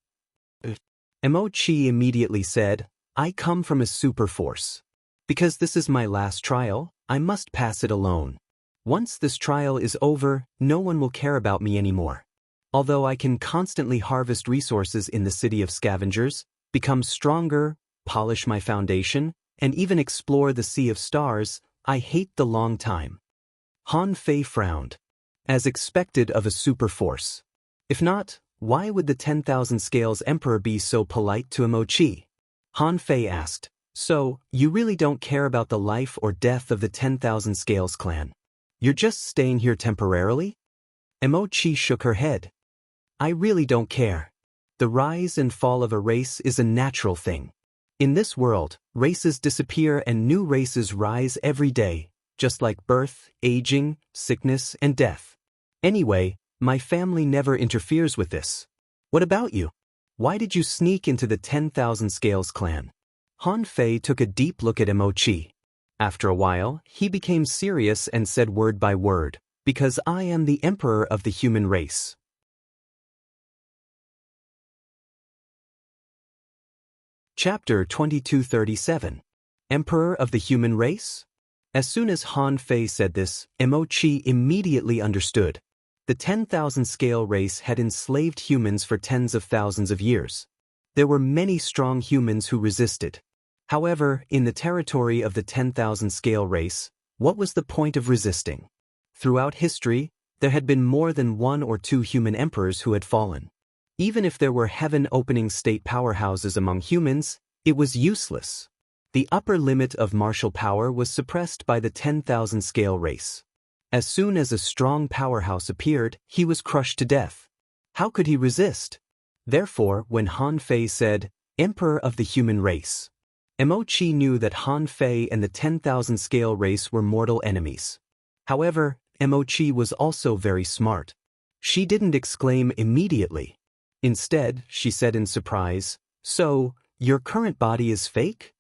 Mo Chi immediately said, I come from a super force. Because this is my last trial, I must pass it alone. Once this trial is over, no one will care about me anymore. Although I can constantly harvest resources in the city of scavengers, become stronger, polish my foundation, and even explore the sea of stars, I hate the long time. Han Fei frowned. As expected of a super force. If not, why would the 10,000 scales emperor be so polite to Mo Chi? Han Fei asked, so, you really don't care about the life or death of the 10,000 scales clan? You're just staying here temporarily? Emochi shook her head. I really don't care. The rise and fall of a race is a natural thing. In this world, races disappear and new races rise every day, just like birth, aging, sickness, and death. Anyway, my family never interferes with this. What about you? Why did you sneak into the 10,000 Scales clan? Han Fei took a deep look at Emochi. After a while, he became serious and said word by word, because I am the emperor of the human race. Chapter 2237. Emperor of the Human Race? As soon as Han Fei said this, Emochi immediately understood. The 10,000 Scale race had enslaved humans for tens of thousands of years. There were many strong humans who resisted. However, in the territory of the 10,000 Scale race, what was the point of resisting? Throughout history, there had been more than one or two human emperors who had fallen. Even if there were heaven-opening state powerhouses among humans, it was useless. The upper limit of martial power was suppressed by the 10,000 Scale race. As soon as a strong powerhouse appeared, he was crushed to death. How could he resist? Therefore, when Han Fei said, Emperor of the human race, Emochi knew that Han Fei and the 10,000 Scale race were mortal enemies. However, Emochi was also very smart. She didn't exclaim immediately. Instead, she said in surprise, So, your current body is fake?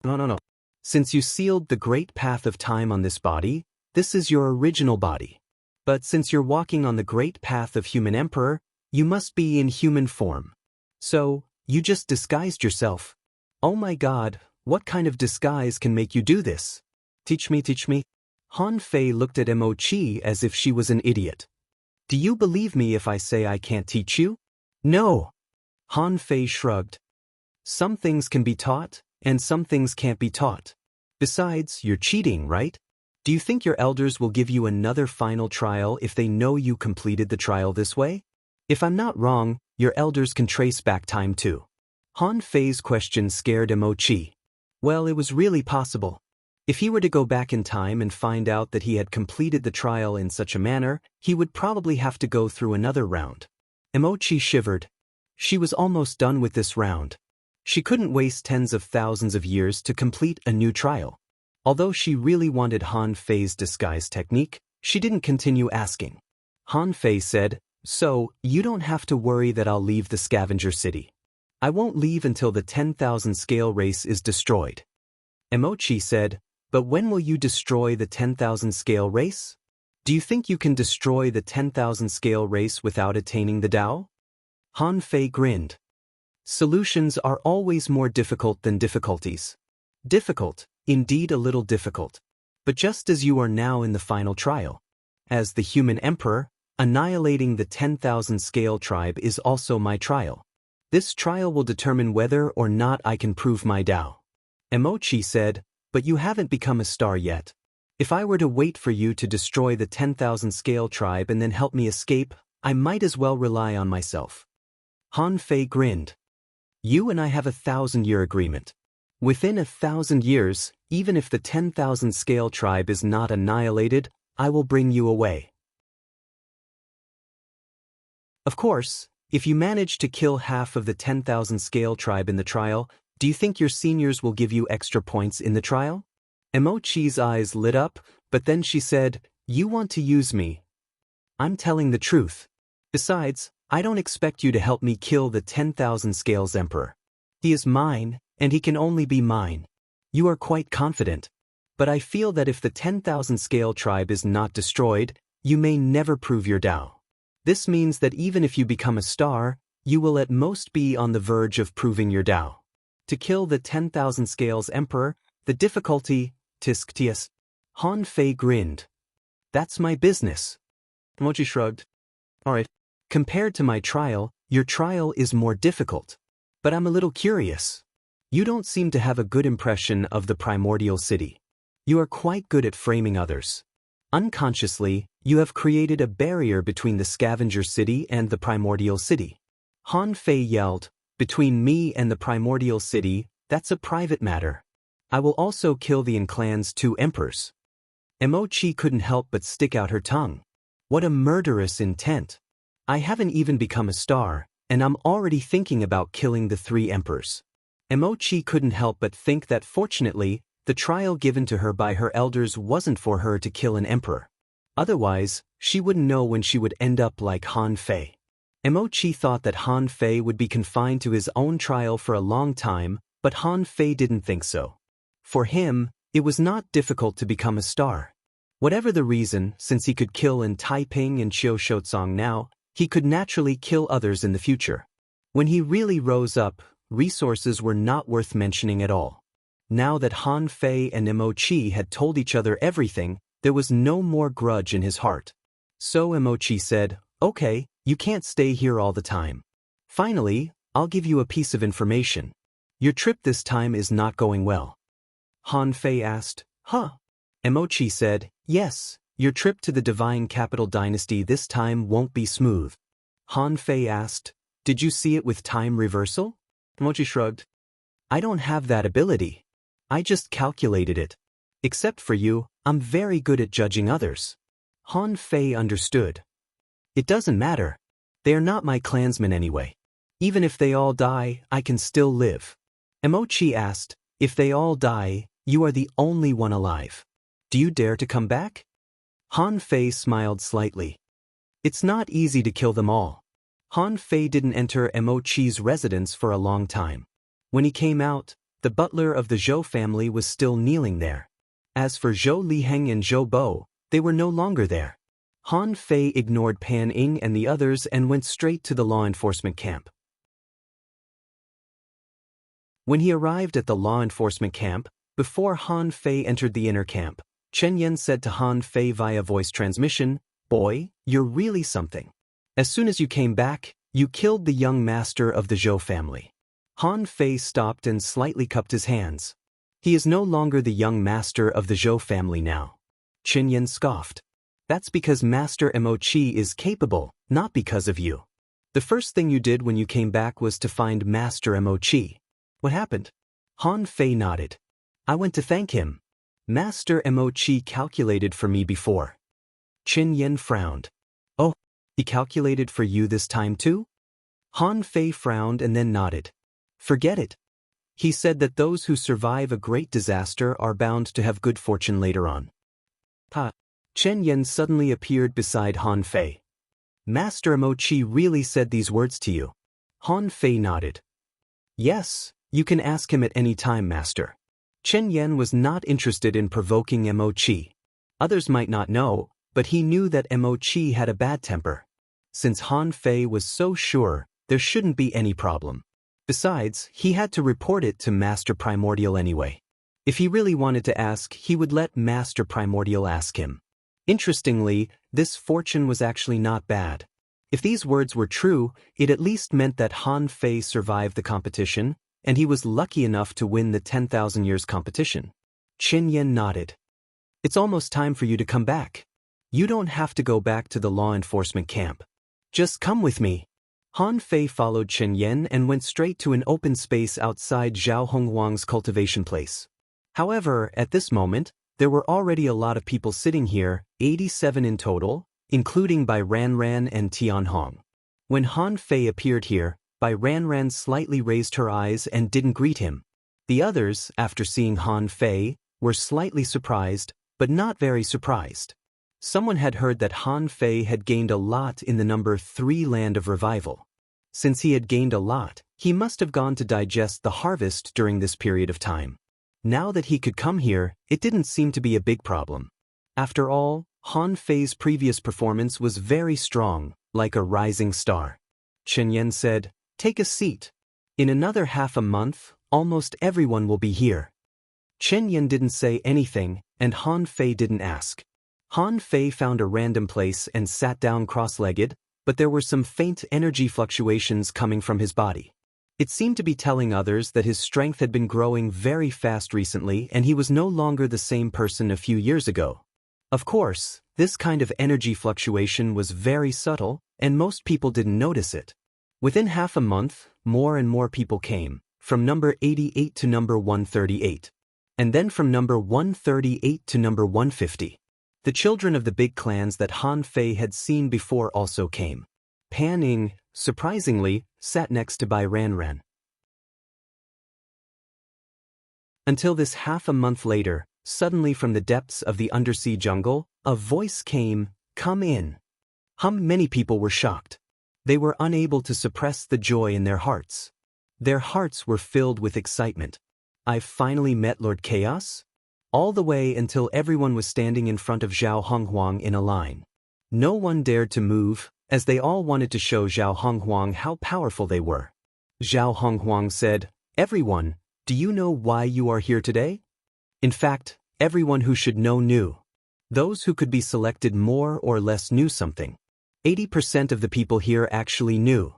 No. Since you sealed the great path of time on this body, this is your original body. But since you're walking on the great path of human emperor, you must be in human form. So, you just disguised yourself. Oh my God, what kind of disguise can make you do this? Teach me. Han Fei looked at Emochi as if she was an idiot. Do you believe me if I say I can't teach you? No. Han Fei shrugged. Some things can be taught, and some things can't be taught. Besides, you're cheating, right? Do you think your elders will give you another final trial if they know you completed the trial this way? If I'm not wrong, your elders can trace back time too. Han Fei's question scared Emochi. Well, it was really possible. If he were to go back in time and find out that he had completed the trial in such a manner, he would probably have to go through another round. Emochi shivered. She was almost done with this round. She couldn't waste tens of thousands of years to complete a new trial. Although she really wanted Han Fei's disguise technique, she didn't continue asking. Han Fei said, So, you don't have to worry that I'll leave the scavenger city. I won't leave until the 10,000 Scale race is destroyed. Emochi said, But when will you destroy the 10,000 Scale race? Do you think you can destroy the 10,000 Scale race without attaining the Tao? Han Fei grinned. Solutions are always more difficult than difficulties. Difficult, indeed a little difficult. But just as you are now in the final trial. As the human emperor, annihilating the 10,000 Scale tribe is also my trial. This trial will determine whether or not I can prove my Tao. Emochi said, But you haven't become a star yet. If I were to wait for you to destroy the 10,000 Scale tribe and then help me escape, I might as well rely on myself. Han Fei grinned. You and I have a 1,000-year agreement. Within 1,000 years, even if the 10,000 Scale tribe is not annihilated, I will bring you away. Of course, if you manage to kill half of the 10,000 Scale tribe in the trial, do you think your seniors will give you extra points in the trial? Emochi's eyes lit up, but then she said, You want to use me. I'm telling the truth. Besides, I don't expect you to help me kill the 10,000 Scales emperor. He is mine, and he can only be mine. You are quite confident. But I feel that if the 10,000 Scale tribe is not destroyed, you may never prove your Tao. This means that even if you become a star, you will at most be on the verge of proving your Tao. To kill the 10,000 Scales emperor, the difficulty, tisk. Han Fei grinned. That's my business. Emochi shrugged. Alright. Compared to my trial, your trial is more difficult. But I'm a little curious. You don't seem to have a good impression of the primordial city. You are quite good at framing others. Unconsciously, you have created a barrier between the scavenger city and the primordial city. Han Fei yelled, Between me and the primordial city, that's a private matter. I will also kill the clan's 2 emperors. Emochi couldn't help but stick out her tongue. What a murderous intent. I haven't even become a star, and I'm already thinking about killing the 3 emperors. Emochi couldn't help but think that fortunately, the trial given to her by her elders wasn't for her to kill an emperor. Otherwise, she wouldn't know when she would end up like Han Fei. Emochi thought that Han Fei would be confined to his own trial for a long time, but Han Fei didn't think so. For him, it was not difficult to become a star. Whatever the reason, since he could kill in Taiping and Qiushotsong now, he could naturally kill others in the future. When he really rose up, resources were not worth mentioning at all. Now that Han Fei and Emochi had told each other everything, there was no more grudge in his heart. So Emochi said, "Okay, you can't stay here all the time. Finally, I'll give you a piece of information. Your trip this time is not going well." Han Fei asked, "Huh?" Emochi said, "Yes, your trip to the Divine Capital Dynasty this time won't be smooth." Han Fei asked, "Did you see it with time reversal?" Emochi shrugged. "I don't have that ability. I just calculated it. Except for you, I'm very good at judging others." Han Fei understood. "It doesn't matter. They are not my clansmen anyway. Even if they all die, I can still live." Emochi asked, "If they all die, you are the only one alive. Do you dare to come back?" Han Fei smiled slightly. "It's not easy to kill them all." Han Fei didn't enter Emochi's residence for a long time. When he came out, the butler of the Zhou family was still kneeling there. As for Zhou Liheng and Zhou Bo, they were no longer there. Han Fei ignored Pan Ying and the others and went straight to the law enforcement camp. When he arrived at the law enforcement camp, before Han Fei entered the inner camp, Chen Yan said to Han Fei via voice transmission, "Boy, you're really something. As soon as you came back, you killed the young master of the Zhou family." Han Fei stopped and slightly cupped his hands. "He is no longer the young master of the Zhou family now." Chen Yan scoffed. "That's because Master Emochi is capable, not because of you. The first thing you did when you came back was to find Master Emochi. What happened?" Han Fei nodded. "I went to thank him. Master Emochi calculated for me before." Chen Yan frowned. "Oh, he calculated for you this time too?" Han Fei frowned and then nodded. "Forget it. He said that those who survive a great disaster are bound to have good fortune later on." Ha! Chen Yan suddenly appeared beside Han Fei. "Master Emochi really said these words to you?" Han Fei nodded. "Yes, you can ask him at any time, Master." Chen Yan was not interested in provoking Emochi. Others might not know, but he knew that Emochi had a bad temper. Since Han Fei was so sure, there shouldn't be any problem. Besides, he had to report it to Master Primordial anyway. If he really wanted to ask, he would let Master Primordial ask him. Interestingly, this fortune was actually not bad. If these words were true, it at least meant that Han Fei survived the competition, and he was lucky enough to win the 10,000 years competition. Chen Yan nodded. "It's almost time for you to come back. You don't have to go back to the law enforcement camp. Just come with me." Han Fei followed Chen Yan and went straight to an open space outside Zhao Hongwang's cultivation place. However, at this moment, there were already a lot of people sitting here, 87 in total, including Bai Ranran and Tian Hong. When Han Fei appeared here, Bai Ranran slightly raised her eyes and didn't greet him. The others, after seeing Han Fei, were slightly surprised, but not very surprised. Someone had heard that Han Fei had gained a lot in the number 3 land of revival. Since he had gained a lot, he must have gone to digest the harvest during this period of time. Now that he could come here, it didn't seem to be a big problem. After all, Han Fei's previous performance was very strong, like a rising star. Chen Yan said, "Take a seat. In another half a month, almost everyone will be here." Chen Yan didn't say anything, and Han Fei didn't ask. Han Fei found a random place and sat down cross-legged, but there were some faint energy fluctuations coming from his body. It seemed to be telling others that his strength had been growing very fast recently and he was no longer the same person a few years ago. Of course, this kind of energy fluctuation was very subtle, and most people didn't notice it. Within half a month, more and more people came, from number 88 to number 138. And then from number 138 to number 150. The children of the big clans that Han Fei had seen before also came. Pan Ing, surprisingly, sat next to Bai Ranran. Until this half a month later, suddenly from the depths of the undersea jungle, a voice came, "Come in." Many people were shocked. They were unable to suppress the joy in their hearts. Their hearts were filled with excitement. "I've finally met Lord Chaos?" All the way until everyone was standing in front of Zhao Honghuang in a line. No one dared to move, as they all wanted to show Zhao Honghuang how powerful they were. Zhao Honghuang said, "Everyone, do you know why you are here today?" In fact, everyone who should know knew. Those who could be selected more or less knew something. 80% of the people here actually knew.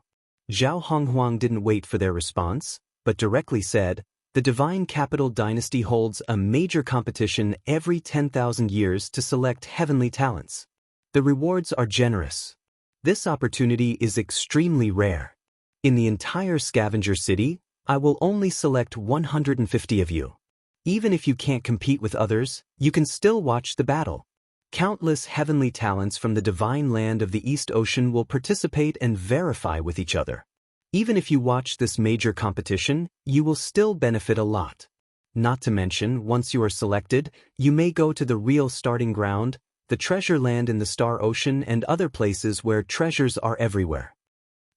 Zhao Honghuang didn't wait for their response, but directly said, "The Divine Capital Dynasty holds a major competition every 10,000 years to select heavenly talents. The rewards are generous. This opportunity is extremely rare. In the entire scavenger city, I will only select 150 of you. Even if you can't compete with others, you can still watch the battle. Countless heavenly talents from the divine land of the East Ocean will participate and verify with each other. Even if you watch this major competition, you will still benefit a lot. Not to mention, once you are selected, you may go to the real starting ground, the treasure land in the Star Ocean and other places where treasures are everywhere."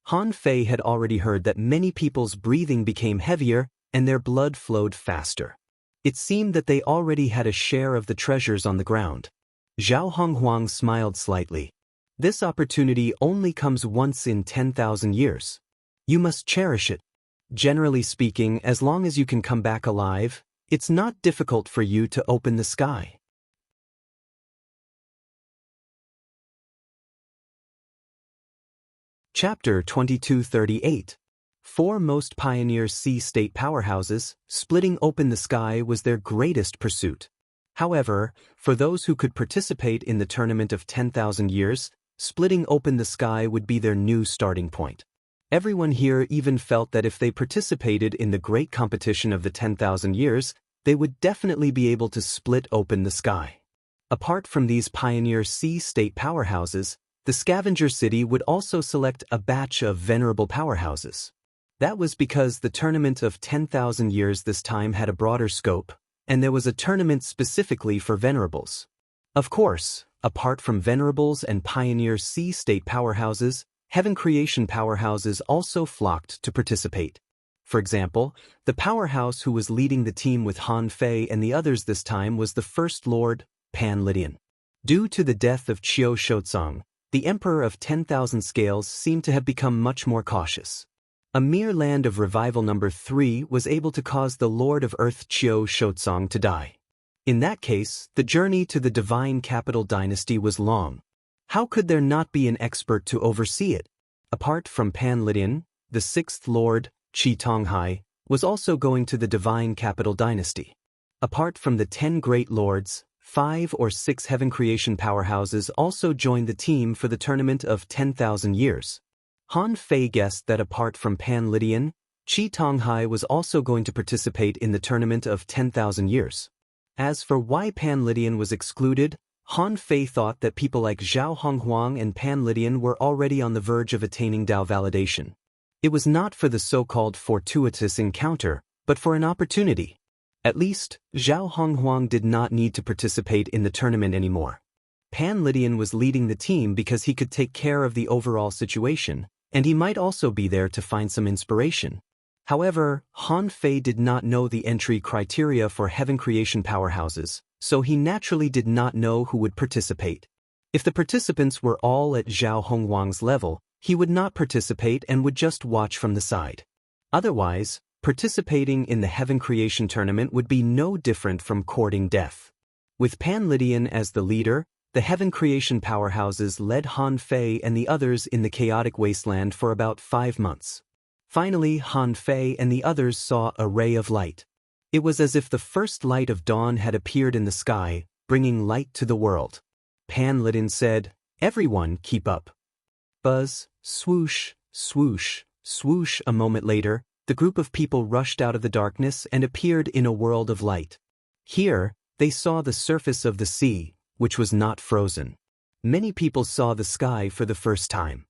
Han Fei had already heard that many people's breathing became heavier and their blood flowed faster. It seemed that they already had a share of the treasures on the ground. Zhao Honghuang smiled slightly. "This opportunity only comes once in 10,000 years. You must cherish it. Generally speaking, as long as you can come back alive, it's not difficult for you to open the sky." Chapter 2238. Four most pioneer sea-state powerhouses, splitting open the sky was their greatest pursuit. However, for those who could participate in the tournament of 10,000 years, splitting open the sky would be their new starting point. Everyone here even felt that if they participated in the great competition of the 10,000 years, they would definitely be able to split open the sky. Apart from these pioneer sea-state powerhouses, the scavenger city would also select a batch of venerable powerhouses. That was because the tournament of 10,000 years this time had a broader scope, and there was a tournament specifically for venerables. Of course, apart from venerables and pioneer sea-state powerhouses, heaven creation powerhouses also flocked to participate. For example, the powerhouse who was leading the team with Han Fei and the others this time was the First Lord, Pan Lydian. Due to the death of Qiu Shouzong, the Emperor of 10,000 Scales seemed to have become much more cautious. A mere land of revival number 3 was able to cause the Lord of Earth Qiu Shouzong to die. In that case, the journey to the Divine Capital Dynasty was long. How could there not be an expert to oversee it? Apart from Pan Lydian, the 6th Lord, Qi Tonghai, was also going to the Divine Capital Dynasty. Apart from the 10 Great Lords, 5 or 6 heaven creation powerhouses also joined the team for the tournament of 10,000 years. Han Fei guessed that apart from Pan Lydian, Qi Tonghai was also going to participate in the tournament of 10,000 years. As for why Pan Lydian was excluded, Han Fei thought that people like Zhao Honghuang and Pan Lydian were already on the verge of attaining Dao validation. It was not for the so-called fortuitous encounter, but for an opportunity. At least, Zhao Honghuang did not need to participate in the tournament anymore. Pan Lydian was leading the team because he could take care of the overall situation, and he might also be there to find some inspiration. However, Han Fei did not know the entry criteria for heaven creation powerhouses, so he naturally did not know who would participate. If the participants were all at Zhao Honghuang's level, he would not participate and would just watch from the side. Otherwise, participating in the heaven creation tournament would be no different from courting death. With Pan Lydian as the leader, the heaven creation powerhouses led Han Fei and the others in the chaotic wasteland for about 5 months. Finally, Han Fei and the others saw a ray of light. It was as if the first light of dawn had appeared in the sky, bringing light to the world. Pan Lydian said, "Everyone keep up." Buzz, swoosh, swoosh, swoosh. A moment later, the group of people rushed out of the darkness and appeared in a world of light. Here, they saw the surface of the sea, which was not frozen. Many people saw the sky for the first time.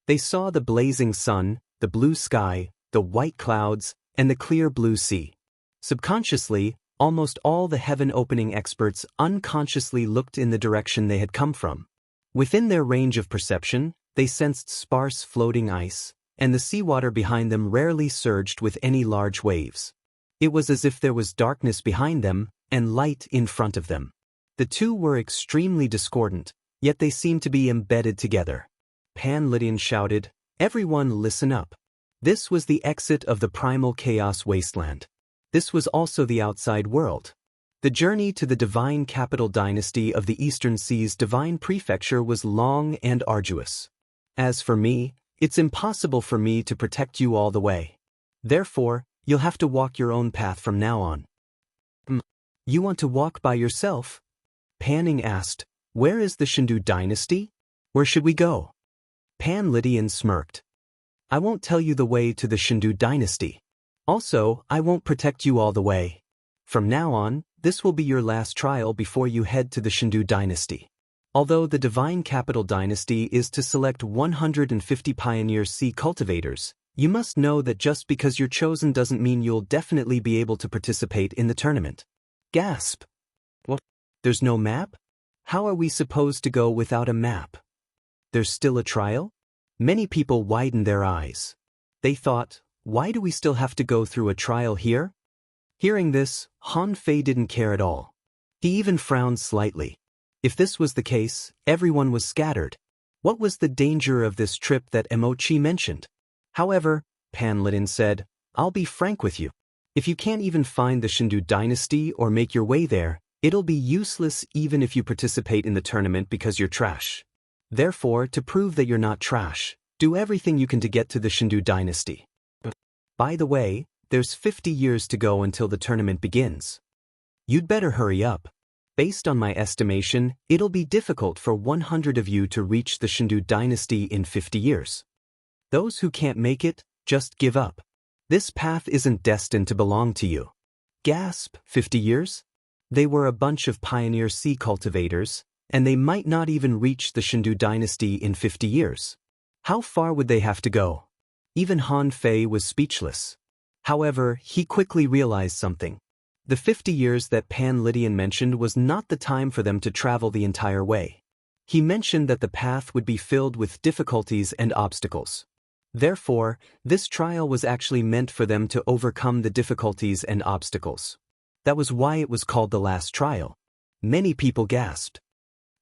They saw the blazing sun, the blue sky, the white clouds, and the clear blue sea. Subconsciously, almost all the heaven-opening experts unconsciously looked in the direction they had come from. Within their range of perception, they sensed sparse floating ice, and the seawater behind them rarely surged with any large waves. It was as if there was darkness behind them and light in front of them. The two were extremely discordant, yet they seemed to be embedded together. Pan Lydian shouted, "Everyone listen up. This was the exit of the primal chaos wasteland. This was also the outside world. The journey to the divine capital dynasty of the Eastern Sea's divine prefecture was long and arduous. As for me, it's impossible for me to protect you all the way. Therefore, you'll have to walk your own path from now on." "You want to walk by yourself?" Panning asked. "Where is the Shindu dynasty? Where should we go?" Pan Lydian smirked. "I won't tell you the way to the Shindu dynasty. Also, I won't protect you all the way. From now on, this will be your last trial before you head to the Shindu dynasty. Although the divine capital dynasty is to select 150 pioneer sea cultivators, you must know that just because you're chosen doesn't mean you'll definitely be able to participate in the tournament." Gasp. "What? There's no map? How are we supposed to go without a map? There's still a trial?" Many people widened their eyes. They thought, why do we still have to go through a trial here? Hearing this, Han Fei didn't care at all. He even frowned slightly. If this was the case, everyone was scattered. What was the danger of this trip that Emochi mentioned? However, Pan Lidin said, "I'll be frank with you. If you can't even find the Shindu dynasty or make your way there, it'll be useless even if you participate in the tournament because you're trash. Therefore, to prove that you're not trash, do everything you can to get to the Shindu dynasty. By the way, there's 50 years to go until the tournament begins. You'd better hurry up. Based on my estimation, it'll be difficult for 100 of you to reach the Shindu dynasty in 50 years. Those who can't make it, just give up. This path isn't destined to belong to you." Gasp, 50 years? They were a bunch of pioneer sea cultivators, and they might not even reach the Shindu dynasty in 50 years. How far would they have to go? Even Han Fei was speechless. However, he quickly realized something. The 50 years that Pan Lydian mentioned was not the time for them to travel the entire way. He mentioned that the path would be filled with difficulties and obstacles. Therefore, this trial was actually meant for them to overcome the difficulties and obstacles. That was why it was called the last trial. Many people gasped.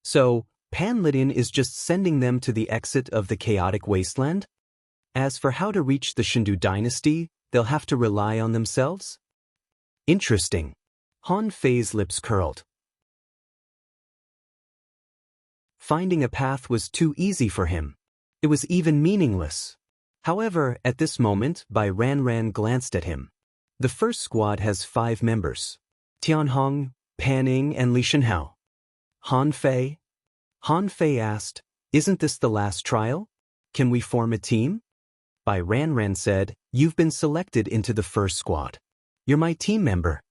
So, Pan Lydian is just sending them to the exit of the chaotic wasteland? As for how to reach the Shindu dynasty, they'll have to rely on themselves? Interesting. Han Fei's lips curled. Finding a path was too easy for him. It was even meaningless. However, at this moment, Bai Ranran glanced at him. The first squad has 5 members. Tianhong, Pan Ying, and Li Shenhao. Han Fei? Han Fei asked, "Isn't this the last trial? Can we form a team?" Bai Ranran said, "You've been selected into the first squad. You're my team member."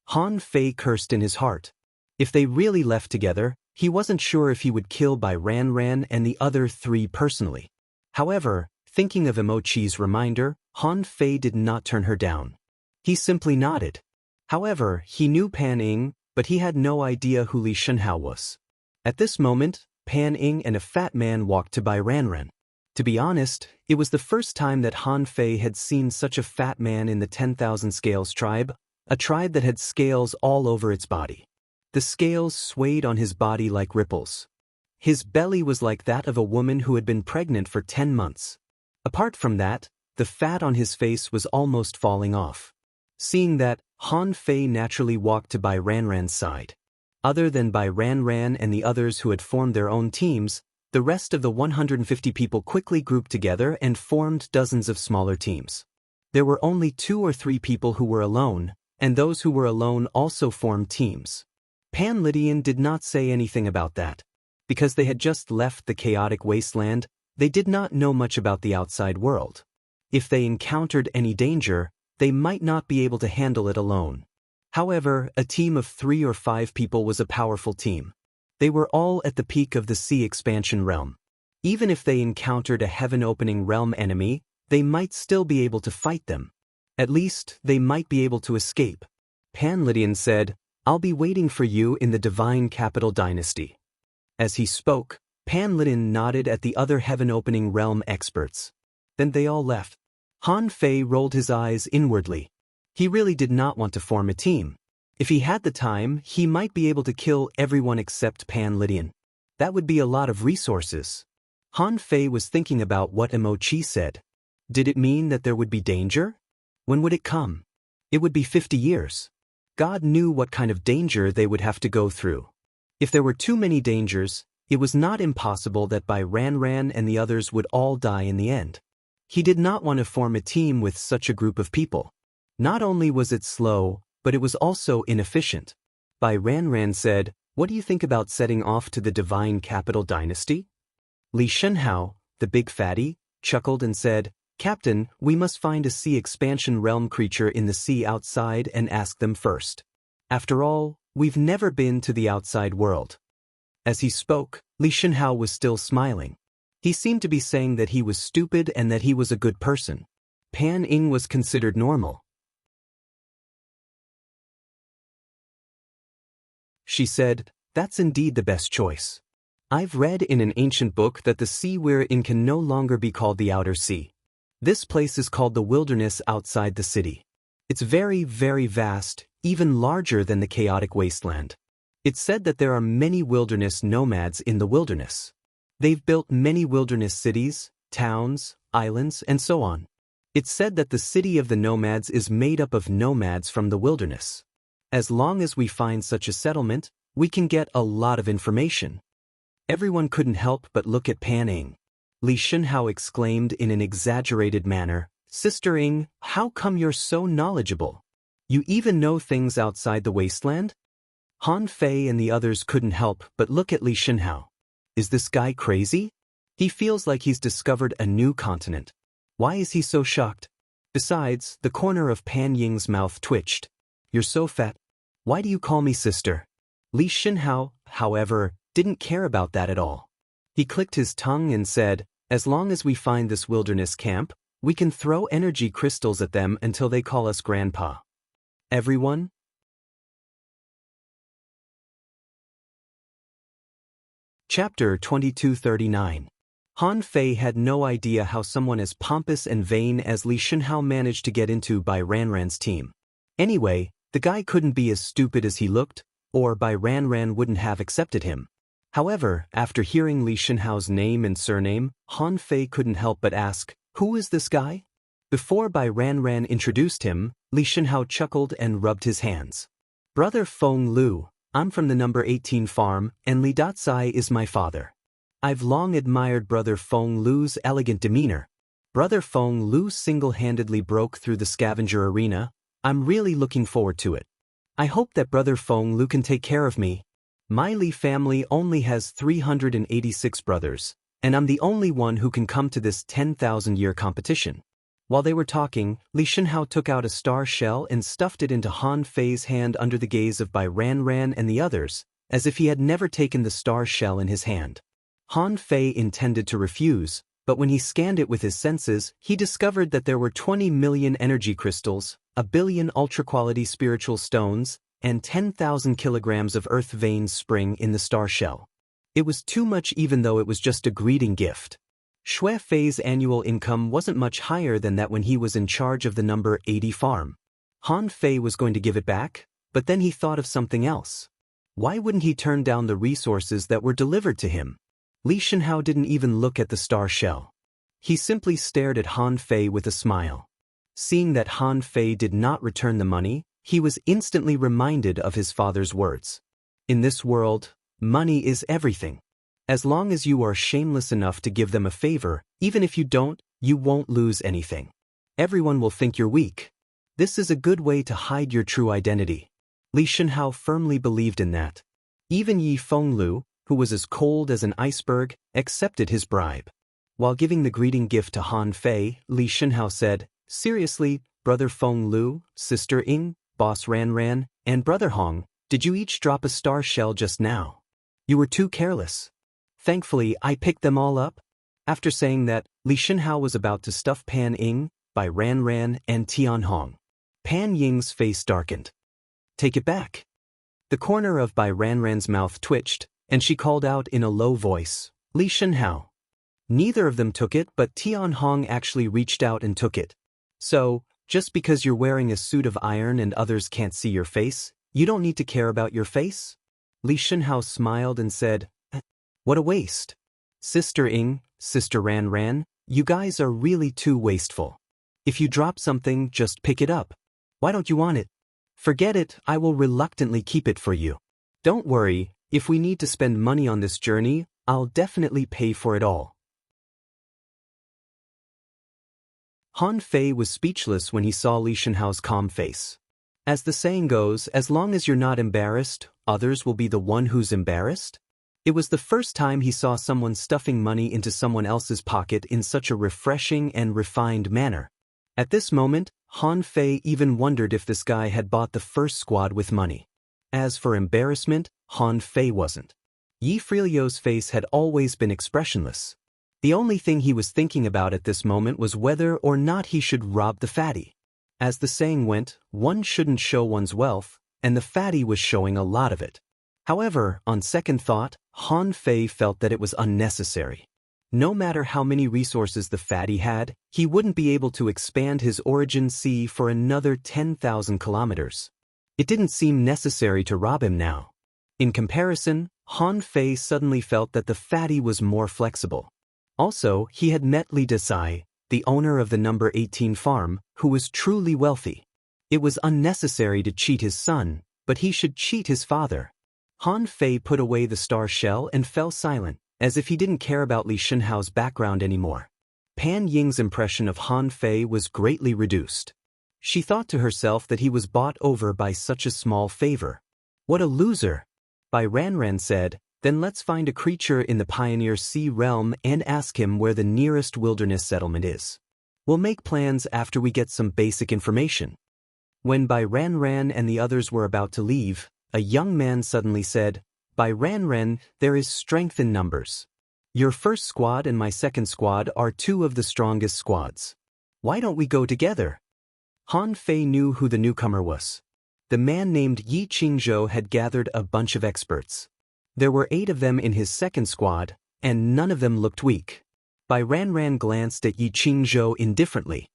Han Fei cursed in his heart. If they really left together, he wasn't sure if he would kill Bai Ranran and the other 3 personally. However, thinking of Emochi's reminder, Han Fei did not turn her down. He simply nodded. However, he knew Pan Ying, but he had no idea who Li Shenhao was. At this moment, Pan Ying and a fat man walked to Bai Ranran. To be honest, it was the first time that Han Fei had seen such a fat man in the 10,000 Scales tribe, a tribe that had scales all over its body. The scales swayed on his body like ripples. His belly was like that of a woman who had been pregnant for 10 months. Apart from that, the fat on his face was almost falling off. Seeing that, Han Fei naturally walked to Bai Ranran's side. Other than Bai Ranran and the others who had formed their own teams, the rest of the 150 people quickly grouped together and formed dozens of smaller teams. There were only 2 or 3 people who were alone, and those who were alone also formed teams. Pan Lydian did not say anything about that. Because they had just left the chaotic wasteland, they did not know much about the outside world. If they encountered any danger, they might not be able to handle it alone. However, a team of 3 or 5 people was a powerful team. They were all at the peak of the sea expansion realm. Even if they encountered a heaven-opening realm enemy, they might still be able to fight them. At least, they might be able to escape. Pan Lydian said, "I'll be waiting for you in the Divine Capital Dynasty." As he spoke, Pan Lydian nodded at the other heaven-opening realm experts. Then they all left. Han Fei rolled his eyes inwardly. He really did not want to form a team. If he had the time, he might be able to kill everyone except Pan Lydian. That would be a lot of resources. Han Fei was thinking about what Emochi said. Did it mean that there would be danger? When would it come? It would be 50 years. God knew what kind of danger they would have to go through. If there were too many dangers, it was not impossible that Bai Ran and the others would all die in the end. He did not want to form a team with such a group of people. Not only was it slow, but it was also inefficient. Bai Ran said, "What do you think about setting off to the Divine Capital Dynasty?" Li Shenhao, the big fatty, chuckled and said, "Captain, we must find a sea expansion realm creature in the sea outside and ask them first. After all, we've never been to the outside world." As he spoke, Li Shenhao was still smiling. He seemed to be saying that he was stupid and that he was a good person. Pan Ying was considered normal. She said, "That's indeed the best choice. I've read in an ancient book that the sea we're in can no longer be called the outer sea. This place is called the wilderness outside the city. It's very, very vast, even larger than the chaotic wasteland. It's said that there are many wilderness nomads in the wilderness. They've built many wilderness cities, towns, islands, and so on. It's said that the city of the nomads is made up of nomads from the wilderness. As long as we find such a settlement, we can get a lot of information." Everyone couldn't help but look at Pan Ying. Li Shenhao exclaimed in an exaggerated manner, "Sister Ying, how come you're so knowledgeable? You even know things outside the wasteland?" Han Fei and the others couldn't help but look at Li Shenhao. Is this guy crazy? He feels like he's discovered a new continent. Why is he so shocked? Besides, the corner of Pan Ying's mouth twitched. "You're so fat. Why do you call me sister?" Li Shenhao, however, didn't care about that at all. He clicked his tongue and said, "As long as we find this wilderness camp, we can throw energy crystals at them until they call us grandpa." Everyone? Chapter 2239. Han Fei had no idea how someone as pompous and vain as Li Shenhao managed to get into Bai Ran's team. Anyway, the guy couldn't be as stupid as he looked, or Bai Ran wouldn't have accepted him. However, after hearing Li Shenhao's name and surname, Han Fei couldn't help but ask, "Who is this guy?" Before Bai Ran introduced him, Li Shenhao chuckled and rubbed his hands. "Brother Feng Lu, I'm from the number 18 farm, and Li Datsai is my father. I've long admired Brother Feng Lu's elegant demeanor. Brother Feng Lu single-handedly broke through the scavenger arena. I'm really looking forward to it. I hope that Brother Feng Lu can take care of me. My Li family only has 386 brothers, and I'm the only one who can come to this 10,000-year competition." While they were talking, Li Shenhao took out a star shell and stuffed it into Han Fei's hand under the gaze of Bai Ran and the others, as if he had never taken the star shell in his hand. Han Fei intended to refuse, but when he scanned it with his senses, he discovered that there were 20 million energy crystals, 1 billion ultra-quality spiritual stones, and 10,000 kilograms of earth veins spring in the star shell. It was too much even though it was just a greeting gift. Shui Fei's annual income wasn't much higher than that when he was in charge of the number 80 farm. Han Fei was going to give it back, but then he thought of something else. Why wouldn't he turn down the resources that were delivered to him? Li Shenhao didn't even look at the star shell. He simply stared at Han Fei with a smile. Seeing that Han Fei did not return the money, he was instantly reminded of his father's words. In this world, money is everything. As long as you are shameless enough to give them a favor, even if you don't, you won't lose anything. Everyone will think you're weak. This is a good way to hide your true identity. Li Shenhao firmly believed in that. Even Yi Fenglu, who was as cold as an iceberg, accepted his bribe. While giving the greeting gift to Han Fei, Li Shenhao said, "Seriously, Brother Feng Lu, Sister Ying, Boss Ran, And Brother Hong, did you each drop a star shell just now? You were too careless. Thankfully, I picked them all up." After saying that, Li Shenhao was about to stuff Pan Ying, Bai Ran Ran, and Tian Hong. Pan Ying's face darkened. "Take it back." The corner of Bai Ran Ran's mouth twitched, and she called out in a low voice, "Li Shenhao." Neither of them took it, but Tian Hong actually reached out and took it. "So, just because you're wearing a suit of iron and others can't see your face, you don't need to care about your face?" Li Shenhao smiled and said, "What a waste. Sister Ying, Sister Ran Ran, you guys are really too wasteful. If you drop something, just pick it up. Why don't you want it? Forget it, I will reluctantly keep it for you. Don't worry, if we need to spend money on this journey, I'll definitely pay for it all." Han Fei was speechless when he saw Li Shenhao's calm face. As the saying goes, as long as you're not embarrassed, others will be the one who's embarrassed. It was the first time he saw someone stuffing money into someone else's pocket in such a refreshing and refined manner. At this moment, Han Fei even wondered if this guy had bought the first squad with money. As for embarrassment, Han Fei wasn't. Yi Freelio's face had always been expressionless. The only thing he was thinking about at this moment was whether or not he should rob the fatty. As the saying went, one shouldn't show one's wealth, and the fatty was showing a lot of it. However, on second thought, Han Fei felt that it was unnecessary. No matter how many resources the fatty had, he wouldn't be able to expand his origin sea for another 10,000 kilometers. It didn't seem necessary to rob him now. In comparison, Han Fei suddenly felt that the fatty was more flexible. Also, he had met Li Desai, the owner of the number 18 farm, who was truly wealthy. It was unnecessary to cheat his son, but he should cheat his father. Han Fei put away the star shell and fell silent, as if he didn't care about Li Shenhao's background anymore. Pan Ying's impression of Han Fei was greatly reduced. She thought to herself that he was bought over by such a small favor. What a loser! Bai Ran Ran said, "Then let's find a creature in the Pioneer Sea realm and ask him where the nearest wilderness settlement is. We'll make plans after we get some basic information." When Bai Ran Ran and the others were about to leave, a young man suddenly said, "Bai Ran Ran, there is strength in numbers. Your first squad and my second squad are two of the strongest squads. Why don't we go together?" Han Fei knew who the newcomer was. The man named Yi Qingzhou had gathered a bunch of experts. There were 8 of them in his second squad, and none of them looked weak. Bai Ran Ran glanced at Yi Qingzhou indifferently.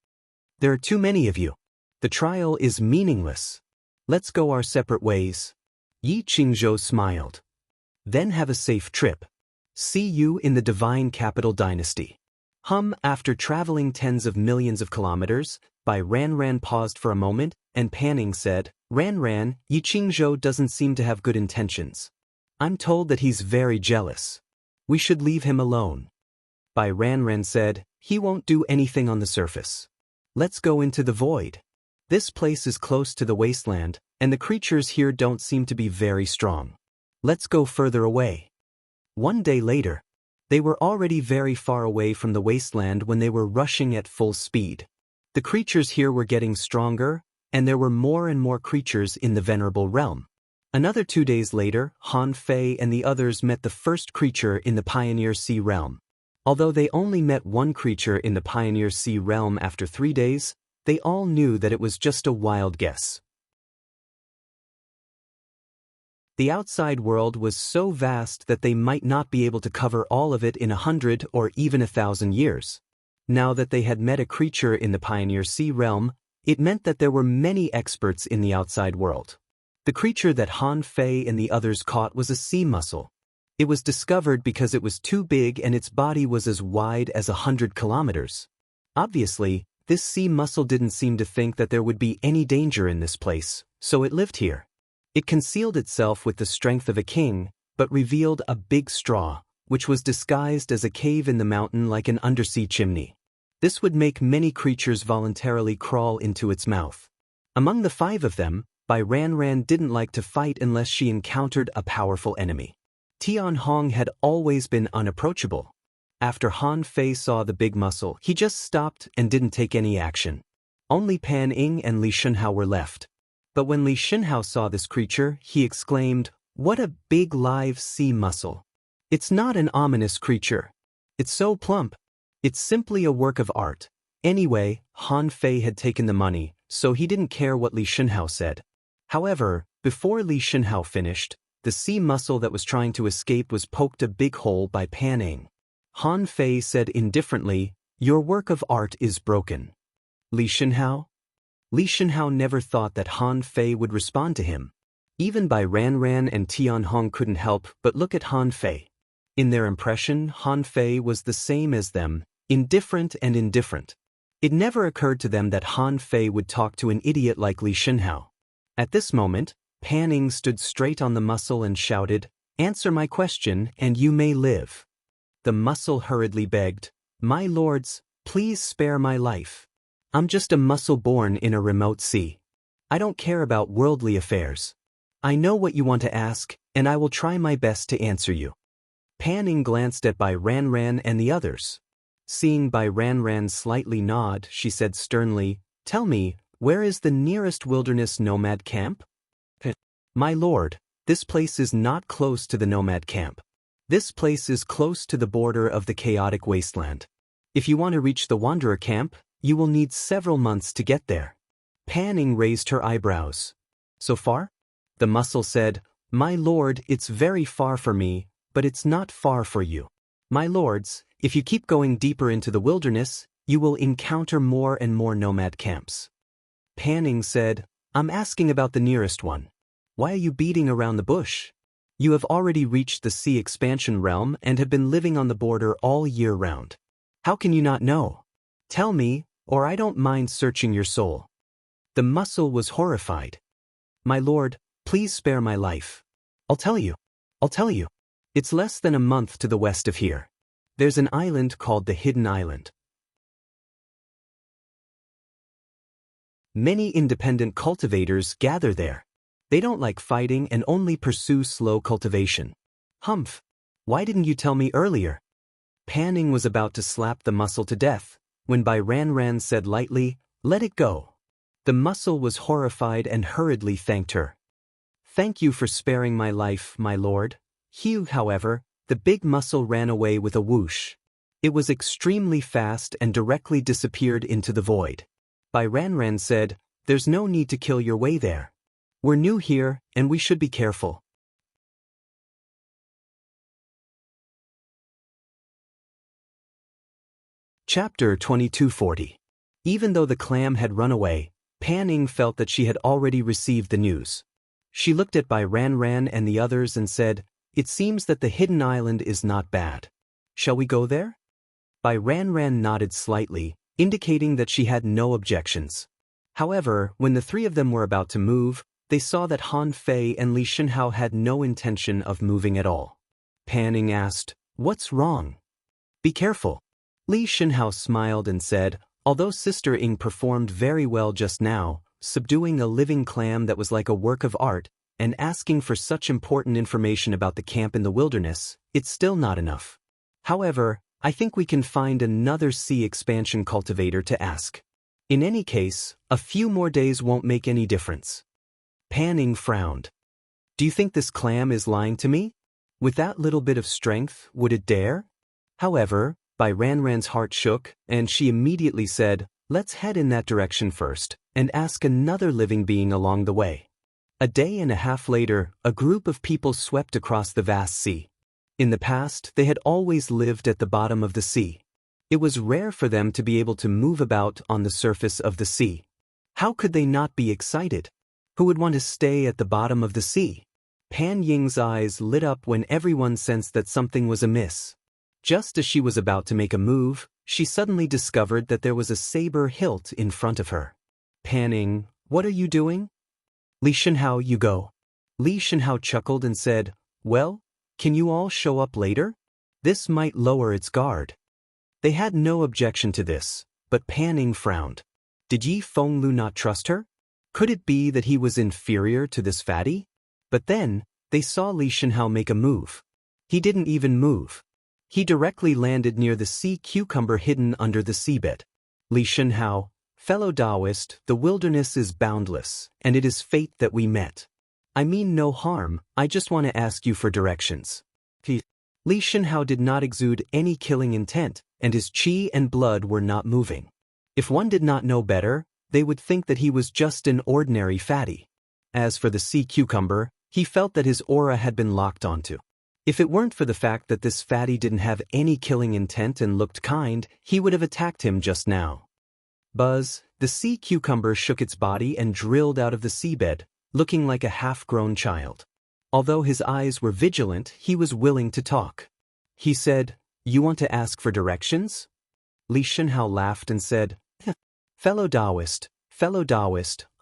"There are too many of you. The trial is meaningless. Let's go our separate ways." Yi Qingzhou smiled. "Then have a safe trip. See you in the Divine Capital Dynasty." After traveling tens of millions of kilometers, Bai Ran Ran paused for a moment, and panning said, "Ran Ran, Yi Qingzhou doesn't seem to have good intentions. I'm told that he's very jealous. We should leave him alone." Bai Ran Ran said, "He won't do anything on the surface. Let's go into the void. This place is close to the wasteland, and the creatures here don't seem to be very strong. Let's go further away." One day later, they were already very far away from the wasteland when they were rushing at full speed. The creatures here were getting stronger, and there were more and more creatures in the Venerable Realm. Another 2 days later, Han Fei and the others met the first creature in the Pioneer Sea realm. Although they only met one creature in the Pioneer Sea realm after 3 days, they all knew that it was just a wild guess. The outside world was so vast that they might not be able to cover all of it in 100 or even 1,000 years. Now that they had met a creature in the Pioneer Sea realm, it meant that there were many experts in the outside world. The creature that Han Fei and the others caught was a sea mussel. It was discovered because it was too big and its body was as wide as 100 kilometers. Obviously, this sea mussel didn't seem to think that there would be any danger in this place, so it lived here. It concealed itself with the strength of a king, but revealed a big straw, which was disguised as a cave in the mountain like an undersea chimney. This would make many creatures voluntarily crawl into its mouth. Among the 5 of them, Bai Ran Ran didn't like to fight unless she encountered a powerful enemy. Tian Hong had always been unapproachable. After Han Fei saw the big mussel, he just stopped and didn't take any action. Only Pan Ying and Li Shenhao were left. But when Li Shenhao saw this creature, he exclaimed, "What a big live sea mussel! It's not an ominous creature. It's so plump. It's simply a work of art." Anyway, Han Fei had taken the money, so he didn't care what Li Shenhao said. However, before Li Shenhao finished, the sea mussel that was trying to escape was poked a big hole by Pan Ning. Han Fei said indifferently, "Your work of art is broken." Li Shenhao? Li Shenhao never thought that Han Fei would respond to him. Even Bai Ranran and Tian Hong couldn't help but look at Han Fei. In their impression, Han Fei was the same as them, indifferent and indifferent. It never occurred to them that Han Fei would talk to an idiot like Li Shenhao. At this moment, Pan Ning stood straight on the mussel and shouted, "Answer my question, and you may live." The mussel hurriedly begged, "My lords, please spare my life. I'm just a mussel born in a remote sea. I don't care about worldly affairs. I know what you want to ask, and I will try my best to answer you." Pan Ning glanced at Bai Ranran and the others. Seeing Bai Ranran slightly nod, she said sternly, "Tell me, where is the nearest wilderness nomad camp?" "My lord, this place is not close to the nomad camp. This place is close to the border of the chaotic wasteland. If you want to reach the wanderer camp, you will need several months to get there." Pan Ning raised her eyebrows. "So far?" The mussel said, "My lord, it's very far for me, but it's not far for you. My lords, if you keep going deeper into the wilderness, you will encounter more and more nomad camps." Pan Ning said, "I'm asking about the nearest one. Why are you beating around the bush? You have already reached the sea expansion realm and have been living on the border all year round. How can you not know? Tell me, or I don't mind searching your soul." The mussel was horrified. "My lord, please spare my life. I'll tell you. It's less than a month to the west of here. There's an island called the Hidden Island. Many independent cultivators gather there. They don't like fighting and only pursue slow cultivation." "Humph! Why didn't you tell me earlier?" Pan Ning was about to slap the mussel to death, when Bai Ranran said lightly, "Let it go." The mussel was horrified and hurriedly thanked her. "Thank you for sparing my life, my lord." However, the big mussel ran away with a whoosh. It was extremely fast and directly disappeared into the void. Bai Ranran said, "There's no need to kill your way there. We're new here, and we should be careful." Chapter 2240. Even though the clam had run away, Pan Ning felt that she had already received the news. She looked at Bai Ranran and the others and said, "It seems that the hidden island is not bad. Shall we go there?" Bai Ranran nodded slightly, indicating that she had no objections. However, when the three of them were about to move, they saw that Han Fei and Li Shenhao had no intention of moving at all. Pan Ning asked, "What's wrong?" "Be careful." Li Shenhao smiled and said, "Although Sister Ing performed very well just now, subduing a living clam that was like a work of art, and asking for such important information about the camp in the wilderness, it's still not enough. However, I think we can find another sea expansion cultivator to ask. In any case, a few more days won't make any difference." Pan Ning frowned. "Do you think this clam is lying to me? With that little bit of strength, would it dare?" However, Bai Ranran's heart shook, and she immediately said, "Let's head in that direction first, and ask another living being along the way." A day and a half later, a group of people swept across the vast sea. In the past, they had always lived at the bottom of the sea. It was rare for them to be able to move about on the surface of the sea. How could they not be excited? Who would want to stay at the bottom of the sea? Pan Ying's eyes lit up when everyone sensed that something was amiss. Just as she was about to make a move, she suddenly discovered that there was a saber hilt in front of her. "Pan Ning, what are you doing?" "Li Shenhao, you go." Li Shenhao chuckled and said, "Well, can you all show up later? This might lower its guard." They had no objection to this, but Pan Ning frowned. Did Yi Fenglu not trust her? Could it be that he was inferior to this fatty? But then, they saw Li Shenhao make a move. He didn't even move. He directly landed near the sea cucumber hidden under the seabed. "Li Shenhao, Fellow Taoist, the wilderness is boundless, and it is fate that we met. I mean no harm, I just want to ask you for directions. Li Shenhao did not exude any killing intent, and his qi and blood were not moving. If one did not know better, they would think that he was just an ordinary fatty. As for the sea cucumber, he felt that his aura had been locked onto. If it weren't for the fact that this fatty didn't have any killing intent and looked kind, he would have attacked him just now. Buzz, the sea cucumber shook its body and drilled out of the seabed, looking like a half-grown child. Although his eyes were vigilant, he was willing to talk. He said, "You want to ask for directions?" Li Shenhao laughed and said, Fellow Taoist,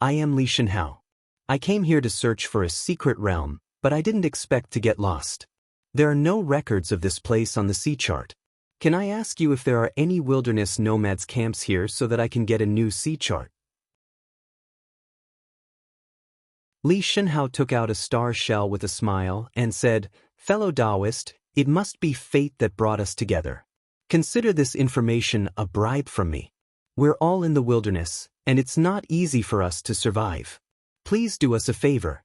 I am Li Shenhao. I came here to search for a secret realm, but I didn't expect to get lost. There are no records of this place on the sea chart. Can I ask you if there are any wilderness nomads camps here so that I can get a new sea chart? Li Shenhao took out a star shell with a smile and said, Fellow Taoist, it must be fate that brought us together. Consider this information a bribe from me. We're all in the wilderness, and it's not easy for us to survive. Please do us a favor.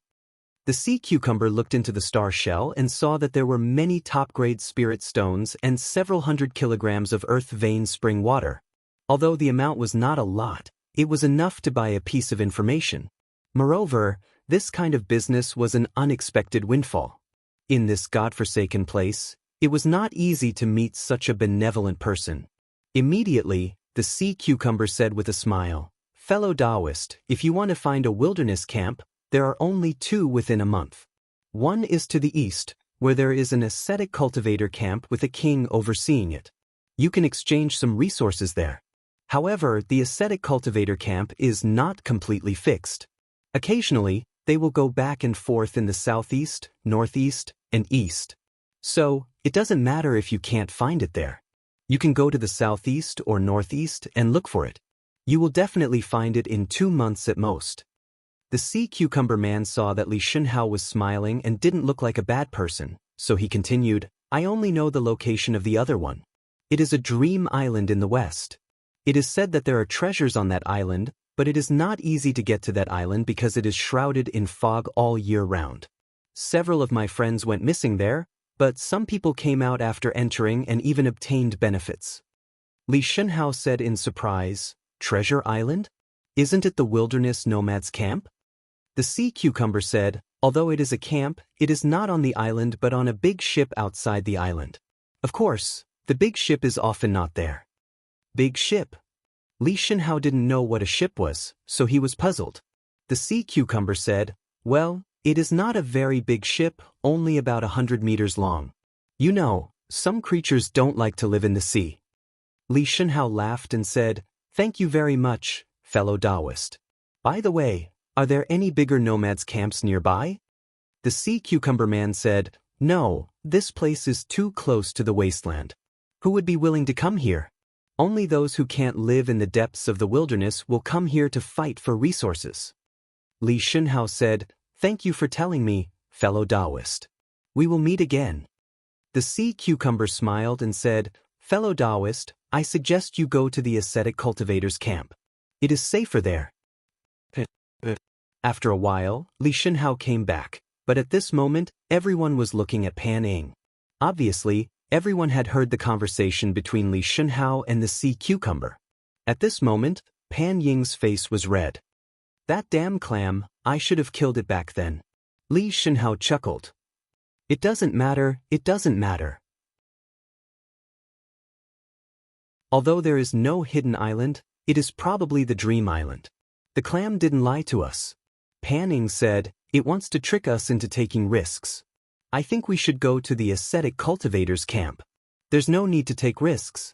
The sea cucumber looked into the star shell and saw that there were many top-grade spirit stones and several 100 kilograms of earth-vein spring water. Although the amount was not a lot, it was enough to buy a piece of information. Moreover, this kind of business was an unexpected windfall. In this godforsaken place, it was not easy to meet such a benevolent person. Immediately, the sea cucumber said with a smile, Fellow Taoist, if you want to find a wilderness camp, there are only 2 within a month. One is to the east, where there is an ascetic cultivator camp with a king overseeing it. You can exchange some resources there. However, the ascetic cultivator camp is not completely fixed. Occasionally, they will go back and forth in the southeast, northeast, and east. So, it doesn't matter if you can't find it there. You can go to the southeast or northeast and look for it. You will definitely find it in 2 months at most. The sea cucumber man saw that Li Shenhao was smiling and didn't look like a bad person, so he continued, I only know the location of the other one. It is a dream island in the west. It is said that there are treasures on that island, but it is not easy to get to that island because it is shrouded in fog all year round. Several of my friends went missing there, but some people came out after entering and even obtained benefits. Li Shenhao said in surprise, Treasure Island? Isn't it the wilderness nomads camp? The sea cucumber said, although it is a camp, it is not on the island but on a big ship outside the island. Of course, the big ship is often not there. Big ship? Li Shenhao didn't know what a ship was, so he was puzzled. The sea cucumber said, well, it is not a very big ship, only about 100 meters long. You know, some creatures don't like to live in the sea. Li Shenhao laughed and said, Thank you very much, fellow Taoist. By the way, are there any bigger nomads camps nearby? The sea cucumber man said, No, this place is too close to the wasteland. Who would be willing to come here? Only those who can't live in the depths of the wilderness will come here to fight for resources. Li Shenhao said, Thank you for telling me, fellow Taoist. We will meet again. The sea cucumber smiled and said, Fellow Taoist, I suggest you go to the ascetic cultivators camp. It is safer there. After a while, Li Shenhao came back, but at this moment, everyone was looking at Pan Ying. Obviously, everyone had heard the conversation between Li Shenhao and the sea cucumber. At this moment, Pan Ying's face was red. That damn clam, I should have killed it back then. Li Shenhao chuckled. It doesn't matter, it doesn't matter. Although there is no hidden island, it is probably the dream island. The clam didn't lie to us. Pan Ying said, it wants to trick us into taking risks. I think we should go to the ascetic cultivators camp. There's no need to take risks.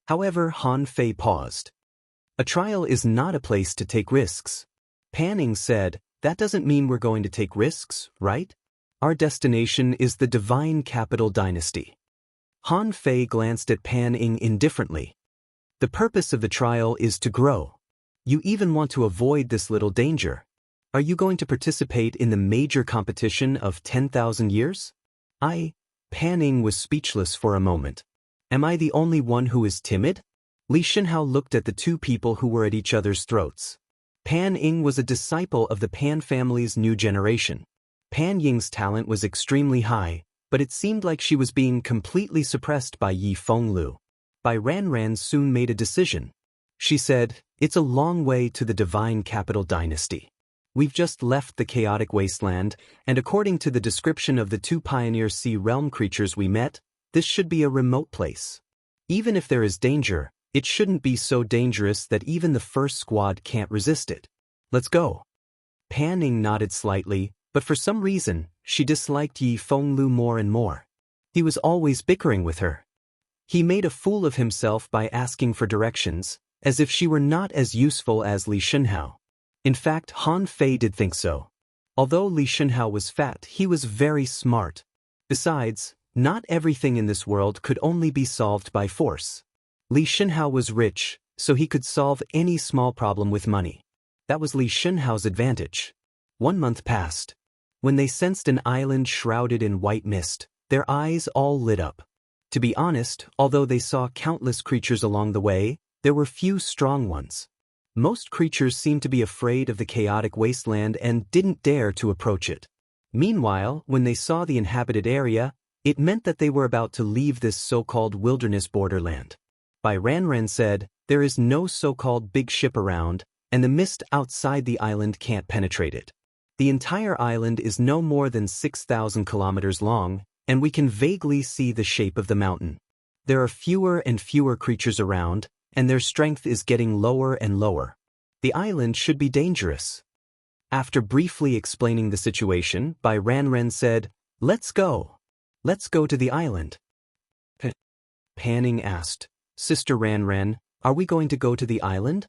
However, Han Fei paused. A trial is not a place to take risks. Pan Ying said, that doesn't mean we're going to take risks, right? Our destination is the divine capital dynasty. Han Fei glanced at Pan Ying indifferently. The purpose of the trial is to grow. You even want to avoid this little danger. Are you going to participate in the major competition of 10,000 years? Pan Ying was speechless for a moment. Am I the only one who is timid? Li Shenhao looked at the two people who were at each other's throats. Pan Ying was a disciple of the Pan family's new generation. Pan Ying's talent was extremely high, but it seemed like she was being completely suppressed by Yi Fenglu. Bai Ranran soon made a decision. She said, "It's a long way to the divine capital dynasty. We've just left the chaotic wasteland, and according to the description of the two pioneer sea realm creatures we met, this should be a remote place. Even if there is danger, it shouldn't be so dangerous that even the first squad can't resist it. Let's go." Pan Ying nodded slightly, but for some reason, she disliked Yi Fenglu more and more. He was always bickering with her. He made a fool of himself by asking for directions, as if she were not as useful as Li Shenhao. In fact, Han Fei did think so. Although Li Shenhao was fat, he was very smart. Besides, not everything in this world could only be solved by force. Li Shenhao was rich, so he could solve any small problem with money. That was Li Shenhao's advantage. 1 month passed. When they sensed an island shrouded in white mist, their eyes all lit up. To be honest, although they saw countless creatures along the way, there were few strong ones. Most creatures seemed to be afraid of the chaotic wasteland and didn't dare to approach it. Meanwhile, when they saw the inhabited area, it meant that they were about to leave this so-called wilderness borderland. Bai Ranran said, "There is no so-called big ship around, and the mist outside the island can't penetrate it. The entire island is no more than 6,000 kilometers long, and we can vaguely see the shape of the mountain. There are fewer and fewer creatures around, and their strength is getting lower and lower. The island should be dangerous." After briefly explaining the situation, Bai Ranran said, "Let's go. Let's go to the island." Pan Ying asked, "Sister Ranran, are we going to go to the island?"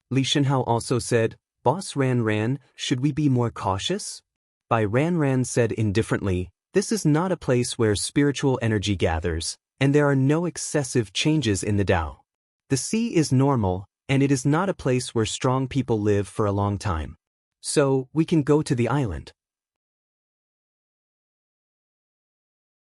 Li Shenhao also said, "Boss Ranran, should we be more cautious?" Bai Ranran said indifferently, "This is not a place where spiritual energy gathers, and there are no excessive changes in the Tao. The sea is normal, and it is not a place where strong people live for a long time. So, we can go to the island.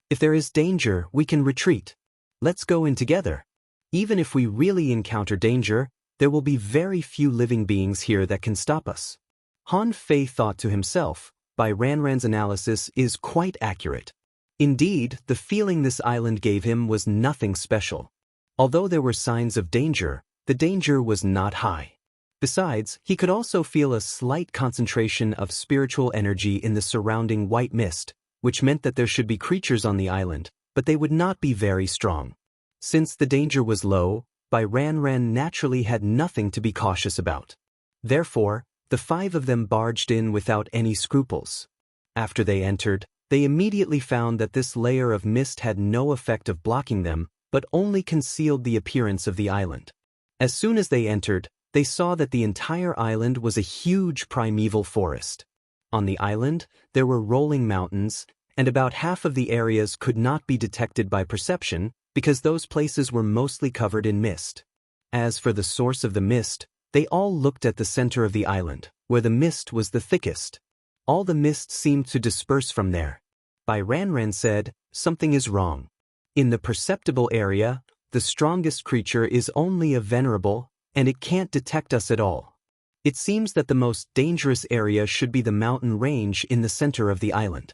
If there is danger, we can retreat. Let's go in together. Even if we really encounter danger, there will be very few living beings here that can stop us." Han Fei thought to himself, Bai Ranran's analysis is quite accurate. Indeed, the feeling this island gave him was nothing special. Although there were signs of danger, the danger was not high. Besides, he could also feel a slight concentration of spiritual energy in the surrounding white mist, which meant that there should be creatures on the island, but they would not be very strong. Since the danger was low, Bai Ranran naturally had nothing to be cautious about. Therefore, the 5 of them barged in without any scruples. After they entered, they immediately found that this layer of mist had no effect of blocking them, but only concealed the appearance of the island. As soon as they entered, they saw that the entire island was a huge primeval forest. On the island, there were rolling mountains, and about half of the areas could not be detected by perception because those places were mostly covered in mist. As for the source of the mist, they all looked at the center of the island, where the mist was the thickest. All the mist seemed to disperse from there. Bai Ranran said, "Something is wrong. In the perceptible area, the strongest creature is only a venerable, and it can't detect us at all. It seems that the most dangerous area should be the mountain range in the center of the island."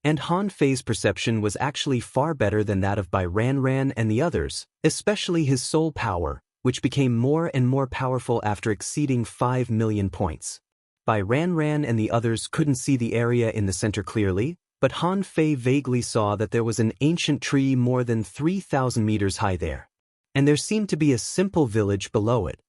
And Han Fei's perception was actually far better than that of Bai Ranran and the others, especially his soul power, which became more and more powerful after exceeding 5 million points. Bai Ranran and the others couldn't see the area in the center clearly, but Han Fei vaguely saw that there was an ancient tree more than 3,000 meters high there. And there seemed to be a simple village below it.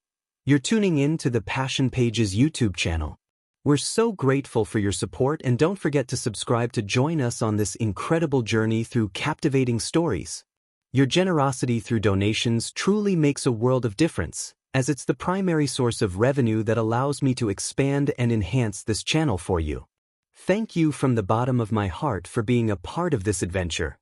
You're tuning in to the Passion Pages YouTube channel. We're so grateful for your support, and don't forget to subscribe to join us on this incredible journey through captivating stories. Your generosity through donations truly makes a world of difference, as it's the primary source of revenue that allows me to expand and enhance this channel for you. Thank you from the bottom of my heart for being a part of this adventure.